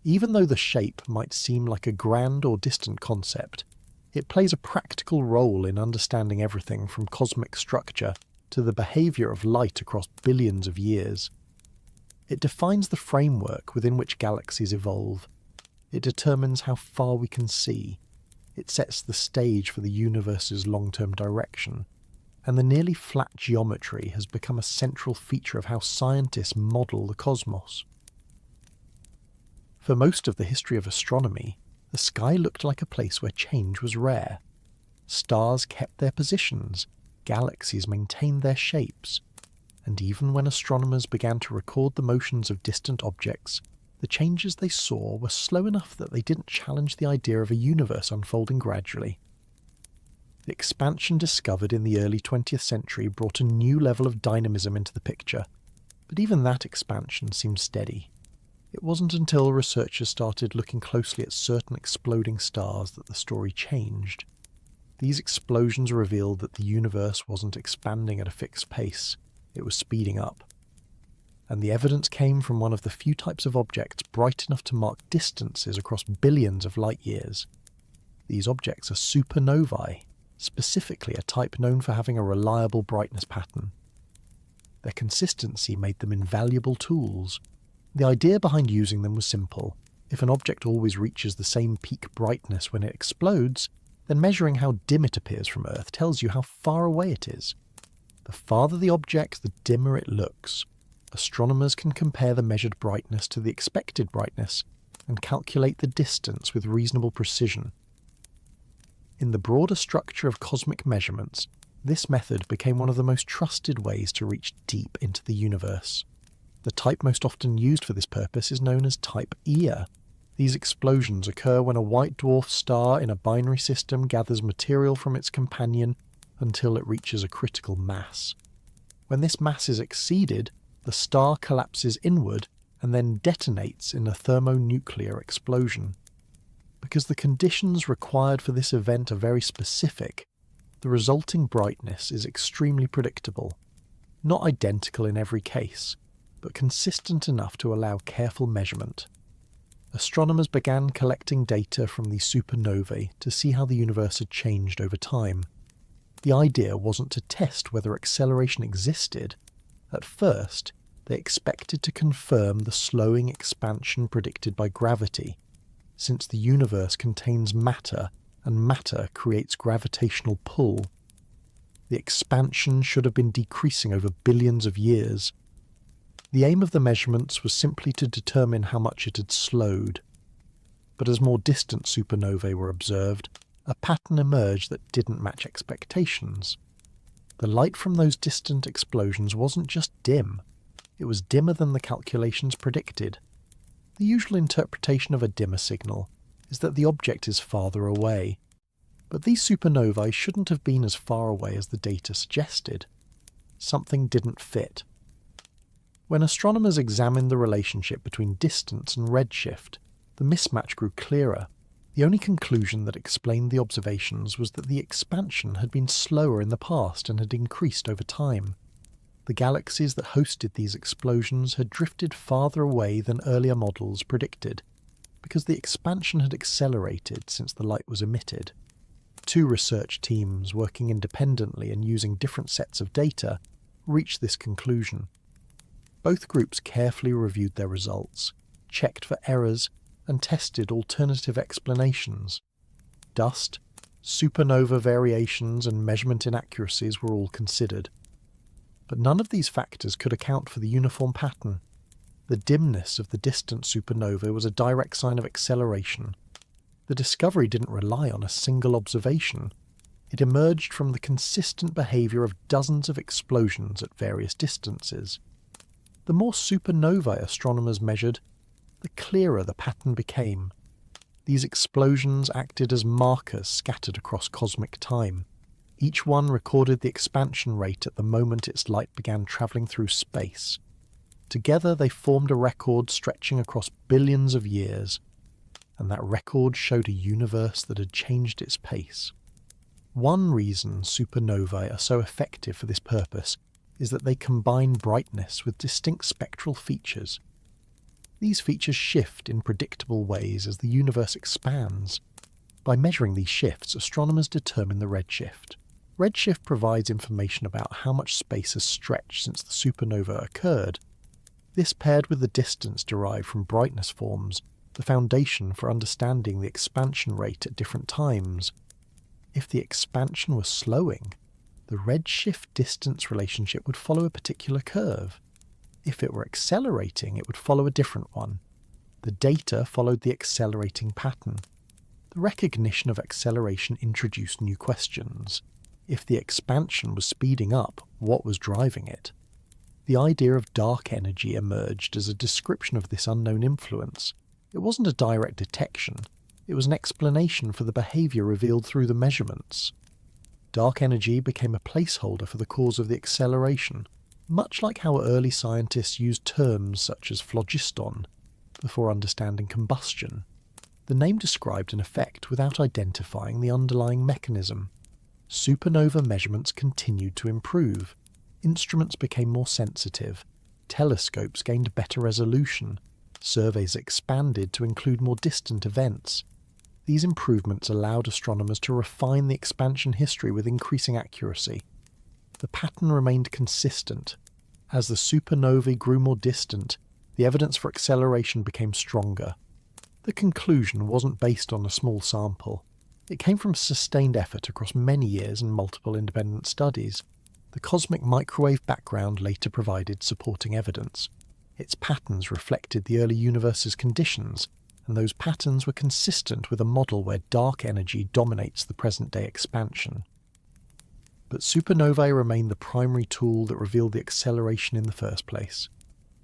Even though the shape might seem like a grand or distant concept, it plays a practical role in understanding everything from cosmic structure to the behaviour of light across billions of years. It defines the framework within which galaxies evolve. It determines how far we can see. It sets the stage for the universe's long-term direction, and the nearly flat geometry has become a central feature of how scientists model the cosmos. For most of the history of astronomy, the sky looked like a place where change was rare. Stars kept their positions, galaxies maintained their shapes, and even when astronomers began to record the motions of distant objects, the changes they saw were slow enough that they didn't challenge the idea of a universe unfolding gradually. The expansion discovered in the early 20th century brought a new level of dynamism into the picture, but even that expansion seemed steady. It wasn't until researchers started looking closely at certain exploding stars that the story changed. These explosions revealed that the universe wasn't expanding at a fixed pace, it was speeding up. And the evidence came from one of the few types of objects bright enough to mark distances across billions of light years. These objects are supernovae, specifically a type known for having a reliable brightness pattern. Their consistency made them invaluable tools. The idea behind using them was simple. If an object always reaches the same peak brightness when it explodes, then measuring how dim it appears from Earth tells you how far away it is. The farther the object, the dimmer it looks. Astronomers can compare the measured brightness to the expected brightness and calculate the distance with reasonable precision. In the broader structure of cosmic measurements, this method became one of the most trusted ways to reach deep into the universe. The type most often used for this purpose is known as type Ia. These explosions occur when a white dwarf star in a binary system gathers material from its companion until it reaches a critical mass. When this mass is exceeded, the star collapses inward and then detonates in a thermonuclear explosion. Because the conditions required for this event are very specific, the resulting brightness is extremely predictable. Not identical in every case, but consistent enough to allow careful measurement. Astronomers began collecting data from the supernovae to see how the universe had changed over time. The idea wasn't to test whether acceleration existed. At first, they expected to confirm the slowing expansion predicted by gravity, since the universe contains matter and matter creates gravitational pull. The expansion should have been decreasing over billions of years. The aim of the measurements was simply to determine how much it had slowed. But as more distant supernovae were observed, a pattern emerged that didn't match expectations. The light from those distant explosions wasn't just dim, it was dimmer than the calculations predicted. The usual interpretation of a dimmer signal is that the object is farther away, but these supernovae shouldn't have been as far away as the data suggested. Something didn't fit. When astronomers examined the relationship between distance and redshift, the mismatch grew clearer. The only conclusion that explained the observations was that the expansion had been slower in the past and had increased over time. The galaxies that hosted these explosions had drifted farther away than earlier models predicted, because the expansion had accelerated since the light was emitted. Two research teams, working independently and using different sets of data, reached this conclusion. Both groups carefully reviewed their results, checked for errors, and tested alternative explanations. Dust, supernova variations, and measurement inaccuracies were all considered. But none of these factors could account for the uniform pattern. The dimness of the distant supernova was a direct sign of acceleration. The discovery didn't rely on a single observation. It emerged from the consistent behaviour of dozens of explosions at various distances. The more supernovae astronomers measured, the clearer the pattern became. These explosions acted as markers scattered across cosmic time. Each one recorded the expansion rate at the moment its light began travelling through space. Together they formed a record stretching across billions of years, and that record showed a universe that had changed its pace. One reason supernovae are so effective for this purpose is that they combine brightness with distinct spectral features. These features shift in predictable ways as the universe expands. By measuring these shifts, astronomers determine the redshift. Redshift provides information about how much space has stretched since the supernova occurred. This, paired with the distance derived from brightness forms, the foundation for understanding the expansion rate at different times. If the expansion was slowing, the redshift distance relationship would follow a particular curve. If it were accelerating, it would follow a different one. The data followed the accelerating pattern. The recognition of acceleration introduced new questions. If the expansion was speeding up, what was driving it? The idea of dark energy emerged as a description of this unknown influence. It wasn't a direct detection. It was an explanation for the behavior revealed through the measurements. Dark energy became a placeholder for the cause of the acceleration, much like how early scientists used terms such as phlogiston before understanding combustion. The name described an effect without identifying the underlying mechanism. Supernova measurements continued to improve. Instruments became more sensitive. Telescopes gained better resolution. Surveys expanded to include more distant events. These improvements allowed astronomers to refine the expansion history with increasing accuracy. The pattern remained consistent. As the supernovae grew more distant, the evidence for acceleration became stronger. The conclusion wasn't based on a small sample. It came from sustained effort across many years and multiple independent studies. The cosmic microwave background later provided supporting evidence. Its patterns reflected the early universe's conditions, and those patterns were consistent with a model where dark energy dominates the present-day expansion. But supernovae remained the primary tool that revealed the acceleration in the first place.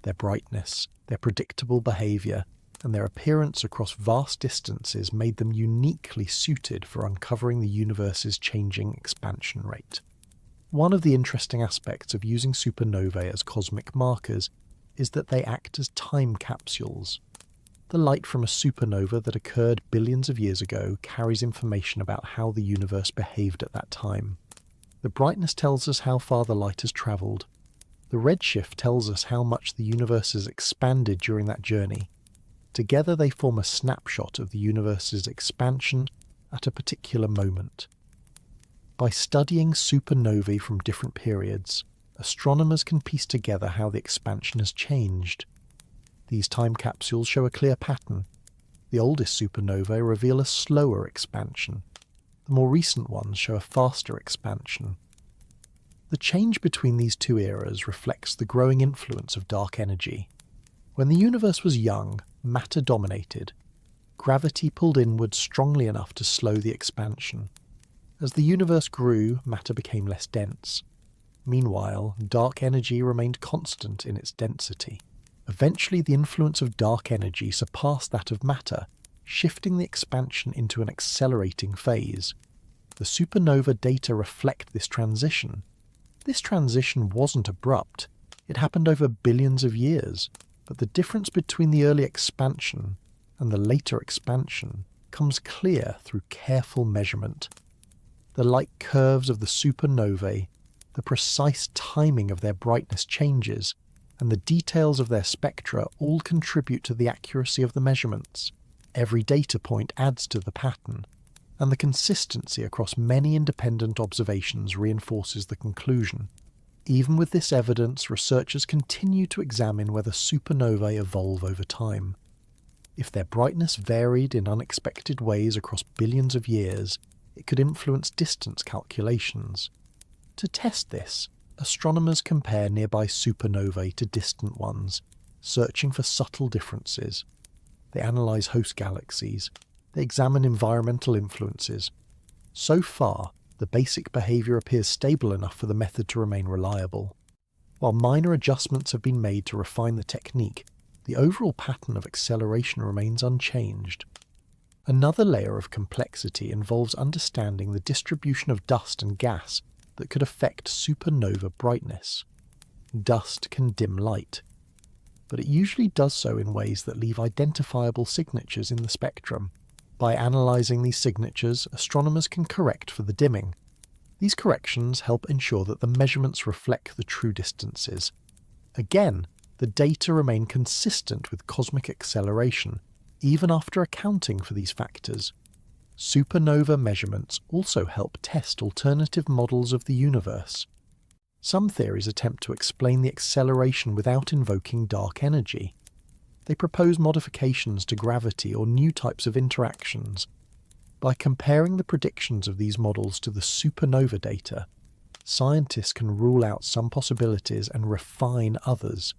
Their brightness, their predictable behaviour, and their appearance across vast distances made them uniquely suited for uncovering the universe's changing expansion rate. One of the interesting aspects of using supernovae as cosmic markers is that they act as time capsules. The light from a supernova that occurred billions of years ago carries information about how the universe behaved at that time. The brightness tells us how far the light has travelled. The redshift tells us how much the universe has expanded during that journey. Together they form a snapshot of the universe's expansion at a particular moment. By studying supernovae from different periods, astronomers can piece together how the expansion has changed. These time capsules show a clear pattern. The oldest supernovae reveal a slower expansion. The more recent ones show a faster expansion. The change between these two eras reflects the growing influence of dark energy. When the universe was young, matter dominated. Gravity pulled inward strongly enough to slow the expansion. As the universe grew, matter became less dense. Meanwhile, dark energy remained constant in its density. Eventually, the influence of dark energy surpassed that of matter, shifting the expansion into an accelerating phase. The supernova data reflect this transition. This transition wasn't abrupt. It happened over billions of years, but the difference between the early expansion and the later expansion comes clear through careful measurement. The light curves of the supernovae, the precise timing of their brightness changes, and the details of their spectra all contribute to the accuracy of the measurements. Every data point adds to the pattern, and the consistency across many independent observations reinforces the conclusion. Even with this evidence, researchers continue to examine whether supernovae evolve over time. If their brightness varied in unexpected ways across billions of years, it could influence distance calculations. To test this, astronomers compare nearby supernovae to distant ones, searching for subtle differences. They analyse host galaxies. They examine environmental influences. So far, the basic behaviour appears stable enough for the method to remain reliable. While minor adjustments have been made to refine the technique, the overall pattern of acceleration remains unchanged. Another layer of complexity involves understanding the distribution of dust and gas that could affect supernova brightness. Dust can dim light, but it usually does so in ways that leave identifiable signatures in the spectrum. By analysing these signatures, astronomers can correct for the dimming. These corrections help ensure that the measurements reflect the true distances. Again, the data remain consistent with cosmic acceleration, even after accounting for these factors. Supernova measurements also help test alternative models of the universe. Some theories attempt to explain the acceleration without invoking dark energy. They propose modifications to gravity or new types of interactions. By comparing the predictions of these models to the supernova data, scientists can rule out some possibilities and refine others.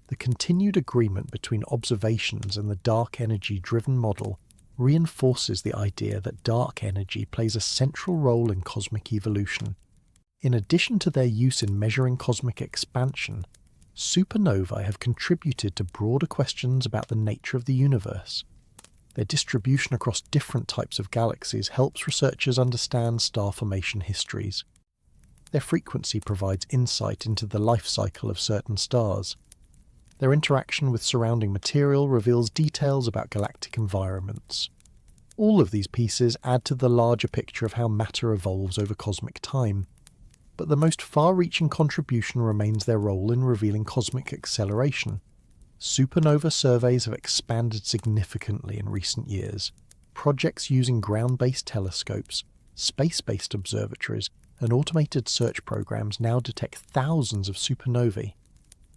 The continued agreement between observations and the dark energy-driven model reinforces the idea that dark energy plays a central role in cosmic evolution. In addition to their use in measuring cosmic expansion, supernovae have contributed to broader questions about the nature of the universe. Their distribution across different types of galaxies helps researchers understand star formation histories. Their frequency provides insight into the life cycle of certain stars. Their interaction with surrounding material reveals details about galactic environments. All of these pieces add to the larger picture of how matter evolves over cosmic time. But the most far-reaching contribution remains their role in revealing cosmic acceleration. Supernova surveys have expanded significantly in recent years. Projects using ground-based telescopes, space-based observatories, and automated search programs now detect thousands of supernovae.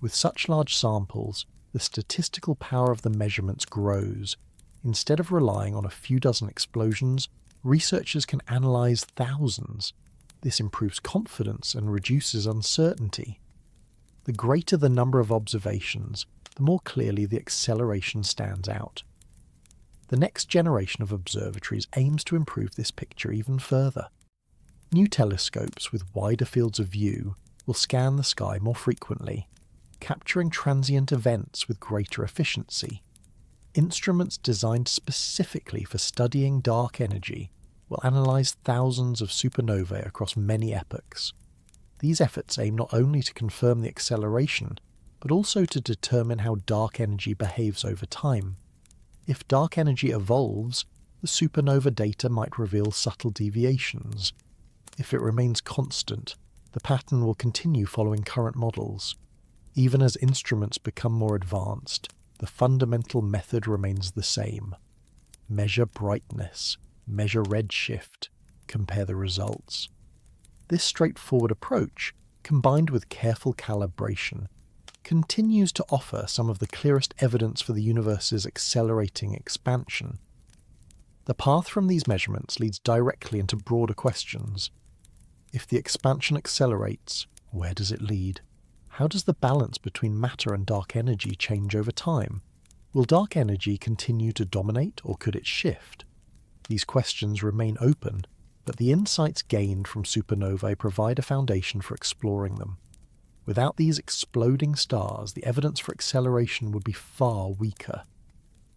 With such large samples, the statistical power of the measurements grows. Instead of relying on a few dozen explosions, researchers can analyze thousands. This improves confidence and reduces uncertainty. The greater the number of observations, the more clearly the acceleration stands out. The next generation of observatories aims to improve this picture even further. New telescopes with wider fields of view will scan the sky more frequently, capturing transient events with greater efficiency. Instruments designed specifically for studying dark energy will analyze thousands of supernovae across many epochs. These efforts aim not only to confirm the acceleration, but also to determine how dark energy behaves over time. If dark energy evolves, the supernova data might reveal subtle deviations. If it remains constant, the pattern will continue following current models. Even as instruments become more advanced, the fundamental method remains the same. Measure brightness, measure redshift, compare the results. This straightforward approach, combined with careful calibration, continues to offer some of the clearest evidence for the universe's accelerating expansion. The path from these measurements leads directly into broader questions. If the expansion accelerates, where does it lead? How does the balance between matter and dark energy change over time? Will dark energy continue to dominate, or could it shift? These questions remain open, but the insights gained from supernovae provide a foundation for exploring them. Without these exploding stars, the evidence for acceleration would be far weaker.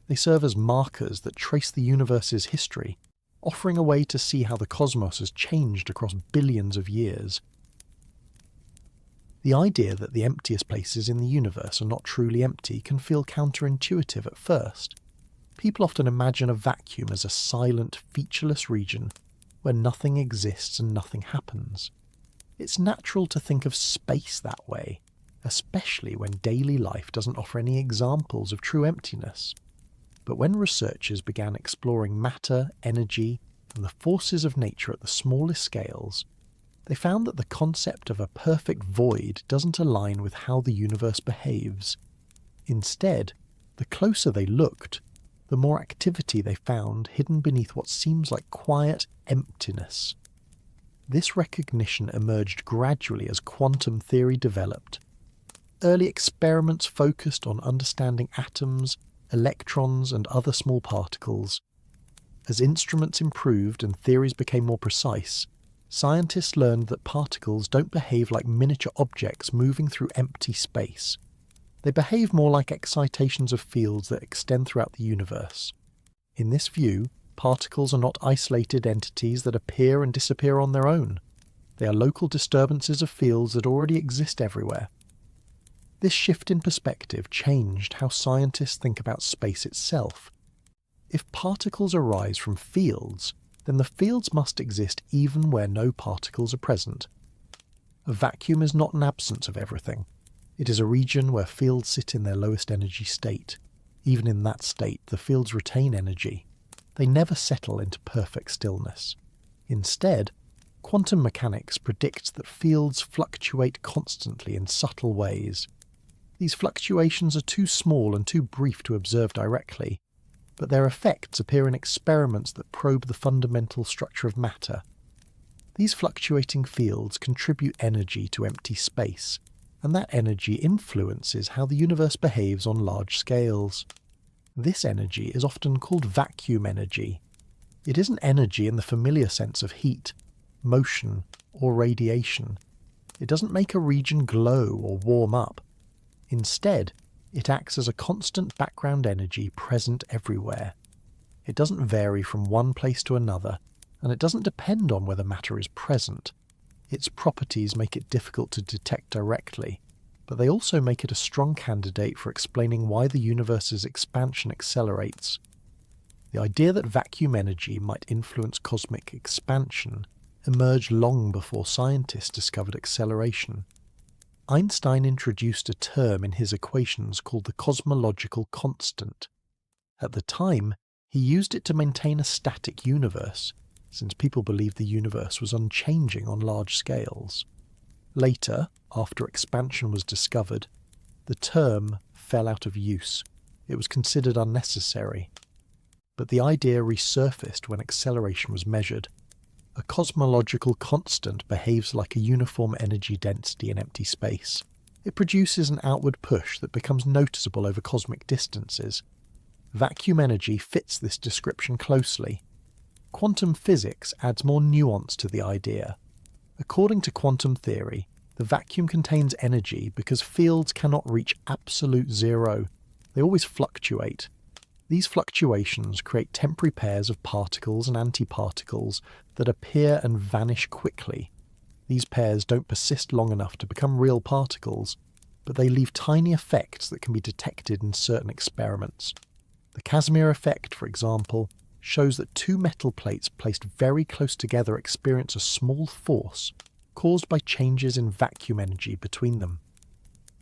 They serve as markers that trace the universe's history, offering a way to see how the cosmos has changed across billions of years. The idea that the emptiest places in the universe are not truly empty can feel counterintuitive at first. People often imagine a vacuum as a silent, featureless region where nothing exists and nothing happens. It's natural to think of space that way, especially when daily life doesn't offer any examples of true emptiness. But when researchers began exploring matter, energy, and the forces of nature at the smallest scales, they found that the concept of a perfect void doesn't align with how the universe behaves. Instead, the closer they looked, the more activity they found hidden beneath what seems like quiet emptiness. This recognition emerged gradually as quantum theory developed. Early experiments focused on understanding atoms, electrons, and other small particles. As instruments improved and theories became more precise, scientists learned that particles don't behave like miniature objects moving through empty space. They behave more like excitations of fields that extend throughout the universe. In this view, particles are not isolated entities that appear and disappear on their own. They are local disturbances of fields that already exist everywhere. This shift in perspective changed how scientists think about space itself. If particles arise from fields, then the fields must exist even where no particles are present. A vacuum is not an absence of everything. It is a region where fields sit in their lowest energy state. Even in that state, the fields retain energy. They never settle into perfect stillness. Instead, quantum mechanics predicts that fields fluctuate constantly in subtle ways. These fluctuations are too small and too brief to observe directly, but their effects appear in experiments that probe the fundamental structure of matter. These fluctuating fields contribute energy to empty space, and that energy influences how the universe behaves on large scales. This energy is often called vacuum energy. It isn't energy in the familiar sense of heat, motion, or radiation. It doesn't make a region glow or warm up. Instead, it acts as a constant background energy present everywhere. It doesn't vary from one place to another, and it doesn't depend on whether matter is present. Its properties make it difficult to detect directly, but they also make it a strong candidate for explaining why the universe's expansion accelerates. The idea that vacuum energy might influence cosmic expansion emerged long before scientists discovered acceleration. Einstein introduced a term in his equations called the cosmological constant. At the time, he used it to maintain a static universe, since people believed the universe was unchanging on large scales. Later, after expansion was discovered, the term fell out of use. It was considered unnecessary. But the idea resurfaced when acceleration was measured. A cosmological constant behaves like a uniform energy density in empty space. It produces an outward push that becomes noticeable over cosmic distances. Vacuum energy fits this description closely. Quantum physics adds more nuance to the idea. According to quantum theory, the vacuum contains energy because fields cannot reach absolute zero. They always fluctuate. These fluctuations create temporary pairs of particles and antiparticles that appear and vanish quickly. These pairs don't persist long enough to become real particles, but they leave tiny effects that can be detected in certain experiments. The Casimir effect, for example, shows that two metal plates placed very close together experience a small force caused by changes in vacuum energy between them.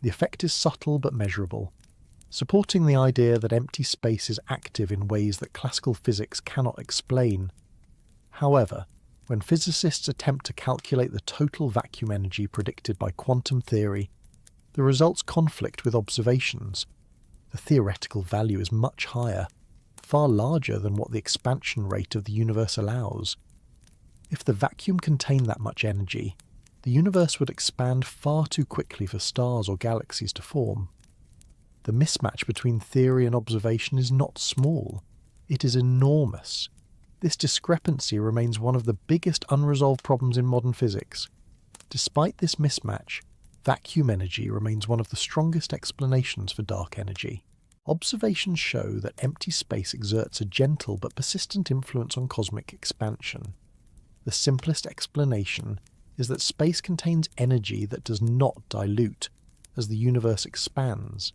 The effect is subtle but measurable, supporting the idea that empty space is active in ways that classical physics cannot explain. However, when physicists attempt to calculate the total vacuum energy predicted by quantum theory, the results conflict with observations. The theoretical value is much higher, far larger than what the expansion rate of the universe allows. If the vacuum contained that much energy, the universe would expand far too quickly for stars or galaxies to form. The mismatch between theory and observation is not small. It is enormous. This discrepancy remains one of the biggest unresolved problems in modern physics. Despite this mismatch, vacuum energy remains one of the strongest explanations for dark energy. Observations show that empty space exerts a gentle but persistent influence on cosmic expansion. The simplest explanation is that space contains energy that does not dilute as the universe expands.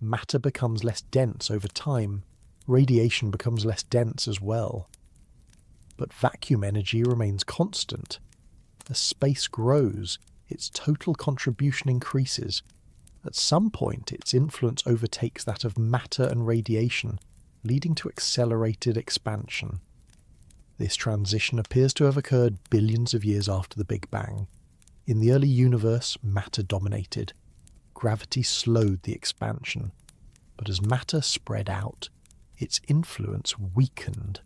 Matter becomes less dense over time. Radiation becomes less dense as well. But vacuum energy remains constant. As space grows, its total contribution increases. At some point, its influence overtakes that of matter and radiation, leading to accelerated expansion. This transition appears to have occurred billions of years after the Big Bang. In the early universe, matter dominated. Gravity slowed the expansion. But as matter spread out, its influence weakened.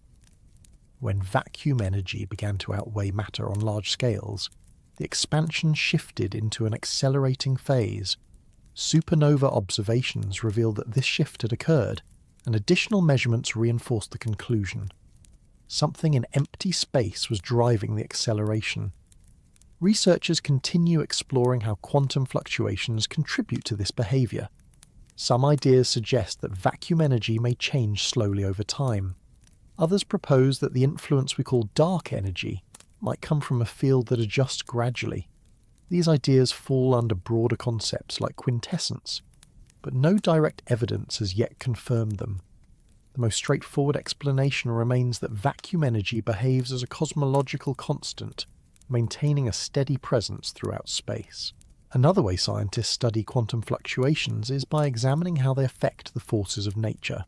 When vacuum energy began to outweigh matter on large scales, the expansion shifted into an accelerating phase. Supernova observations revealed that this shift had occurred, and additional measurements reinforced the conclusion. Something in empty space was driving the acceleration. Researchers continue exploring how quantum fluctuations contribute to this behavior. Some ideas suggest that vacuum energy may change slowly over time. Others propose that the influence we call dark energy might come from a field that adjusts gradually. These ideas fall under broader concepts like quintessence, but no direct evidence has yet confirmed them. The most straightforward explanation remains that vacuum energy behaves as a cosmological constant, maintaining a steady presence throughout space. Another way scientists study quantum fluctuations is by examining how they affect the forces of nature.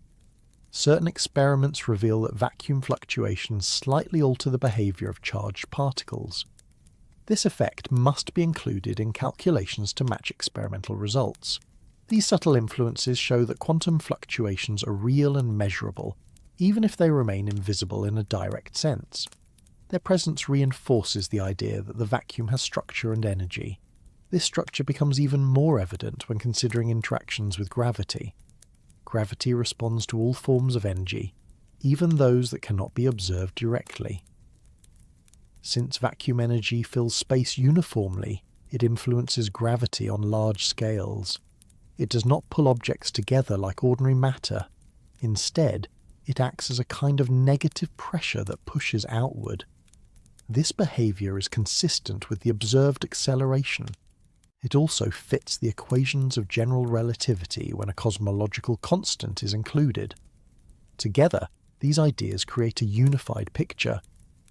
Certain experiments reveal that vacuum fluctuations slightly alter the behavior of charged particles. This effect must be included in calculations to match experimental results. These subtle influences show that quantum fluctuations are real and measurable, even if they remain invisible in a direct sense. Their presence reinforces the idea that the vacuum has structure and energy. This structure becomes even more evident when considering interactions with gravity. Gravity responds to all forms of energy, even those that cannot be observed directly. Since vacuum energy fills space uniformly, it influences gravity on large scales. It does not pull objects together like ordinary matter. Instead, it acts as a kind of negative pressure that pushes outward. This behavior is consistent with the observed acceleration. It also fits the equations of general relativity when a cosmological constant is included. Together, these ideas create a unified picture.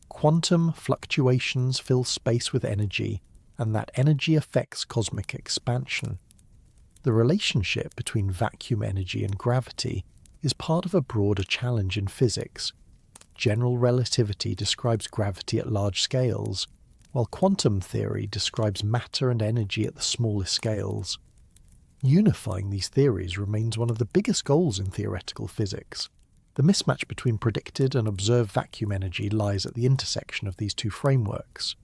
Quantum fluctuations fill space with energy, and that energy affects cosmic expansion. The relationship between vacuum energy and gravity is part of a broader challenge in physics. General relativity describes gravity at large scales, while quantum theory describes matter and energy at the smallest scales. Unifying these theories remains one of the biggest goals in theoretical physics. The mismatch between predicted and observed vacuum energy lies at the intersection of these two frameworks.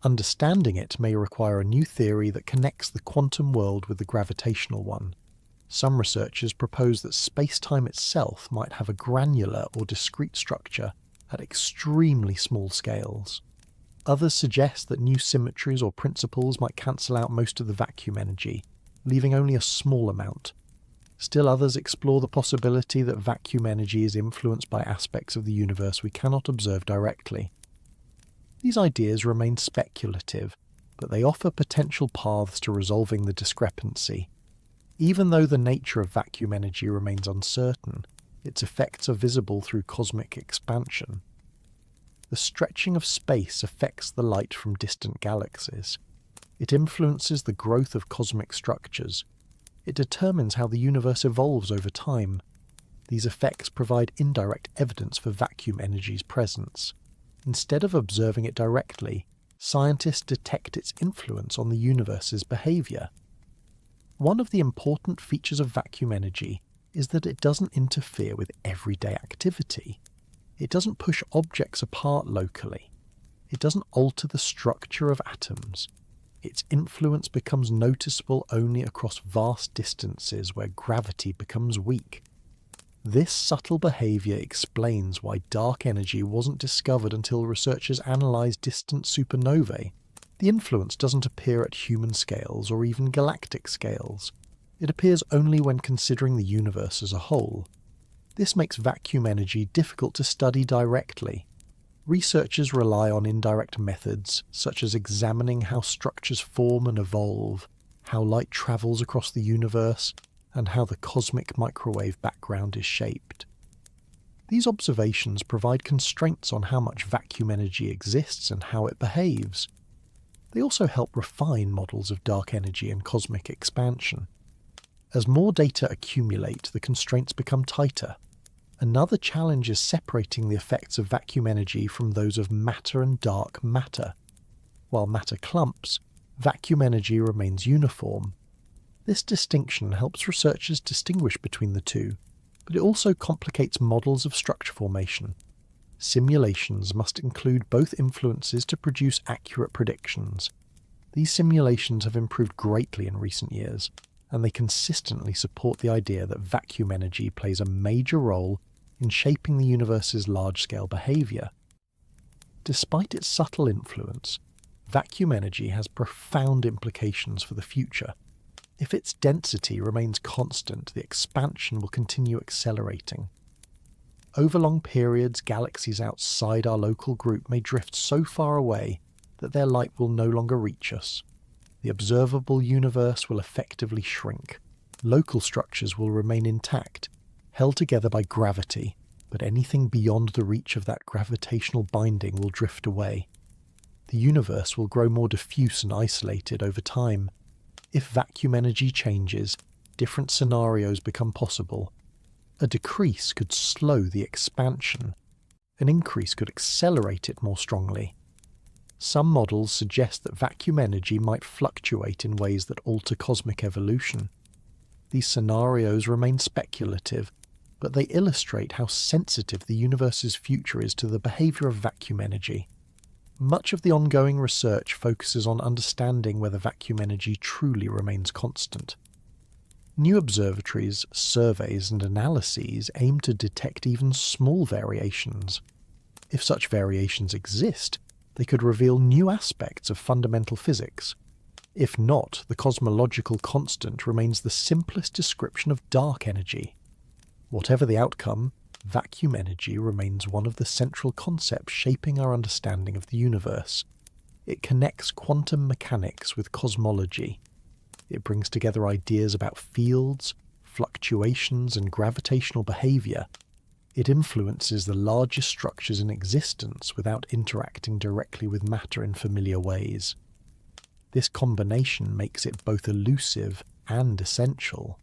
Understanding it may require a new theory that connects the quantum world with the gravitational one. Some researchers propose that space-time itself might have a granular or discrete structure at extremely small scales. Others suggest that new symmetries or principles might cancel out most of the vacuum energy, leaving only a small amount. Still others explore the possibility that vacuum energy is influenced by aspects of the universe we cannot observe directly. These ideas remain speculative, but they offer potential paths to resolving the discrepancy. Even though the nature of vacuum energy remains uncertain, its effects are visible through cosmic expansion. The stretching of space affects the light from distant galaxies. It influences the growth of cosmic structures. It determines how the universe evolves over time. These effects provide indirect evidence for vacuum energy's presence. Instead of observing it directly, scientists detect its influence on the universe's behavior. One of the important features of vacuum energy is that it doesn't interfere with everyday activity. It doesn't push objects apart locally. It doesn't alter the structure of atoms. Its influence becomes noticeable only across vast distances where gravity becomes weak. This subtle behavior explains why dark energy wasn't discovered until researchers analyzed distant supernovae. The influence doesn't appear at human scales or even galactic scales. It appears only when considering the universe as a whole. This makes vacuum energy difficult to study directly. Researchers rely on indirect methods, such as examining how structures form and evolve, how light travels across the universe, and how the cosmic microwave background is shaped. These observations provide constraints on how much vacuum energy exists and how it behaves. They also help refine models of dark energy and cosmic expansion. As more data accumulate, the constraints become tighter. Another challenge is separating the effects of vacuum energy from those of matter and dark matter. While matter clumps, vacuum energy remains uniform. This distinction helps researchers distinguish between the two, but it also complicates models of structure formation. Simulations must include both influences to produce accurate predictions. These simulations have improved greatly in recent years, and they consistently support the idea that vacuum energy plays a major role in shaping the universe's large-scale behavior. Despite its subtle influence, vacuum energy has profound implications for the future. If its density remains constant, the expansion will continue accelerating. Over long periods, galaxies outside our local group may drift so far away that their light will no longer reach us. The observable universe will effectively shrink. Local structures will remain intact, held together by gravity, but anything beyond the reach of that gravitational binding will drift away. The universe will grow more diffuse and isolated over time. If vacuum energy changes, different scenarios become possible. A decrease could slow the expansion. An increase could accelerate it more strongly. Some models suggest that vacuum energy might fluctuate in ways that alter cosmic evolution. These scenarios remain speculative, but they illustrate how sensitive the universe's future is to the behaviour of vacuum energy. Much of the ongoing research focuses on understanding whether vacuum energy truly remains constant. New observatories, surveys and analyses aim to detect even small variations. If such variations exist, they could reveal new aspects of fundamental physics. If not, the cosmological constant remains the simplest description of dark energy. Whatever the outcome, vacuum energy remains one of the central concepts shaping our understanding of the universe. It connects quantum mechanics with cosmology. It brings together ideas about fields, fluctuations, and gravitational behaviour. It influences the largest structures in existence without interacting directly with matter in familiar ways. This combination makes it both elusive and essential.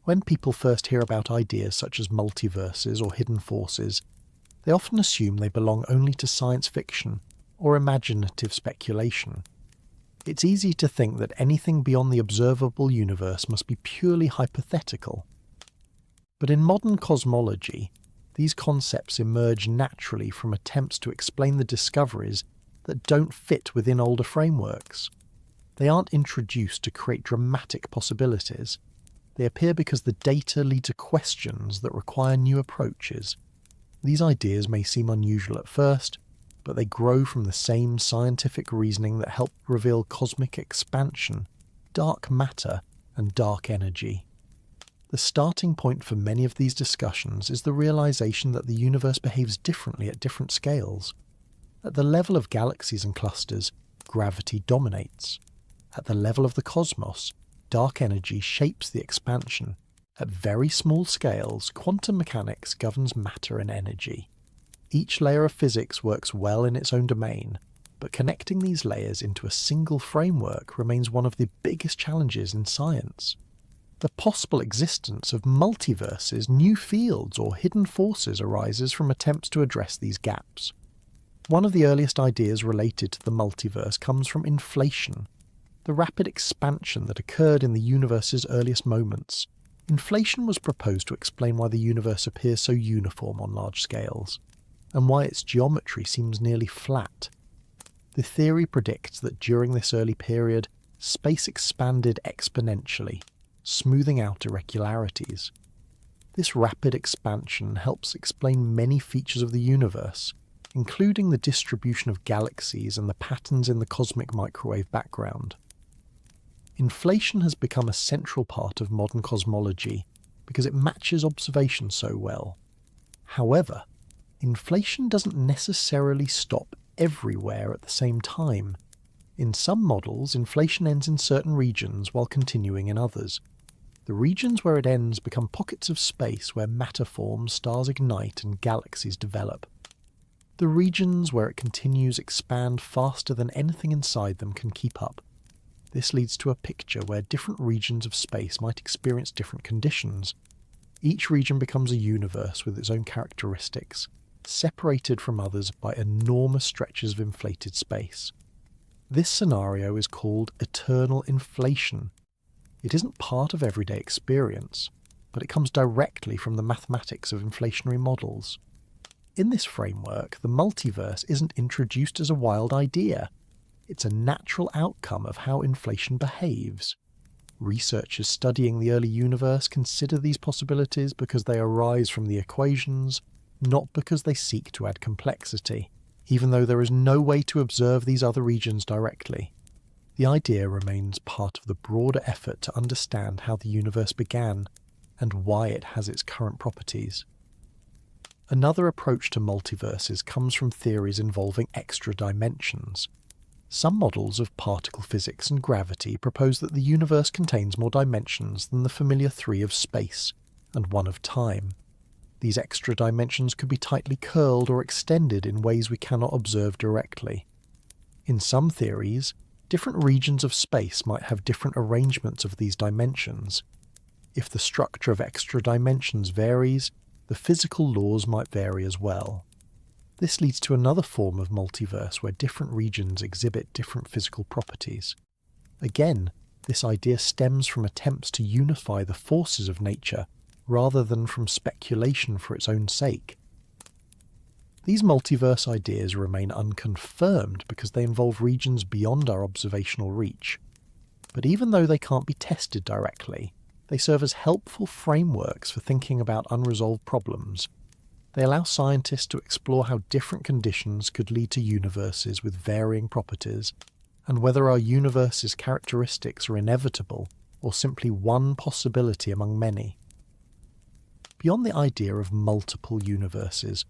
When people first hear about ideas such as multiverses or hidden forces, they often assume they belong only to science fiction or imaginative speculation. It's easy to think that anything beyond the observable universe must be purely hypothetical. But in modern cosmology, these concepts emerge naturally from attempts to explain the discoveries that don't fit within older frameworks. They aren't introduced to create dramatic possibilities. They appear because the data lead to questions that require new approaches. These ideas may seem unusual at first, but they grow from the same scientific reasoning that helped reveal cosmic expansion, dark matter, and dark energy. The starting point for many of these discussions is the realization that the universe behaves differently at different scales. At the level of galaxies and clusters, gravity dominates. At the level of the cosmos, dark energy shapes the expansion. At very small scales, quantum mechanics governs matter and energy. Each layer of physics works well in its own domain, but connecting these layers into a single framework remains one of the biggest challenges in science. The possible existence of multiverses, new fields, or hidden forces arises from attempts to address these gaps. One of the earliest ideas related to the multiverse comes from inflation, the rapid expansion that occurred in the universe's earliest moments. Inflation was proposed to explain why the universe appears so uniform on large scales, and why its geometry seems nearly flat. The theory predicts that during this early period, space expanded exponentially, smoothing out irregularities. This rapid expansion helps explain many features of the universe, including the distribution of galaxies and the patterns in the cosmic microwave background. Inflation has become a central part of modern cosmology because it matches observation so well. However, inflation doesn't necessarily stop everywhere at the same time. In some models, inflation ends in certain regions while continuing in others. The regions where it ends become pockets of space where matter forms, stars ignite, and galaxies develop. The regions where it continues expand faster than anything inside them can keep up. This leads to a picture where different regions of space might experience different conditions. Each region becomes a universe with its own characteristics, separated from others by enormous stretches of inflated space. This scenario is called eternal inflation. It isn't part of everyday experience, but it comes directly from the mathematics of inflationary models. In this framework, the multiverse isn't introduced as a wild idea. It's a natural outcome of how inflation behaves. Researchers studying the early universe consider these possibilities because they arise from the equations, not because they seek to add complexity, even though there is no way to observe these other regions directly. The idea remains part of the broader effort to understand how the universe began and why it has its current properties. Another approach to multiverses comes from theories involving extra dimensions. Some models of particle physics and gravity propose that the universe contains more dimensions than the familiar three of space and one of time. These extra dimensions could be tightly curled or extended in ways we cannot observe directly. In some theories, different regions of space might have different arrangements of these dimensions. If the structure of extra dimensions varies, the physical laws might vary as well. This leads to another form of multiverse where different regions exhibit different physical properties. Again, This idea stems from attempts to unify the forces of nature rather than from speculation for its own sake. These multiverse ideas remain unconfirmed because they involve regions beyond our observational reach. But even though they can't be tested directly, they serve as helpful frameworks for thinking about unresolved problems. They allow scientists to explore how different conditions could lead to universes with varying properties, and whether our universe's characteristics are inevitable or simply one possibility among many. Beyond the idea of multiple universes,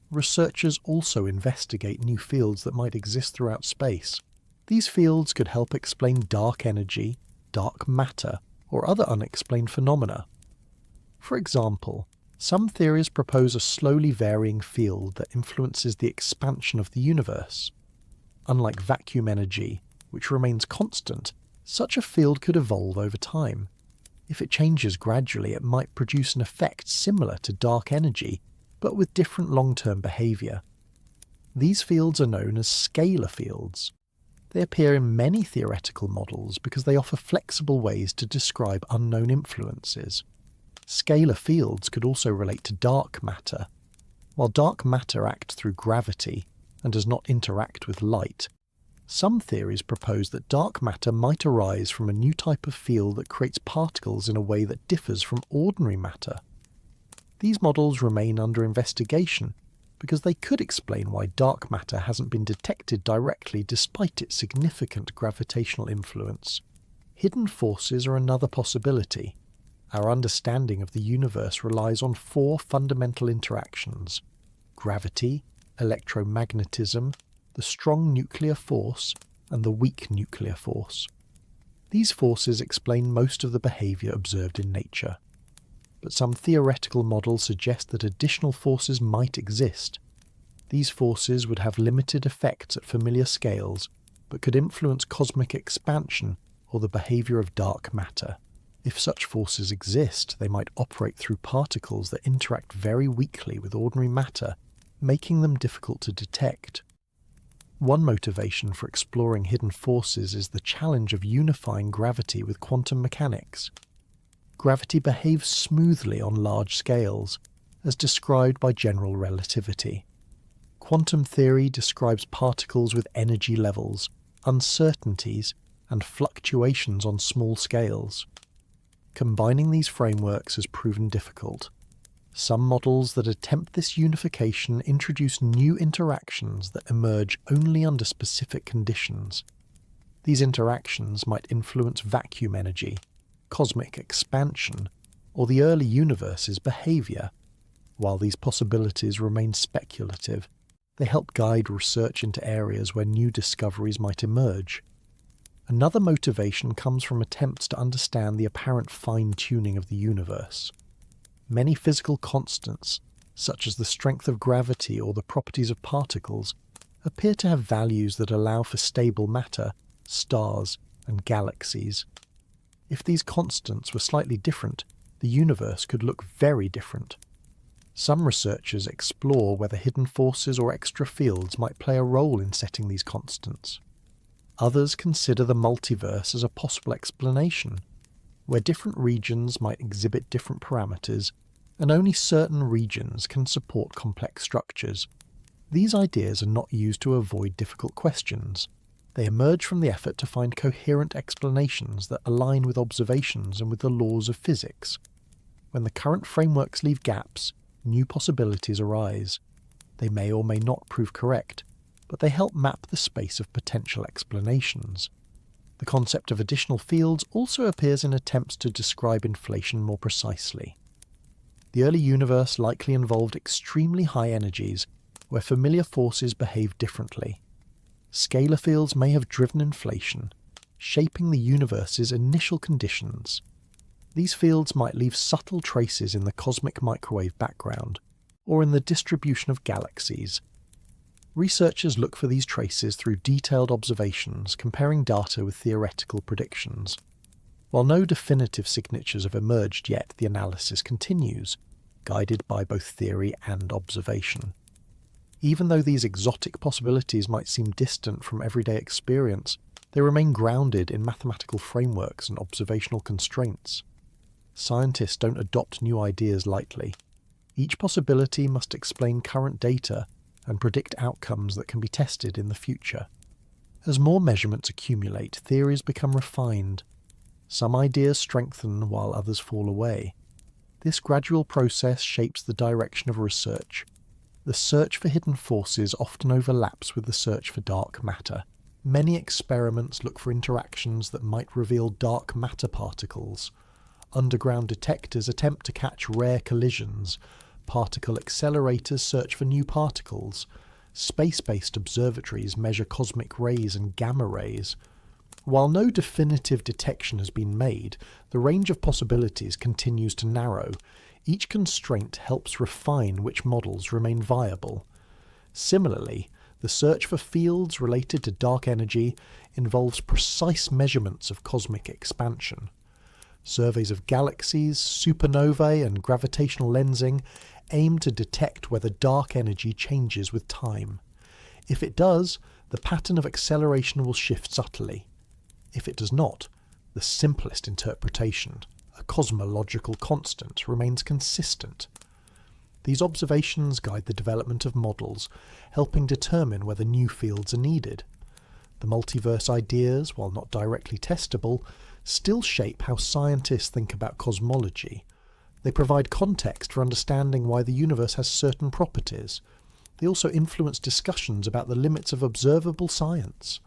researchers also investigate new fields that might exist throughout space. These fields could help explain dark energy, dark matter, or other unexplained phenomena. For example, some theories propose a slowly varying field that influences the expansion of the universe. Unlike vacuum energy, which remains constant, such a field could evolve over time. If it changes gradually, it might produce an effect similar to dark energy, but with different long-term behaviour. These fields are known as scalar fields. They appear in many theoretical models because they offer flexible ways to describe unknown influences. Scalar fields could also relate to dark matter. While dark matter acts through gravity and does not interact with light, some theories propose that dark matter might arise from a new type of field that creates particles in a way that differs from ordinary matter. These models remain under investigation because they could explain why dark matter hasn't been detected directly despite its significant gravitational influence. Hidden forces are another possibility. Our understanding of the universe relies on 4 fundamental interactions: gravity, electromagnetism, the strong nuclear force, and the weak nuclear force. These forces explain most of the behaviour observed in nature. But some theoretical models suggest that additional forces might exist. These forces would have limited effects at familiar scales, but could influence cosmic expansion or the behaviour of dark matter. If such forces exist, they might operate through particles that interact very weakly with ordinary matter, making them difficult to detect. One motivation for exploring hidden forces is the challenge of unifying gravity with quantum mechanics. Gravity behaves smoothly on large scales, as described by general relativity. Quantum theory describes particles with energy levels, uncertainties, and fluctuations on small scales. Combining these frameworks has proven difficult. Some models that attempt this unification introduce new interactions that emerge only under specific conditions. These interactions might influence vacuum energy, cosmic expansion, or the early universe's behaviour. While these possibilities remain speculative, they help guide research into areas where new discoveries might emerge. Another motivation comes from attempts to understand the apparent fine-tuning of the universe. Many physical constants, such as the strength of gravity or the properties of particles, appear to have values that allow for stable matter, stars, and galaxies. If these constants were slightly different, the universe could look very different. Some researchers explore whether hidden forces or extra fields might play a role in setting these constants. Others consider the multiverse as a possible explanation, where different regions might exhibit different parameters, and only certain regions can support complex structures. These ideas are not used to avoid difficult questions. They emerge from the effort to find coherent explanations that align with observations and with the laws of physics. When the current frameworks leave gaps, new possibilities arise. They may or may not prove correct, but they help map the space of potential explanations. The concept of additional fields also appears in attempts to describe inflation more precisely. The early universe likely involved extremely high energies, where familiar forces behave differently. Scalar fields may have driven inflation, shaping the universe's initial conditions. These fields might leave subtle traces in the cosmic microwave background, or in the distribution of galaxies. Researchers look for these traces through detailed observations, comparing data with theoretical predictions. While no definitive signatures have emerged yet, the analysis continues, guided by both theory and observation. Even though these exotic possibilities might seem distant from everyday experience, They remain grounded in mathematical frameworks and observational constraints. Scientists don't adopt new ideas lightly. Each possibility must explain current data and predict outcomes that can be tested in the future. As more measurements accumulate, theories become refined. Some ideas strengthen while others fall away. This gradual process shapes the direction of research. The search for hidden forces often overlaps with the search for dark matter. Many experiments look for interactions that might reveal dark matter particles. Underground detectors attempt to catch rare collisions. Particle accelerators search for new particles. Space-based observatories measure cosmic rays and gamma rays. While no definitive detection has been made, the range of possibilities continues to narrow. Each constraint helps refine which models remain viable. Similarly, the search for fields related to dark energy involves precise measurements of cosmic expansion. Surveys of galaxies, supernovae, and gravitational lensing aim to detect whether dark energy changes with time. If it does, the pattern of acceleration will shift subtly. If it does not, the simplest interpretation, a cosmological constant, remains consistent. These observations guide the development of models, helping determine whether new fields are needed. The multiverse ideas, while not directly testable, still shape how scientists think about cosmology. They provide context for understanding why the universe has certain properties. They also influence discussions about the limits of observable science.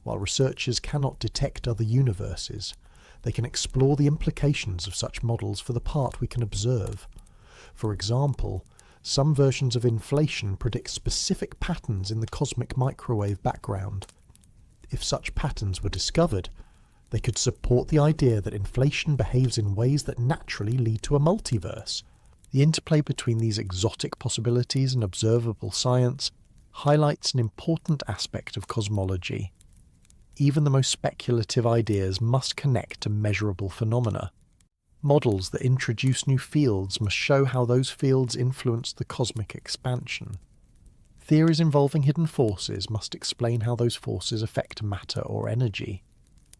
While researchers cannot detect other universes, they can explore the implications of such models for the part we can observe. For example, some versions of inflation predict specific patterns in the cosmic microwave background. If such patterns were discovered, they could support the idea that inflation behaves in ways that naturally lead to a multiverse. The interplay between these exotic possibilities and observable science highlights an important aspect of cosmology. Even the most speculative ideas must connect to measurable phenomena. Models that introduce new fields must show how those fields influence the cosmic expansion. Theories involving hidden forces must explain how those forces affect matter or energy.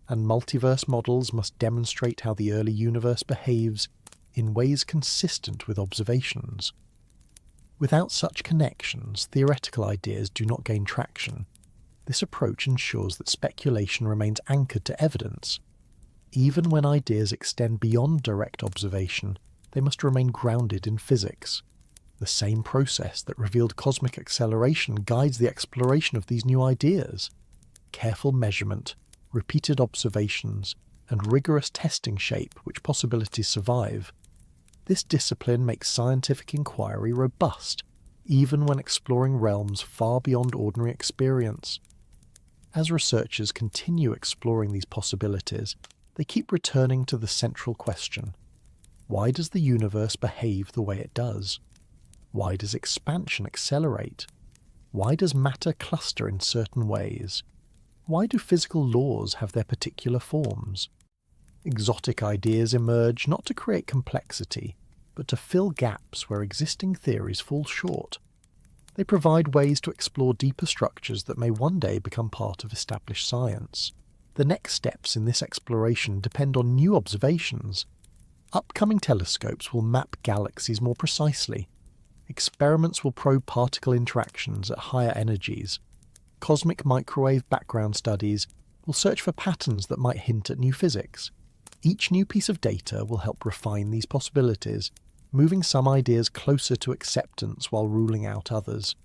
And multiverse models must demonstrate how the early universe behaves in ways consistent with observations. Without such connections, theoretical ideas do not gain traction. This approach ensures that speculation remains anchored to evidence. Even when ideas extend beyond direct observation, they must remain grounded in physics. The same process that revealed cosmic acceleration guides the exploration of these new ideas. Careful measurement, repeated observations, and rigorous testing shape which possibilities survive. This discipline makes scientific inquiry robust, even when exploring realms far beyond ordinary experience. As researchers continue exploring these possibilities, they keep returning to the central question: why does the universe behave the way it does? Why does expansion accelerate? Why does matter cluster in certain ways? Why do physical laws have their particular forms? Exotic ideas emerge not to create complexity, but to fill gaps where existing theories fall short. They provide ways to explore deeper structures that may one day become part of established science. The next steps in this exploration depend on new observations. Upcoming telescopes will map galaxies more precisely. Experiments will probe particle interactions at higher energies. Cosmic microwave background studies will search for patterns that might hint at new physics. Each new piece of data will help refine these possibilities, moving some ideas closer to acceptance while ruling out others.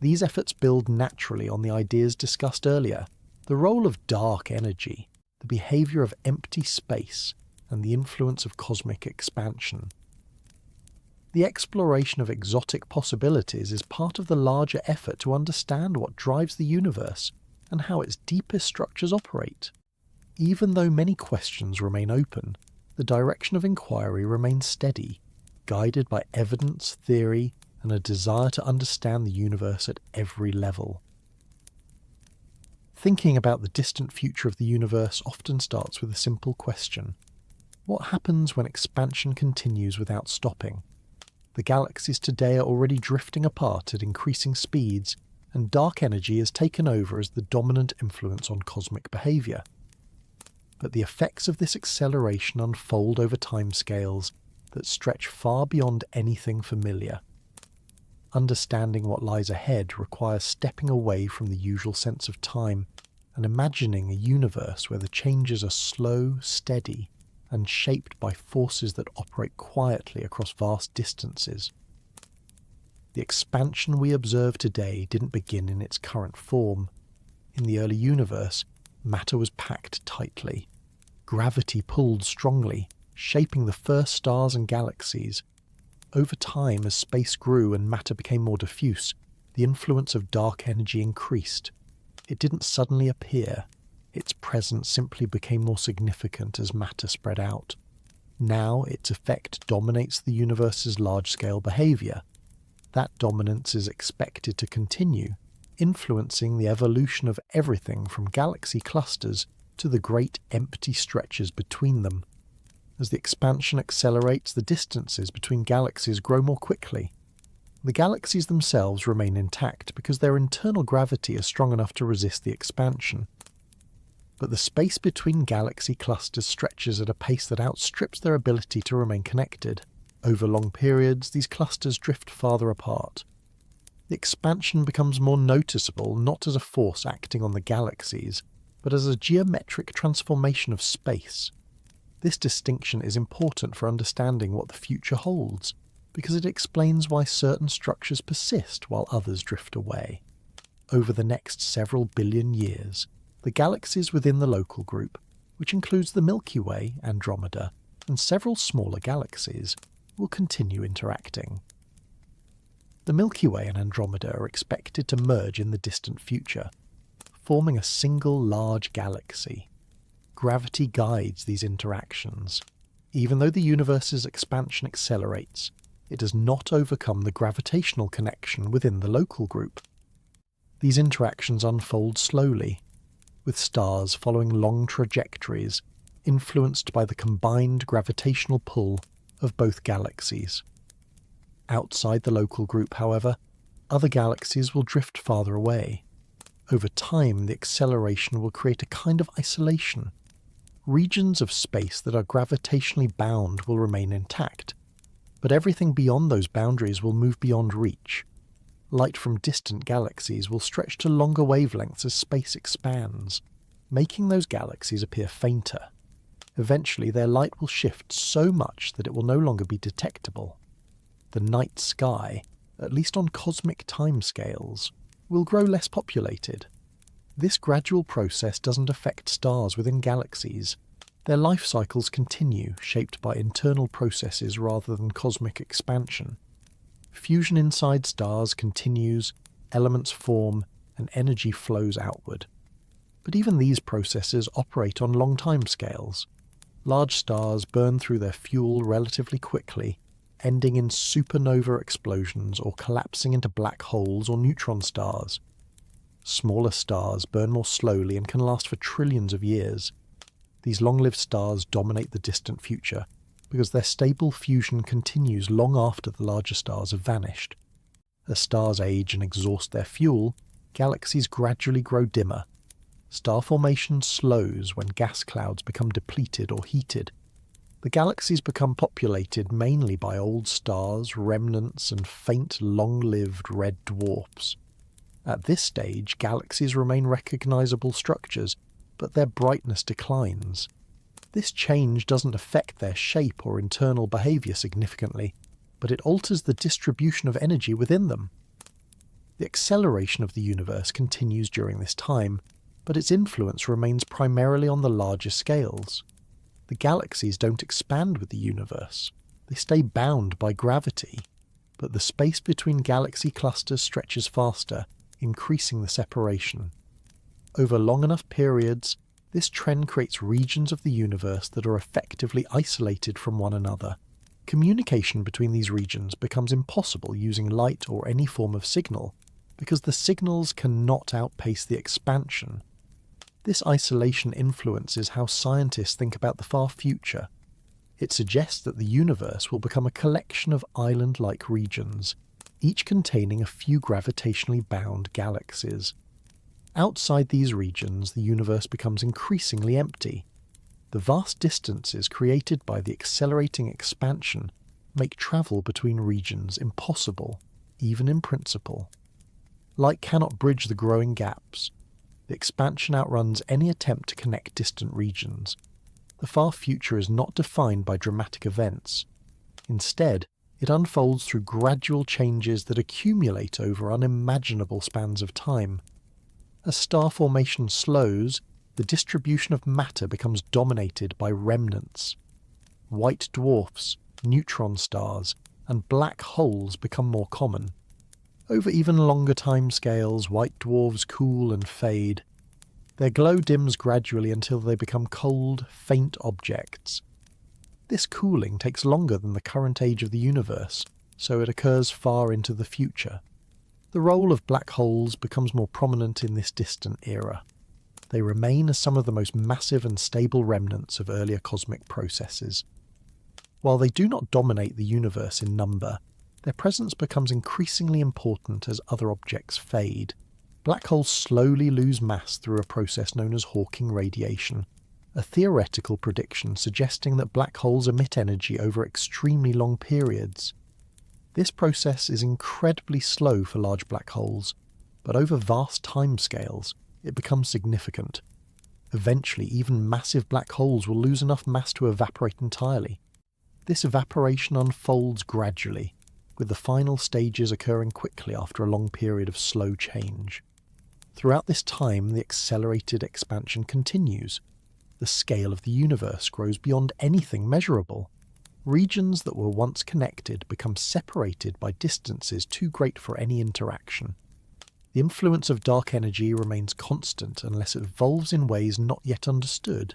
These efforts build naturally on the ideas discussed earlier: the role of dark energy, the behavior of empty space, and the influence of cosmic expansion. The exploration of exotic possibilities is part of the larger effort to understand what drives the universe and how its deepest structures operate. Even though many questions remain open, the direction of inquiry remains steady, guided by evidence, theory, and a desire to understand the universe at every level. Thinking about the distant future of the universe often starts with a simple question: what happens when expansion continues without stopping? The galaxies today are already drifting apart at increasing speeds, and dark energy has taken over as the dominant influence on cosmic behaviour. But the effects of this acceleration unfold over timescales that stretch far beyond anything familiar. Understanding what lies ahead requires stepping away from the usual sense of time and imagining a universe where the changes are slow, steady, and shaped by forces that operate quietly across vast distances. The expansion we observe today didn't begin in its current form. In the early universe, matter was packed tightly. Gravity pulled strongly, shaping the first stars and galaxies. Over time, as space grew and matter became more diffuse, the influence of dark energy increased. It didn't suddenly appear. Its presence simply became more significant as matter spread out. Now its effect dominates the universe's large-scale behaviour. That dominance is expected to continue, influencing the evolution of everything from galaxy clusters to the great empty stretches between them. As the expansion accelerates, the distances between galaxies grow more quickly. The galaxies themselves remain intact because their internal gravity is strong enough to resist the expansion. But the space between galaxy clusters stretches at a pace that outstrips their ability to remain connected. Over long periods, these clusters drift farther apart. The expansion becomes more noticeable not as a force acting on the galaxies, but as a geometric transformation of space. This distinction is important for understanding what the future holds, because it explains why certain structures persist while others drift away. Over the next several billion years, the galaxies within the local group, which includes the Milky Way, Andromeda, and several smaller galaxies, will continue interacting. The Milky Way and Andromeda are expected to merge in the distant future, forming a single large galaxy. Gravity guides these interactions. Even though the universe's expansion accelerates, it does not overcome the gravitational connection within the local group. These interactions unfold slowly, with stars following long trajectories influenced by the combined gravitational pull of both galaxies. Outside the local group, however, other galaxies will drift farther away. Over time, the acceleration will create a kind of isolation. Regions of space that are gravitationally bound will remain intact, but everything beyond those boundaries will move beyond reach. Light from distant galaxies will stretch to longer wavelengths as space expands, making those galaxies appear fainter. Eventually, their light will shift so much that it will no longer be detectable. The night sky, at least on cosmic timescales, will grow less populated. This gradual process doesn't affect stars within galaxies. Their life cycles continue, shaped by internal processes rather than cosmic expansion. Fusion inside stars continues, elements form, and energy flows outward. But even these processes operate on long timescales. Large stars burn through their fuel relatively quickly, ending in supernova explosions or collapsing into black holes or neutron stars. Smaller stars burn more slowly and can last for trillions of years. These long-lived stars dominate the distant future because their stable fusion continues long after the larger stars have vanished. As stars age and exhaust their fuel, galaxies gradually grow dimmer. Star formation slows when gas clouds become depleted or heated. The galaxies become populated mainly by old stars, remnants, and faint, long-lived red dwarfs. At this stage, galaxies remain recognizable structures, but their brightness declines. This change doesn't affect their shape or internal behavior significantly, but it alters the distribution of energy within them. The acceleration of the universe continues during this time, but its influence remains primarily on the larger scales. The galaxies don't expand with the universe. They stay bound by gravity, but the space between galaxy clusters stretches faster, increasing the separation. Over long enough periods, this trend creates regions of the universe that are effectively isolated from one another. Communication between these regions becomes impossible using light or any form of signal, because the signals cannot outpace the expansion. This isolation influences how scientists think about the far future. It suggests that the universe will become a collection of island-like regions, each containing a few gravitationally bound galaxies. Outside these regions, the universe becomes increasingly empty. The vast distances created by the accelerating expansion make travel between regions impossible, even in principle. Light cannot bridge the growing gaps. The expansion outruns any attempt to connect distant regions. The far future is not defined by dramatic events. Instead, it unfolds through gradual changes that accumulate over unimaginable spans of time. As star formation slows, the distribution of matter becomes dominated by remnants. White dwarfs, neutron stars, and black holes become more common. Over even longer timescales, white dwarfs cool and fade. Their glow dims gradually until they become cold, faint objects. This cooling takes longer than the current age of the universe, so it occurs far into the future. The role of black holes becomes more prominent in this distant era. They remain as some of the most massive and stable remnants of earlier cosmic processes. While they do not dominate the universe in number, their presence becomes increasingly important as other objects fade. Black holes slowly lose mass through a process known as Hawking radiation, a theoretical prediction suggesting that black holes emit energy over extremely long periods. This process is incredibly slow for large black holes, but over vast timescales, it becomes significant. Eventually, even massive black holes will lose enough mass to evaporate entirely. This evaporation unfolds gradually, with the final stages occurring quickly after a long period of slow change. Throughout this time, the accelerated expansion continues. The scale of the universe grows beyond anything measurable. Regions that were once connected become separated by distances too great for any interaction. The influence of dark energy remains constant unless it evolves in ways not yet understood.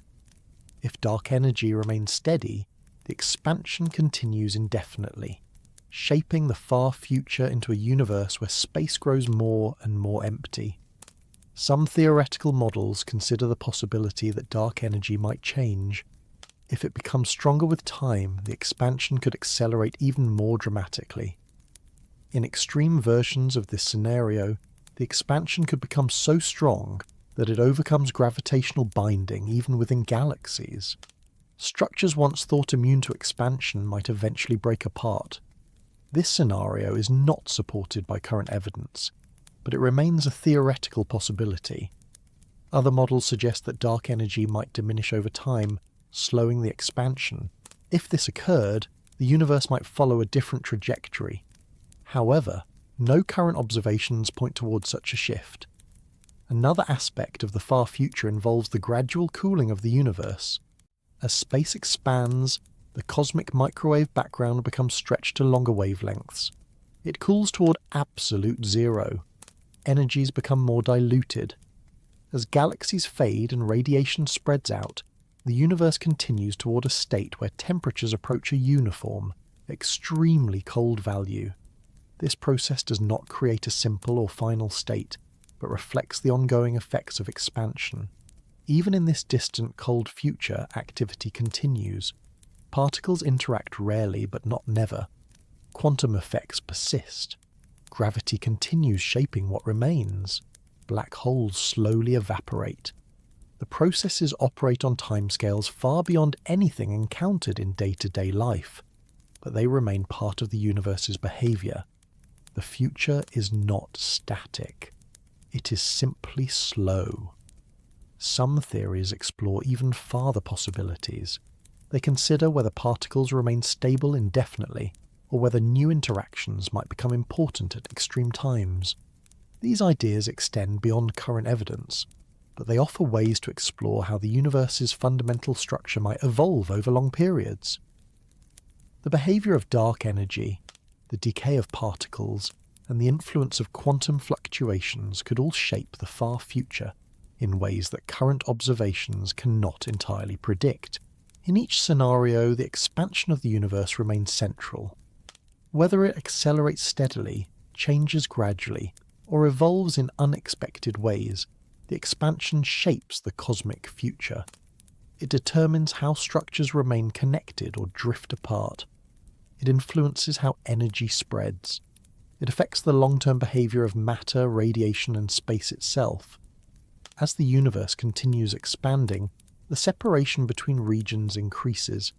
If dark energy remains steady, the expansion continues indefinitely, shaping the far future into a universe where space grows more and more empty. Some theoretical models consider the possibility that dark energy might change. If it becomes stronger with time, the expansion could accelerate even more dramatically. In extreme versions of this scenario, the expansion could become so strong that it overcomes gravitational binding even within galaxies. Structures once thought immune to expansion might eventually break apart. This scenario is not supported by current evidence, but it remains a theoretical possibility. Other models suggest that dark energy might diminish over time, slowing the expansion. If this occurred, the universe might follow a different trajectory. However, no current observations point towards such a shift. Another aspect of the far future involves the gradual cooling of the universe. As space expands, the cosmic microwave background becomes stretched to longer wavelengths. It cools toward absolute zero. Energies become more diluted. As galaxies fade and radiation spreads out, the universe continues toward a state where temperatures approach a uniform, extremely cold value. This process does not create a simple or final state, but reflects the ongoing effects of expansion. Even in this distant cold future, activity continues. Particles interact rarely but not never. Quantum effects persist. Gravity continues shaping what remains. Black holes slowly evaporate. The processes operate on timescales far beyond anything encountered in day-to-day life, but they remain part of the universe's behavior. The future is not static. It is simply slow. Some theories explore even farther possibilities. They consider whether particles remain stable indefinitely, or whether new interactions might become important at extreme times. These ideas extend beyond current evidence, but they offer ways to explore how the universe's fundamental structure might evolve over long periods. The behavior of dark energy, the decay of particles, and the influence of quantum fluctuations could all shape the far future in ways that current observations cannot entirely predict. In each scenario, the expansion of the universe remains central. Whether it accelerates steadily, changes gradually, or evolves in unexpected ways, the expansion shapes the cosmic future. It determines how structures remain connected or drift apart. It influences how energy spreads. It affects the long-term behaviour of matter, radiation, and space itself. As the universe continues expanding, the separation between regions increases.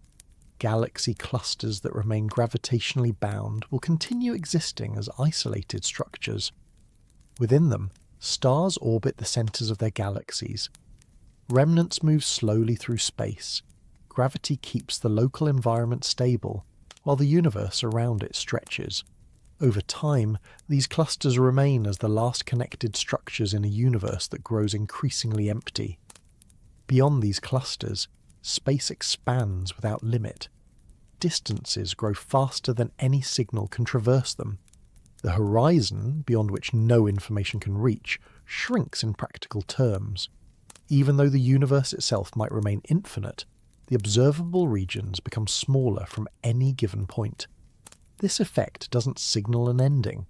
Galaxy clusters that remain gravitationally bound will continue existing as isolated structures. Within them, stars orbit the centres of their galaxies. Remnants move slowly through space. Gravity keeps the local environment stable, while the universe around it stretches. Over time, these clusters remain as the last connected structures in a universe that grows increasingly empty. Beyond these clusters, space expands without limit. Distances grow faster than any signal can traverse them. The horizon, beyond which no information can reach, shrinks in practical terms. Even though the universe itself might remain infinite, the observable regions become smaller from any given point. This effect doesn't signal an ending.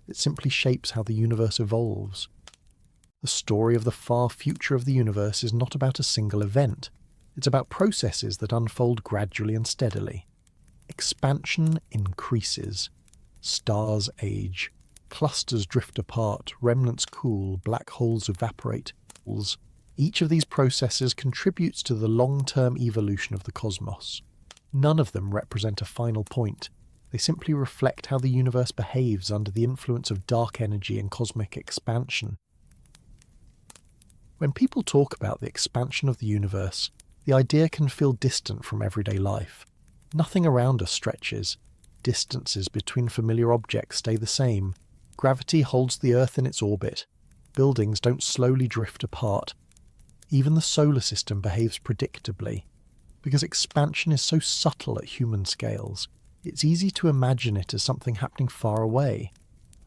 It simply shapes how the universe evolves. The story of the far future of the universe is not about a single event. It's about processes that unfold gradually and steadily. Expansion increases. Stars age. Clusters drift apart. Remnants cool. Black holes evaporate. Each of these processes contributes to the long-term evolution of the cosmos. None of them represent a final point. They simply reflect how the universe behaves under the influence of dark energy and cosmic expansion. When people talk about the expansion of the universe, the idea can feel distant from everyday life. Nothing around us stretches. Distances between familiar objects stay the same. Gravity holds the Earth in its orbit. Buildings don't slowly drift apart. Even the solar system behaves predictably. Because expansion is so subtle at human scales, it's easy to imagine it as something happening far away,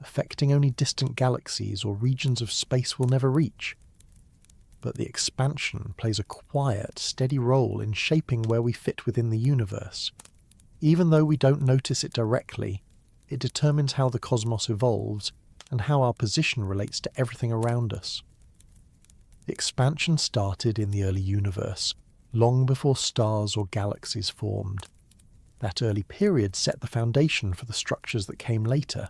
affecting only distant galaxies or regions of space we'll never reach. But the expansion plays a quiet, steady role in shaping where we fit within the universe. Even though we don't notice it directly, it determines how the cosmos evolves and how our position relates to everything around us. The expansion started in the early universe, long before stars or galaxies formed. That early period set the foundation for the structures that came later.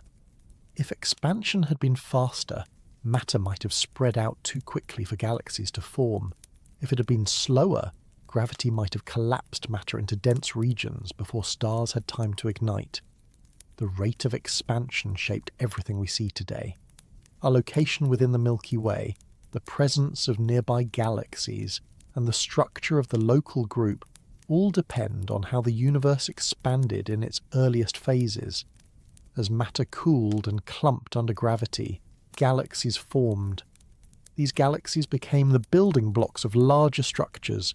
If expansion had been faster, matter might have spread out too quickly for galaxies to form. If it had been slower, gravity might have collapsed matter into dense regions before stars had time to ignite. The rate of expansion shaped everything we see today. Our location within the Milky Way, the presence of nearby galaxies, and the structure of the local group all depend on how the universe expanded in its earliest phases. As matter cooled and clumped under gravity, galaxies formed. These galaxies became the building blocks of larger structures.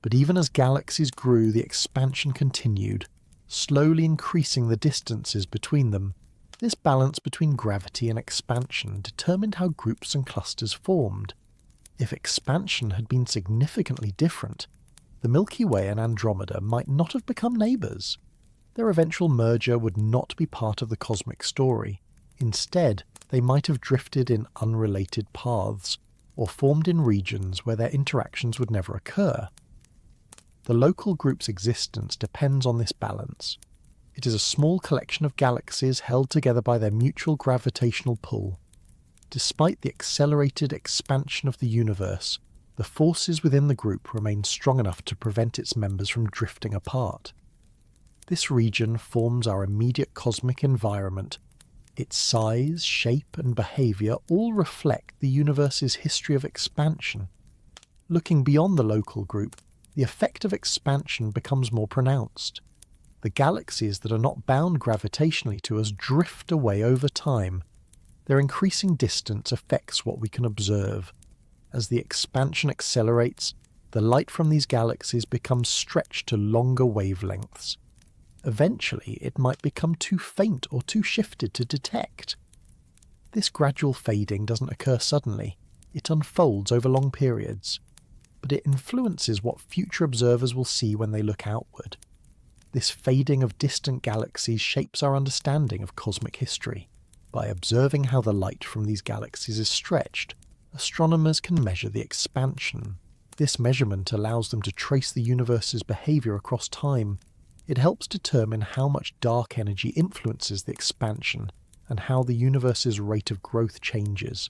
But even as galaxies grew, the expansion continued, slowly increasing the distances between them. This balance between gravity and expansion determined how groups and clusters formed. If expansion had been significantly different, the Milky Way and Andromeda might not have become neighbours. Their eventual merger would not be part of the cosmic story. Instead, they might have drifted in unrelated paths, or formed in regions where their interactions would never occur. The local group's existence depends on this balance. It is a small collection of galaxies held together by their mutual gravitational pull. Despite the accelerated expansion of the universe, the forces within the group remain strong enough to prevent its members from drifting apart. This region forms our immediate cosmic environment. Its size, shape, and behaviour all reflect the universe's history of expansion. Looking beyond the local group, the effect of expansion becomes more pronounced. The galaxies that are not bound gravitationally to us drift away over time. Their increasing distance affects what we can observe. As the expansion accelerates, the light from these galaxies becomes stretched to longer wavelengths. Eventually, it might become too faint or too shifted to detect. This gradual fading doesn't occur suddenly. It unfolds over long periods. But it influences what future observers will see when they look outward. This fading of distant galaxies shapes our understanding of cosmic history. By observing how the light from these galaxies is stretched, astronomers can measure the expansion. This measurement allows them to trace the universe's behaviour across time. It helps determine how much dark energy influences the expansion and how the universe's rate of growth changes.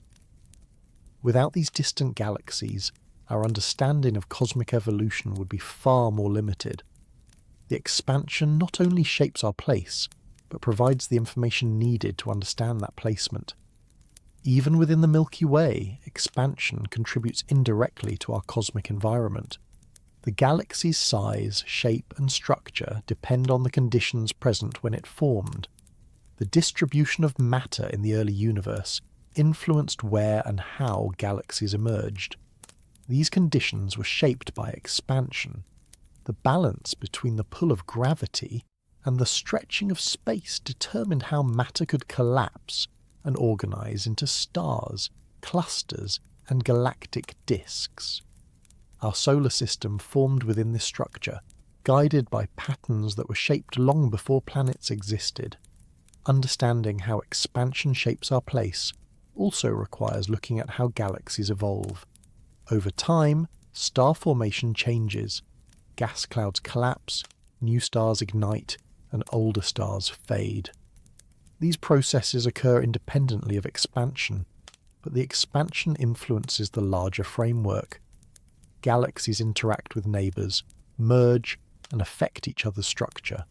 Without these distant galaxies, our understanding of cosmic evolution would be far more limited. The expansion not only shapes our place, but provides the information needed to understand that placement. Even within the Milky Way, expansion contributes indirectly to our cosmic environment. The galaxy's size, shape, and structure depend on the conditions present when it formed. The distribution of matter in the early universe influenced where and how galaxies emerged. These conditions were shaped by expansion. The balance between the pull of gravity and the stretching of space determined how matter could collapse and organize into stars, clusters, and galactic disks. Our solar system formed within this structure, guided by patterns that were shaped long before planets existed. Understanding how expansion shapes our place also requires looking at how galaxies evolve. Over time, star formation changes. Gas clouds collapse, new stars ignite, and older stars fade. These processes occur independently of expansion, but the expansion influences the larger framework. Galaxies interact with neighbours, merge, and affect each other's structure.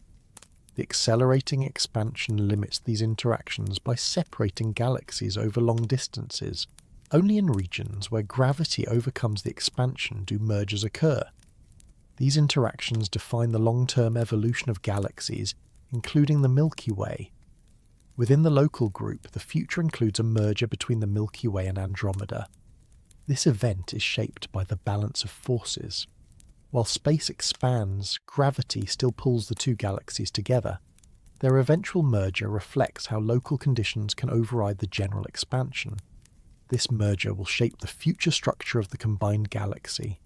The accelerating expansion limits these interactions by separating galaxies over long distances. Only in regions where gravity overcomes the expansion do mergers occur. These interactions define the long-term evolution of galaxies, including the Milky Way. Within the local group, the future includes a merger between the Milky Way and Andromeda. This event is shaped by the balance of forces. While space expands, gravity still pulls the two galaxies together. Their eventual merger reflects how local conditions can override the general expansion. This merger will shape the future structure of the combined galaxy.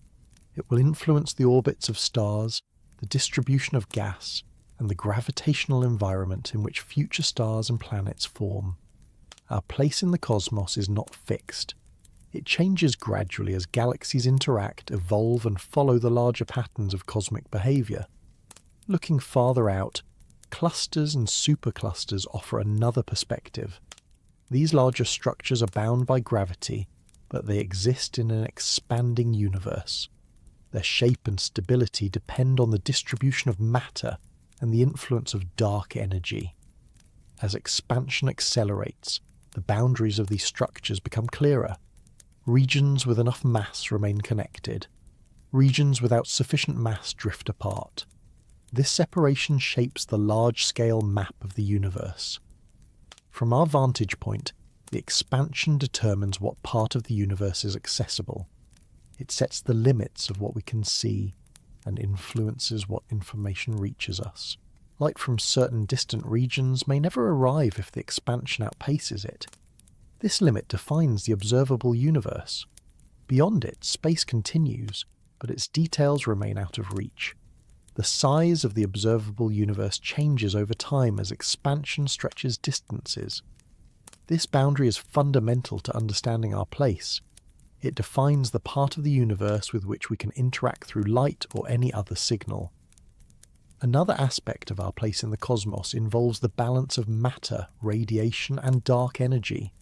It will influence the orbits of stars, the distribution of gas, and the gravitational environment in which future stars and planets form. Our place in the cosmos is not fixed. It changes gradually as galaxies interact, evolve, and follow the larger patterns of cosmic behaviour. Looking farther out, clusters and superclusters offer another perspective. These larger structures are bound by gravity, but they exist in an expanding universe. Their shape and stability depend on the distribution of matter and the influence of dark energy. As expansion accelerates, the boundaries of these structures become clearer. Regions with enough mass remain connected. Regions without sufficient mass drift apart. This separation shapes the large-scale map of the universe. From our vantage point, the expansion determines what part of the universe is accessible. It sets the limits of what we can see and influences what information reaches us. Light from certain distant regions may never arrive if the expansion outpaces it. This limit defines the observable universe. Beyond it, space continues, but its details remain out of reach. The size of the observable universe changes over time as expansion stretches distances. This boundary is fundamental to understanding our place. It defines the part of the universe with which we can interact through light or any other signal. Another aspect of our place in the cosmos involves the balance of matter, radiation, and dark energy.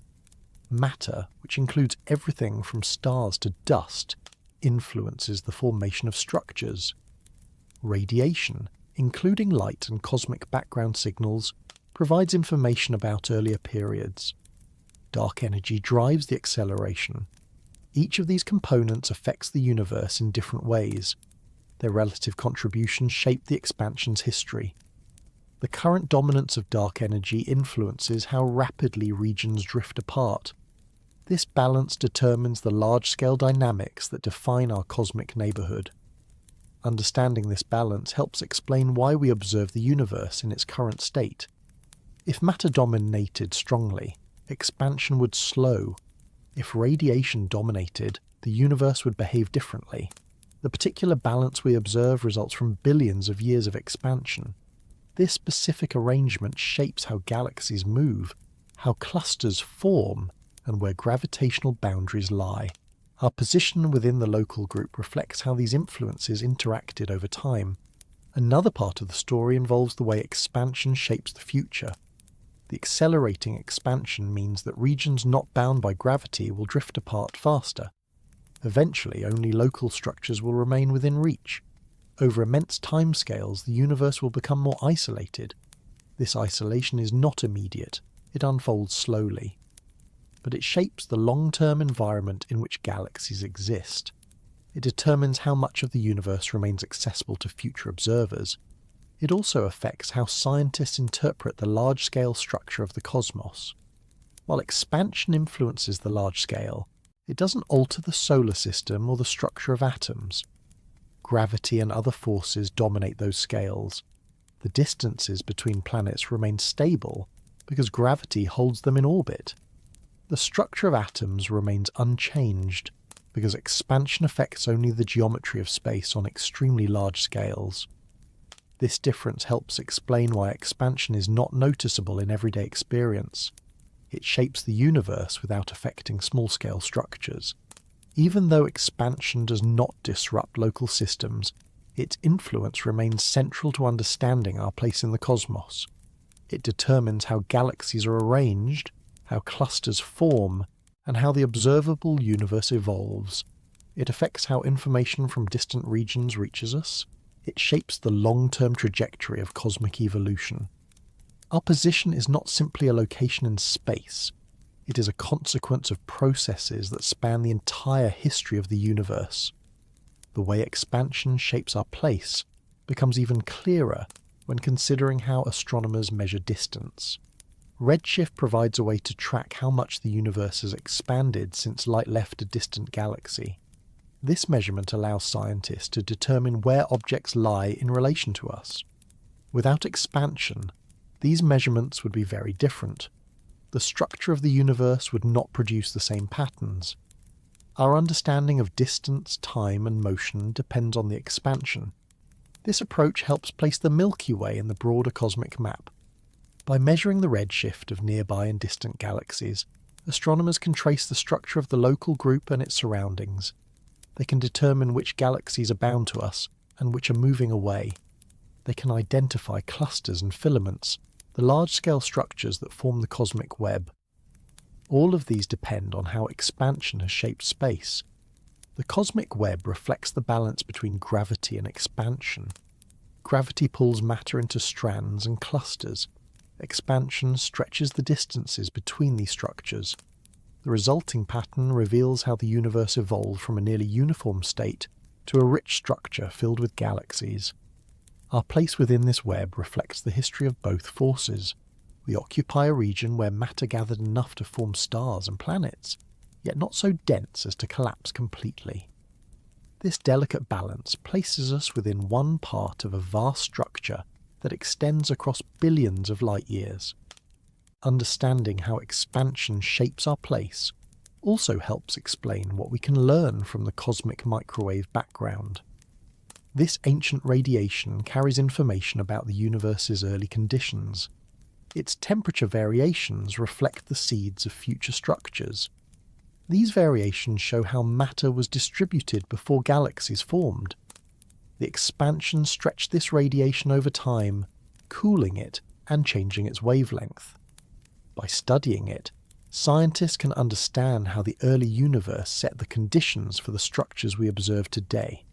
Matter, which includes everything from stars to dust, influences the formation of structures. Radiation, including light and cosmic background signals, provides information about earlier periods. Dark energy drives the acceleration. Each of these components affects the universe in different ways. Their relative contributions shape the expansion's history. The current dominance of dark energy influences how rapidly regions drift apart. This balance determines the large-scale dynamics that define our cosmic neighbourhood. Understanding this balance helps explain why we observe the universe in its current state. If matter dominated strongly, expansion would slow. If radiation dominated, the universe would behave differently. The particular balance we observe results from billions of years of expansion. This specific arrangement shapes how galaxies move, how clusters form, and where gravitational boundaries lie. Our position within the local group reflects how these influences interacted over time. Another part of the story involves the way expansion shapes the future. The accelerating expansion means that regions not bound by gravity will drift apart faster. Eventually, only local structures will remain within reach. Over immense timescales, the universe will become more isolated. This isolation is not immediate, it unfolds slowly. But it shapes the long-term environment in which galaxies exist. It determines how much of the universe remains accessible to future observers. It also affects how scientists interpret the large-scale structure of the cosmos. While expansion influences the large scale, it doesn't alter the solar system or the structure of atoms. Gravity and other forces dominate those scales. The distances between planets remain stable because gravity holds them in orbit. The structure of atoms remains unchanged because expansion affects only the geometry of space on extremely large scales. This difference helps explain why expansion is not noticeable in everyday experience. It shapes the universe without affecting small-scale structures. Even though expansion does not disrupt local systems, its influence remains central to understanding our place in the cosmos. It determines how galaxies are arranged, how clusters form, and how the observable universe evolves. It affects how information from distant regions reaches us. It shapes the long-term trajectory of cosmic evolution. Our position is not simply a location in space. It is a consequence of processes that span the entire history of the universe. The way expansion shapes our place becomes even clearer when considering how astronomers measure distance. Redshift provides a way to track how much the universe has expanded since light left a distant galaxy. This measurement allows scientists to determine where objects lie in relation to us. Without expansion, these measurements would be very different. The structure of the universe would not produce the same patterns. Our understanding of distance, time, and motion depends on the expansion. This approach helps place the Milky Way in the broader cosmic map. By measuring the redshift of nearby and distant galaxies, astronomers can trace the structure of the local group and its surroundings. They can determine which galaxies are bound to us and which are moving away. They can identify clusters and filaments, the large-scale structures that form the cosmic web. All of these depend on how expansion has shaped space. The cosmic web reflects the balance between gravity and expansion. Gravity pulls matter into strands and clusters. Expansion stretches the distances between these structures. The resulting pattern reveals how the universe evolved from a nearly uniform state to a rich structure filled with galaxies. Our place within this web reflects the history of both forces. We occupy a region where matter gathered enough to form stars and planets, yet not so dense as to collapse completely. This delicate balance places us within one part of a vast structure that extends across billions of light years. Understanding how expansion shapes our place also helps explain what we can learn from the cosmic microwave background. This ancient radiation carries information about the universe's early conditions. Its temperature variations reflect the seeds of future structures. These variations show how matter was distributed before galaxies formed. The expansion stretched this radiation over time, cooling it and changing its wavelength. By studying it, scientists can understand how the early universe set the conditions for the structures we observe today.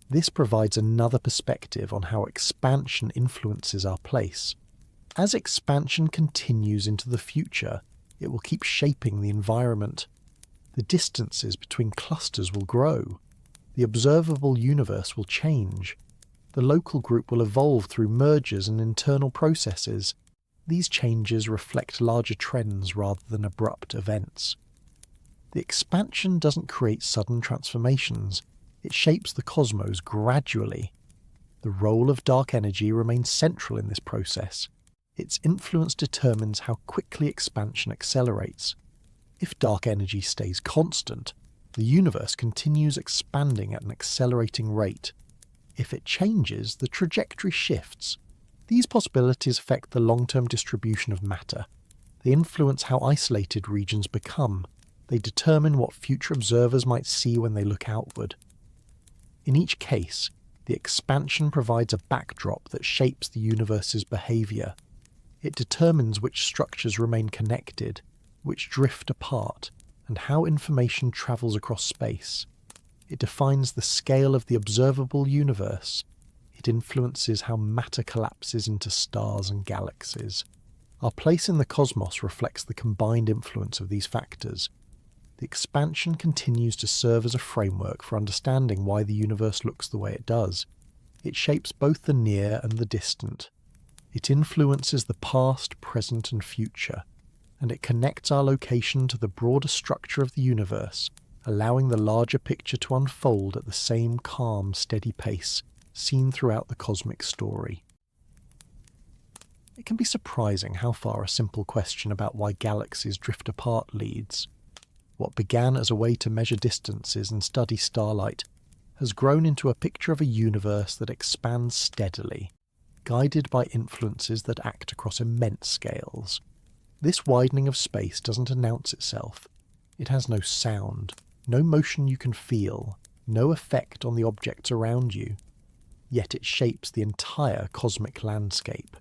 This provides another perspective on how expansion influences our place. As expansion continues into the future, it will keep shaping the environment. The distances between clusters will grow. The observable universe will change. The local group will evolve through mergers and internal processes. These changes reflect larger trends rather than abrupt events. The expansion doesn't create sudden transformations. It shapes the cosmos gradually. The role of dark energy remains central in this process. Its influence determines how quickly expansion accelerates. If dark energy stays constant, the universe continues expanding at an accelerating rate. If it changes, the trajectory shifts. These possibilities affect the long-term distribution of matter. They influence how isolated regions become. They determine what future observers might see when they look outward. In each case, the expansion provides a backdrop that shapes the universe's behavior. It determines which structures remain connected, which drift apart, and how information travels across space. It defines the scale of the observable universe. It influences how matter collapses into stars and galaxies. Our place in the cosmos reflects the combined influence of these factors. The expansion continues to serve as a framework for understanding why the universe looks the way it does. It shapes both the near and the distant. It influences the past, present, and future, and it connects our location to the broader structure of the universe, allowing the larger picture to unfold at the same calm, steady pace seen throughout the cosmic story. It can be surprising how far a simple question about why galaxies drift apart leads. What began as a way to measure distances and study starlight has grown into a picture of a universe that expands steadily, guided by influences that act across immense scales. This widening of space doesn't announce itself. It has no sound, no motion you can feel, no effect on the objects around you. Yet it shapes the entire cosmic landscape.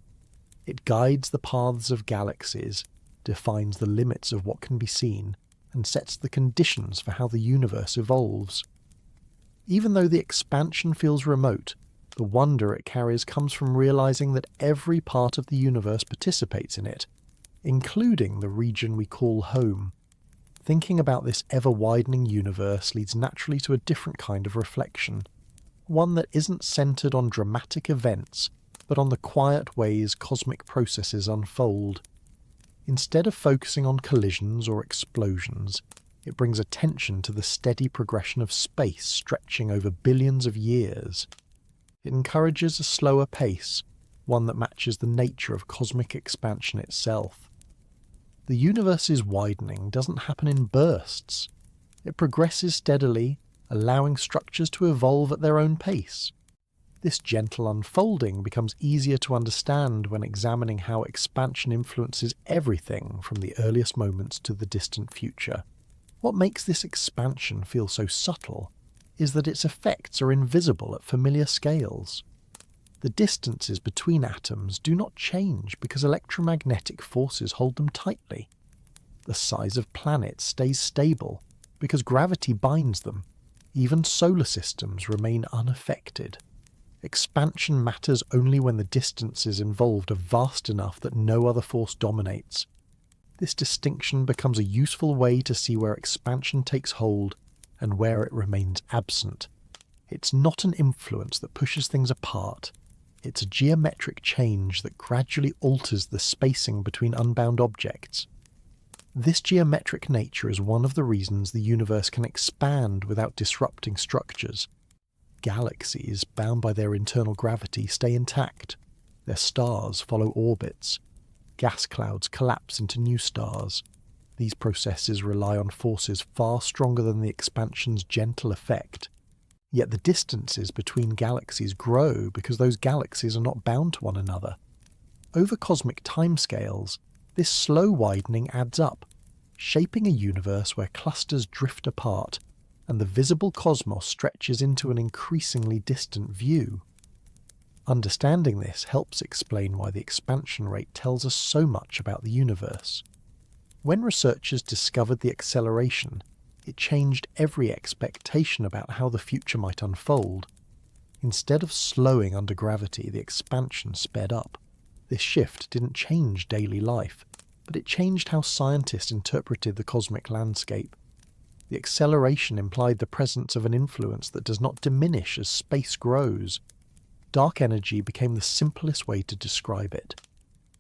It guides the paths of galaxies, defines the limits of what can be seen, and sets the conditions for how the universe evolves. Even though the expansion feels remote, the wonder it carries comes from realizing that every part of the universe participates in it, including the region we call home. Thinking about this ever-widening universe leads naturally to a different kind of reflection, one that isn't centered on dramatic events, but on the quiet ways cosmic processes unfold. Instead of focusing on collisions or explosions, it brings attention to the steady progression of space stretching over billions of years. It encourages a slower pace, one that matches the nature of cosmic expansion itself. The universe's widening doesn't happen in bursts. It progresses steadily, allowing structures to evolve at their own pace. This gentle unfolding becomes easier to understand when examining how expansion influences everything from the earliest moments to the distant future. What makes this expansion feel so subtle is that its effects are invisible at familiar scales. The distances between atoms do not change because electromagnetic forces hold them tightly. The size of planets stays stable because gravity binds them. Even solar systems remain unaffected. Expansion matters only when the distances involved are vast enough that no other force dominates. This distinction becomes a useful way to see where expansion takes hold and where it remains absent. It's not an influence that pushes things apart. It's a geometric change that gradually alters the spacing between unbound objects. This geometric nature is one of the reasons the universe can expand without disrupting structures. Galaxies, bound by their internal gravity, stay intact. Their stars follow orbits. Gas clouds collapse into new stars. These processes rely on forces far stronger than the expansion's gentle effect. Yet the distances between galaxies grow because those galaxies are not bound to one another. Over cosmic timescales, this slow widening adds up, shaping a universe where clusters drift apart and the visible cosmos stretches into an increasingly distant view. Understanding this helps explain why the expansion rate tells us so much about the universe. When researchers discovered the acceleration, it changed every expectation about how the future might unfold. Instead of slowing under gravity, the expansion sped up. This shift didn't change daily life, but it changed how scientists interpreted the cosmic landscape. The acceleration implied the presence of an influence that does not diminish as space grows. Dark energy became the simplest way to describe it.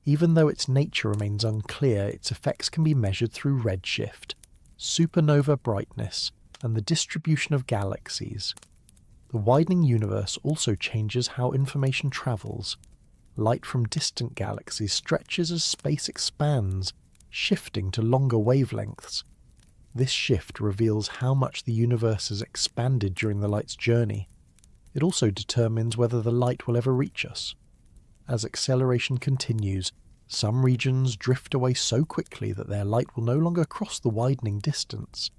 Even though its nature remains unclear, its effects can be measured through redshift, supernova brightness, and the distribution of galaxies. The widening universe also changes how information travels. Light from distant galaxies stretches as space expands, shifting to longer wavelengths. This shift reveals how much the universe has expanded during the light's journey. It also determines whether the light will ever reach us. As acceleration continues, some regions drift away so quickly that their light will no longer cross the widening distance.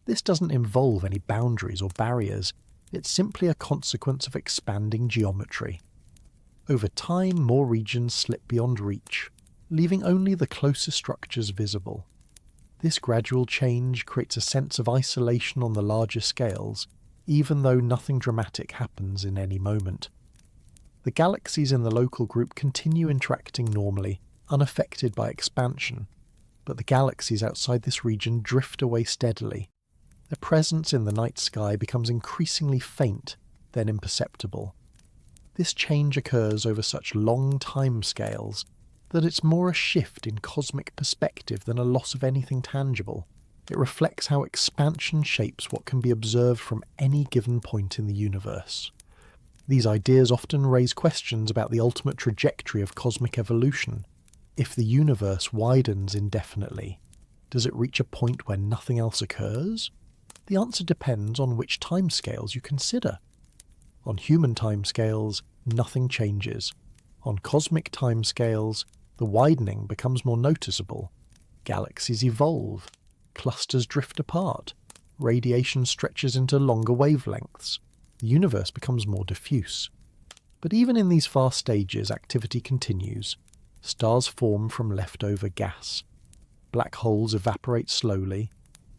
This doesn't involve any boundaries or barriers, it's simply a consequence of expanding geometry. Over time, more regions slip beyond reach. leaving only the closest structures visible. This gradual change creates a sense of isolation on the larger scales, even though nothing dramatic happens in any moment. The galaxies in the local group continue interacting normally, unaffected by expansion, but the galaxies outside this region drift away steadily. Their presence in the night sky becomes increasingly faint, then imperceptible. This change occurs over such long time scales that it's more a shift in cosmic perspective than a loss of anything tangible. It reflects how expansion shapes what can be observed from any given point in the universe. These ideas often raise questions about the ultimate trajectory of cosmic evolution. If the universe widens indefinitely, does it reach a point where nothing else occurs? The answer depends on which timescales you consider. On human timescales, nothing changes. On cosmic timescales, the widening becomes more noticeable. Galaxies evolve. Clusters drift apart. Radiation stretches into longer wavelengths. The universe becomes more diffuse. But even in these fast stages, activity continues. Stars form from leftover gas. Black holes evaporate slowly.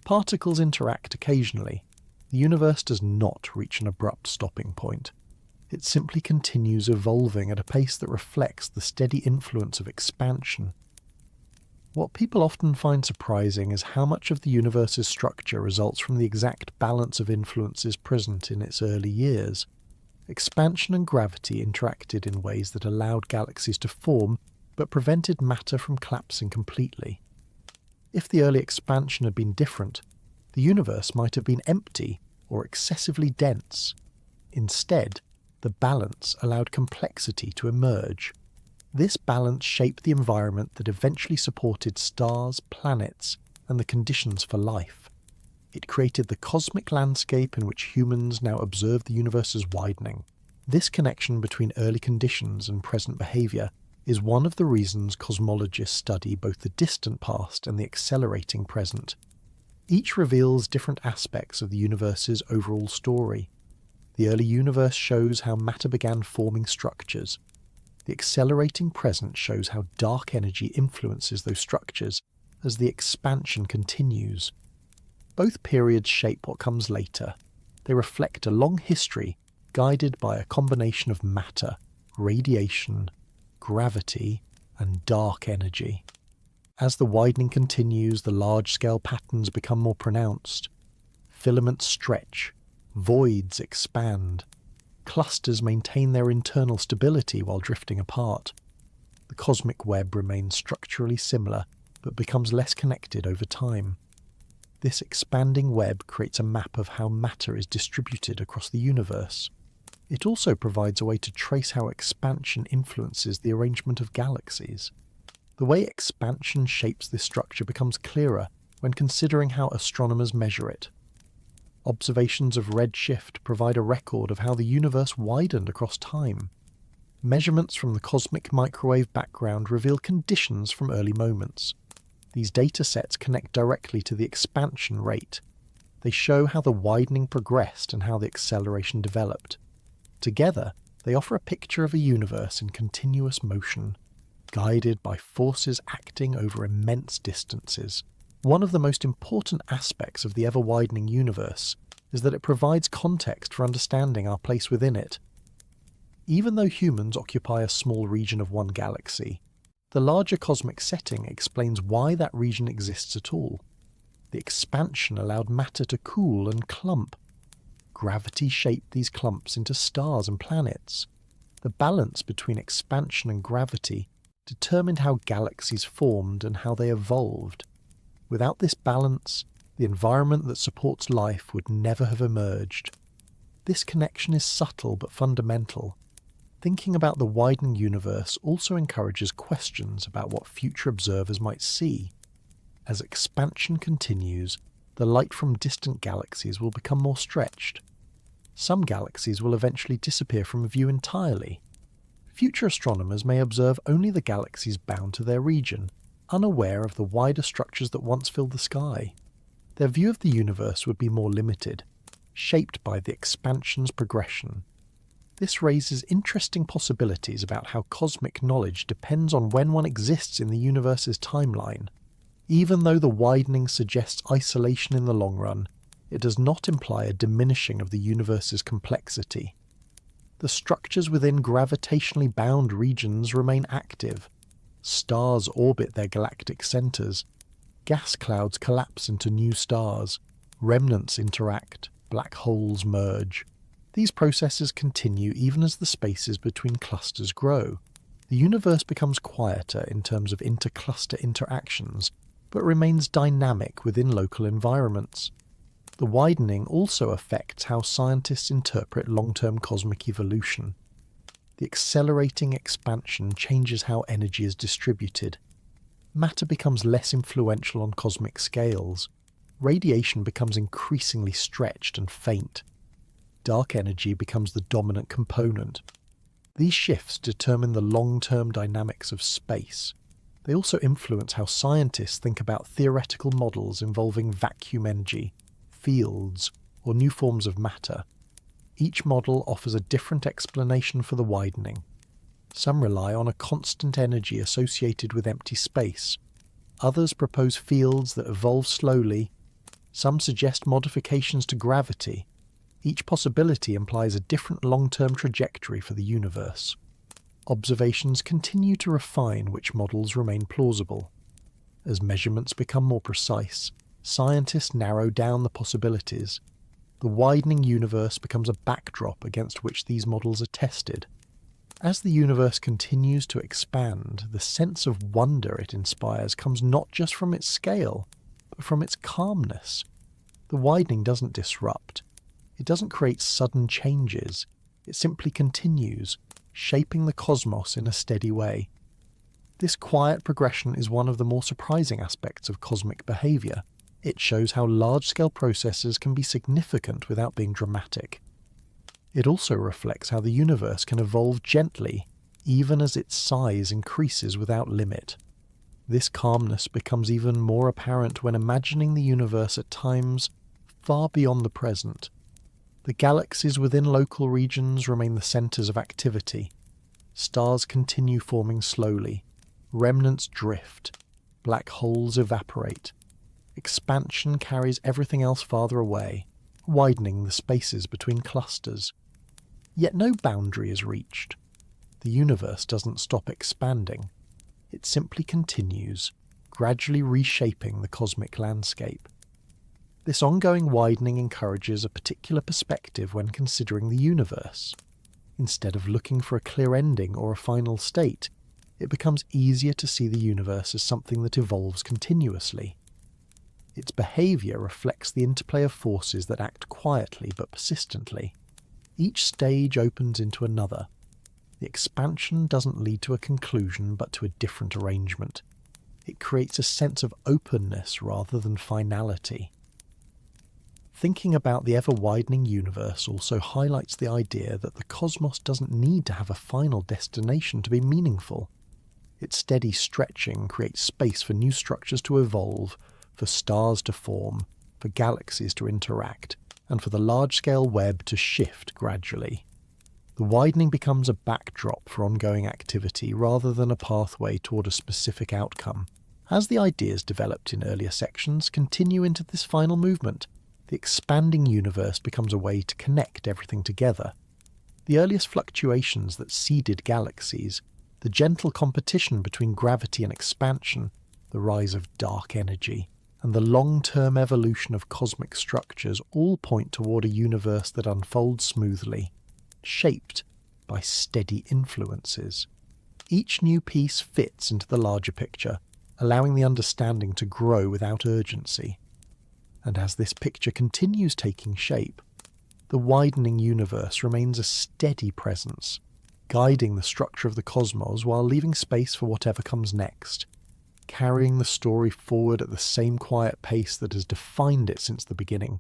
Particles interact occasionally. The universe does not reach an abrupt stopping point. It simply continues evolving at a pace that reflects the steady influence of expansion. What people often find surprising is how much of the universe's structure results from the exact balance of influences present in its early years. Expansion and gravity interacted in ways that allowed galaxies to form, but prevented matter from collapsing completely. If the early expansion had been different, the universe might have been empty or excessively dense. Instead, the balance allowed complexity to emerge. This balance shaped the environment that eventually supported stars, planets, and the conditions for life. It created the cosmic landscape in which humans now observe the universe's widening. This connection between early conditions and present behaviour is one of the reasons cosmologists study both the distant past and the accelerating present. Each reveals different aspects of the universe's overall story. The early universe shows how matter began forming structures. The accelerating present shows how dark energy influences those structures as the expansion continues. Both periods shape what comes later. They reflect a long history guided by a combination of matter, radiation, gravity, and dark energy. As the widening continues, the large-scale patterns become more pronounced. Filaments stretch, voids expand. Clusters maintain their internal stability while drifting apart. The cosmic web remains structurally similar, but becomes less connected over time. This expanding web creates a map of how matter is distributed across the universe. It also provides a way to trace how expansion influences the arrangement of galaxies. The way expansion shapes this structure becomes clearer when considering how astronomers measure it. Observations of redshift provide a record of how the universe widened across time. Measurements from the cosmic microwave background reveal conditions from early moments. These data sets connect directly to the expansion rate. They show how the widening progressed and how the acceleration developed. Together, they offer a picture of a universe in continuous motion, guided by forces acting over immense distances. One of the most important aspects of the ever-widening universe is that it provides context for understanding our place within it. Even though humans occupy a small region of one galaxy, the larger cosmic setting explains why that region exists at all. The expansion allowed matter to cool and clump. Gravity shaped these clumps into stars and planets. The balance between expansion and gravity determined how galaxies formed and how they evolved. Without this balance, the environment that supports life would never have emerged. This connection is subtle but fundamental. Thinking about the widening universe also encourages questions about what future observers might see. As expansion continues, the light from distant galaxies will become more stretched. Some galaxies will eventually disappear from view entirely. Future astronomers may observe only the galaxies bound to their region, unaware of the wider structures that once filled the sky. Their view of the universe would be more limited, shaped by the expansion's progression. This raises interesting possibilities about how cosmic knowledge depends on when one exists in the universe's timeline. Even though the widening suggests isolation in the long run, it does not imply a diminishing of the universe's complexity. The structures within gravitationally bound regions remain active. Stars orbit their galactic centers. Gas clouds collapse into new stars. Remnants interact. Black holes merge. These processes continue even as the spaces between clusters grow. The universe becomes quieter in terms of intercluster interactions, but remains dynamic within local environments. The widening also affects how scientists interpret long-term cosmic evolution. The accelerating expansion changes how energy is distributed. Matter becomes less influential on cosmic scales. Radiation becomes increasingly stretched and faint. Dark energy becomes the dominant component. These shifts determine the long-term dynamics of space. They also influence how scientists think about theoretical models involving vacuum energy, fields, or new forms of matter. Each model offers a different explanation for the widening. Some rely on a constant energy associated with empty space. Others propose fields that evolve slowly. Some suggest modifications to gravity. Each possibility implies a different long-term trajectory for the universe. Observations continue to refine which models remain plausible. As measurements become more precise, scientists narrow down the possibilities. The widening universe becomes a backdrop against which these models are tested. As the universe continues to expand, the sense of wonder it inspires comes not just from its scale, but from its calmness. The widening doesn't disrupt. It doesn't create sudden changes. It simply continues, shaping the cosmos in a steady way. This quiet progression is one of the more surprising aspects of cosmic behavior. It shows how large-scale processes can be significant without being dramatic. It also reflects how the universe can evolve gently, even as its size increases without limit. This calmness becomes even more apparent when imagining the universe at times far beyond the present. The galaxies within local regions remain the centers of activity. Stars continue forming slowly. Remnants drift. Black holes evaporate. Expansion carries everything else farther away, widening the spaces between clusters. Yet no boundary is reached. The universe doesn't stop expanding. It simply continues, gradually reshaping the cosmic landscape. This ongoing widening encourages a particular perspective when considering the universe. Instead of looking for a clear ending or a final state, it becomes easier to see the universe as something that evolves continuously. Its behaviour reflects the interplay of forces that act quietly but persistently. Each stage opens into another. The expansion doesn't lead to a conclusion but to a different arrangement. It creates a sense of openness rather than finality. Thinking about the ever-widening universe also highlights the idea that the cosmos doesn't need to have a final destination to be meaningful. Its steady stretching creates space for new structures to evolve, for stars to form, for galaxies to interact, and for the large-scale web to shift gradually. The widening becomes a backdrop for ongoing activity rather than a pathway toward a specific outcome. As the ideas developed in earlier sections continue into this final movement, the expanding universe becomes a way to connect everything together. The earliest fluctuations that seeded galaxies, the gentle competition between gravity and expansion, the rise of dark energy, and the long-term evolution of cosmic structures all point toward a universe that unfolds smoothly, shaped by steady influences. Each new piece fits into the larger picture, allowing the understanding to grow without urgency. And as this picture continues taking shape, the widening universe remains a steady presence, guiding the structure of the cosmos while leaving space for whatever comes next, carrying the story forward at the same quiet pace that has defined it since the beginning.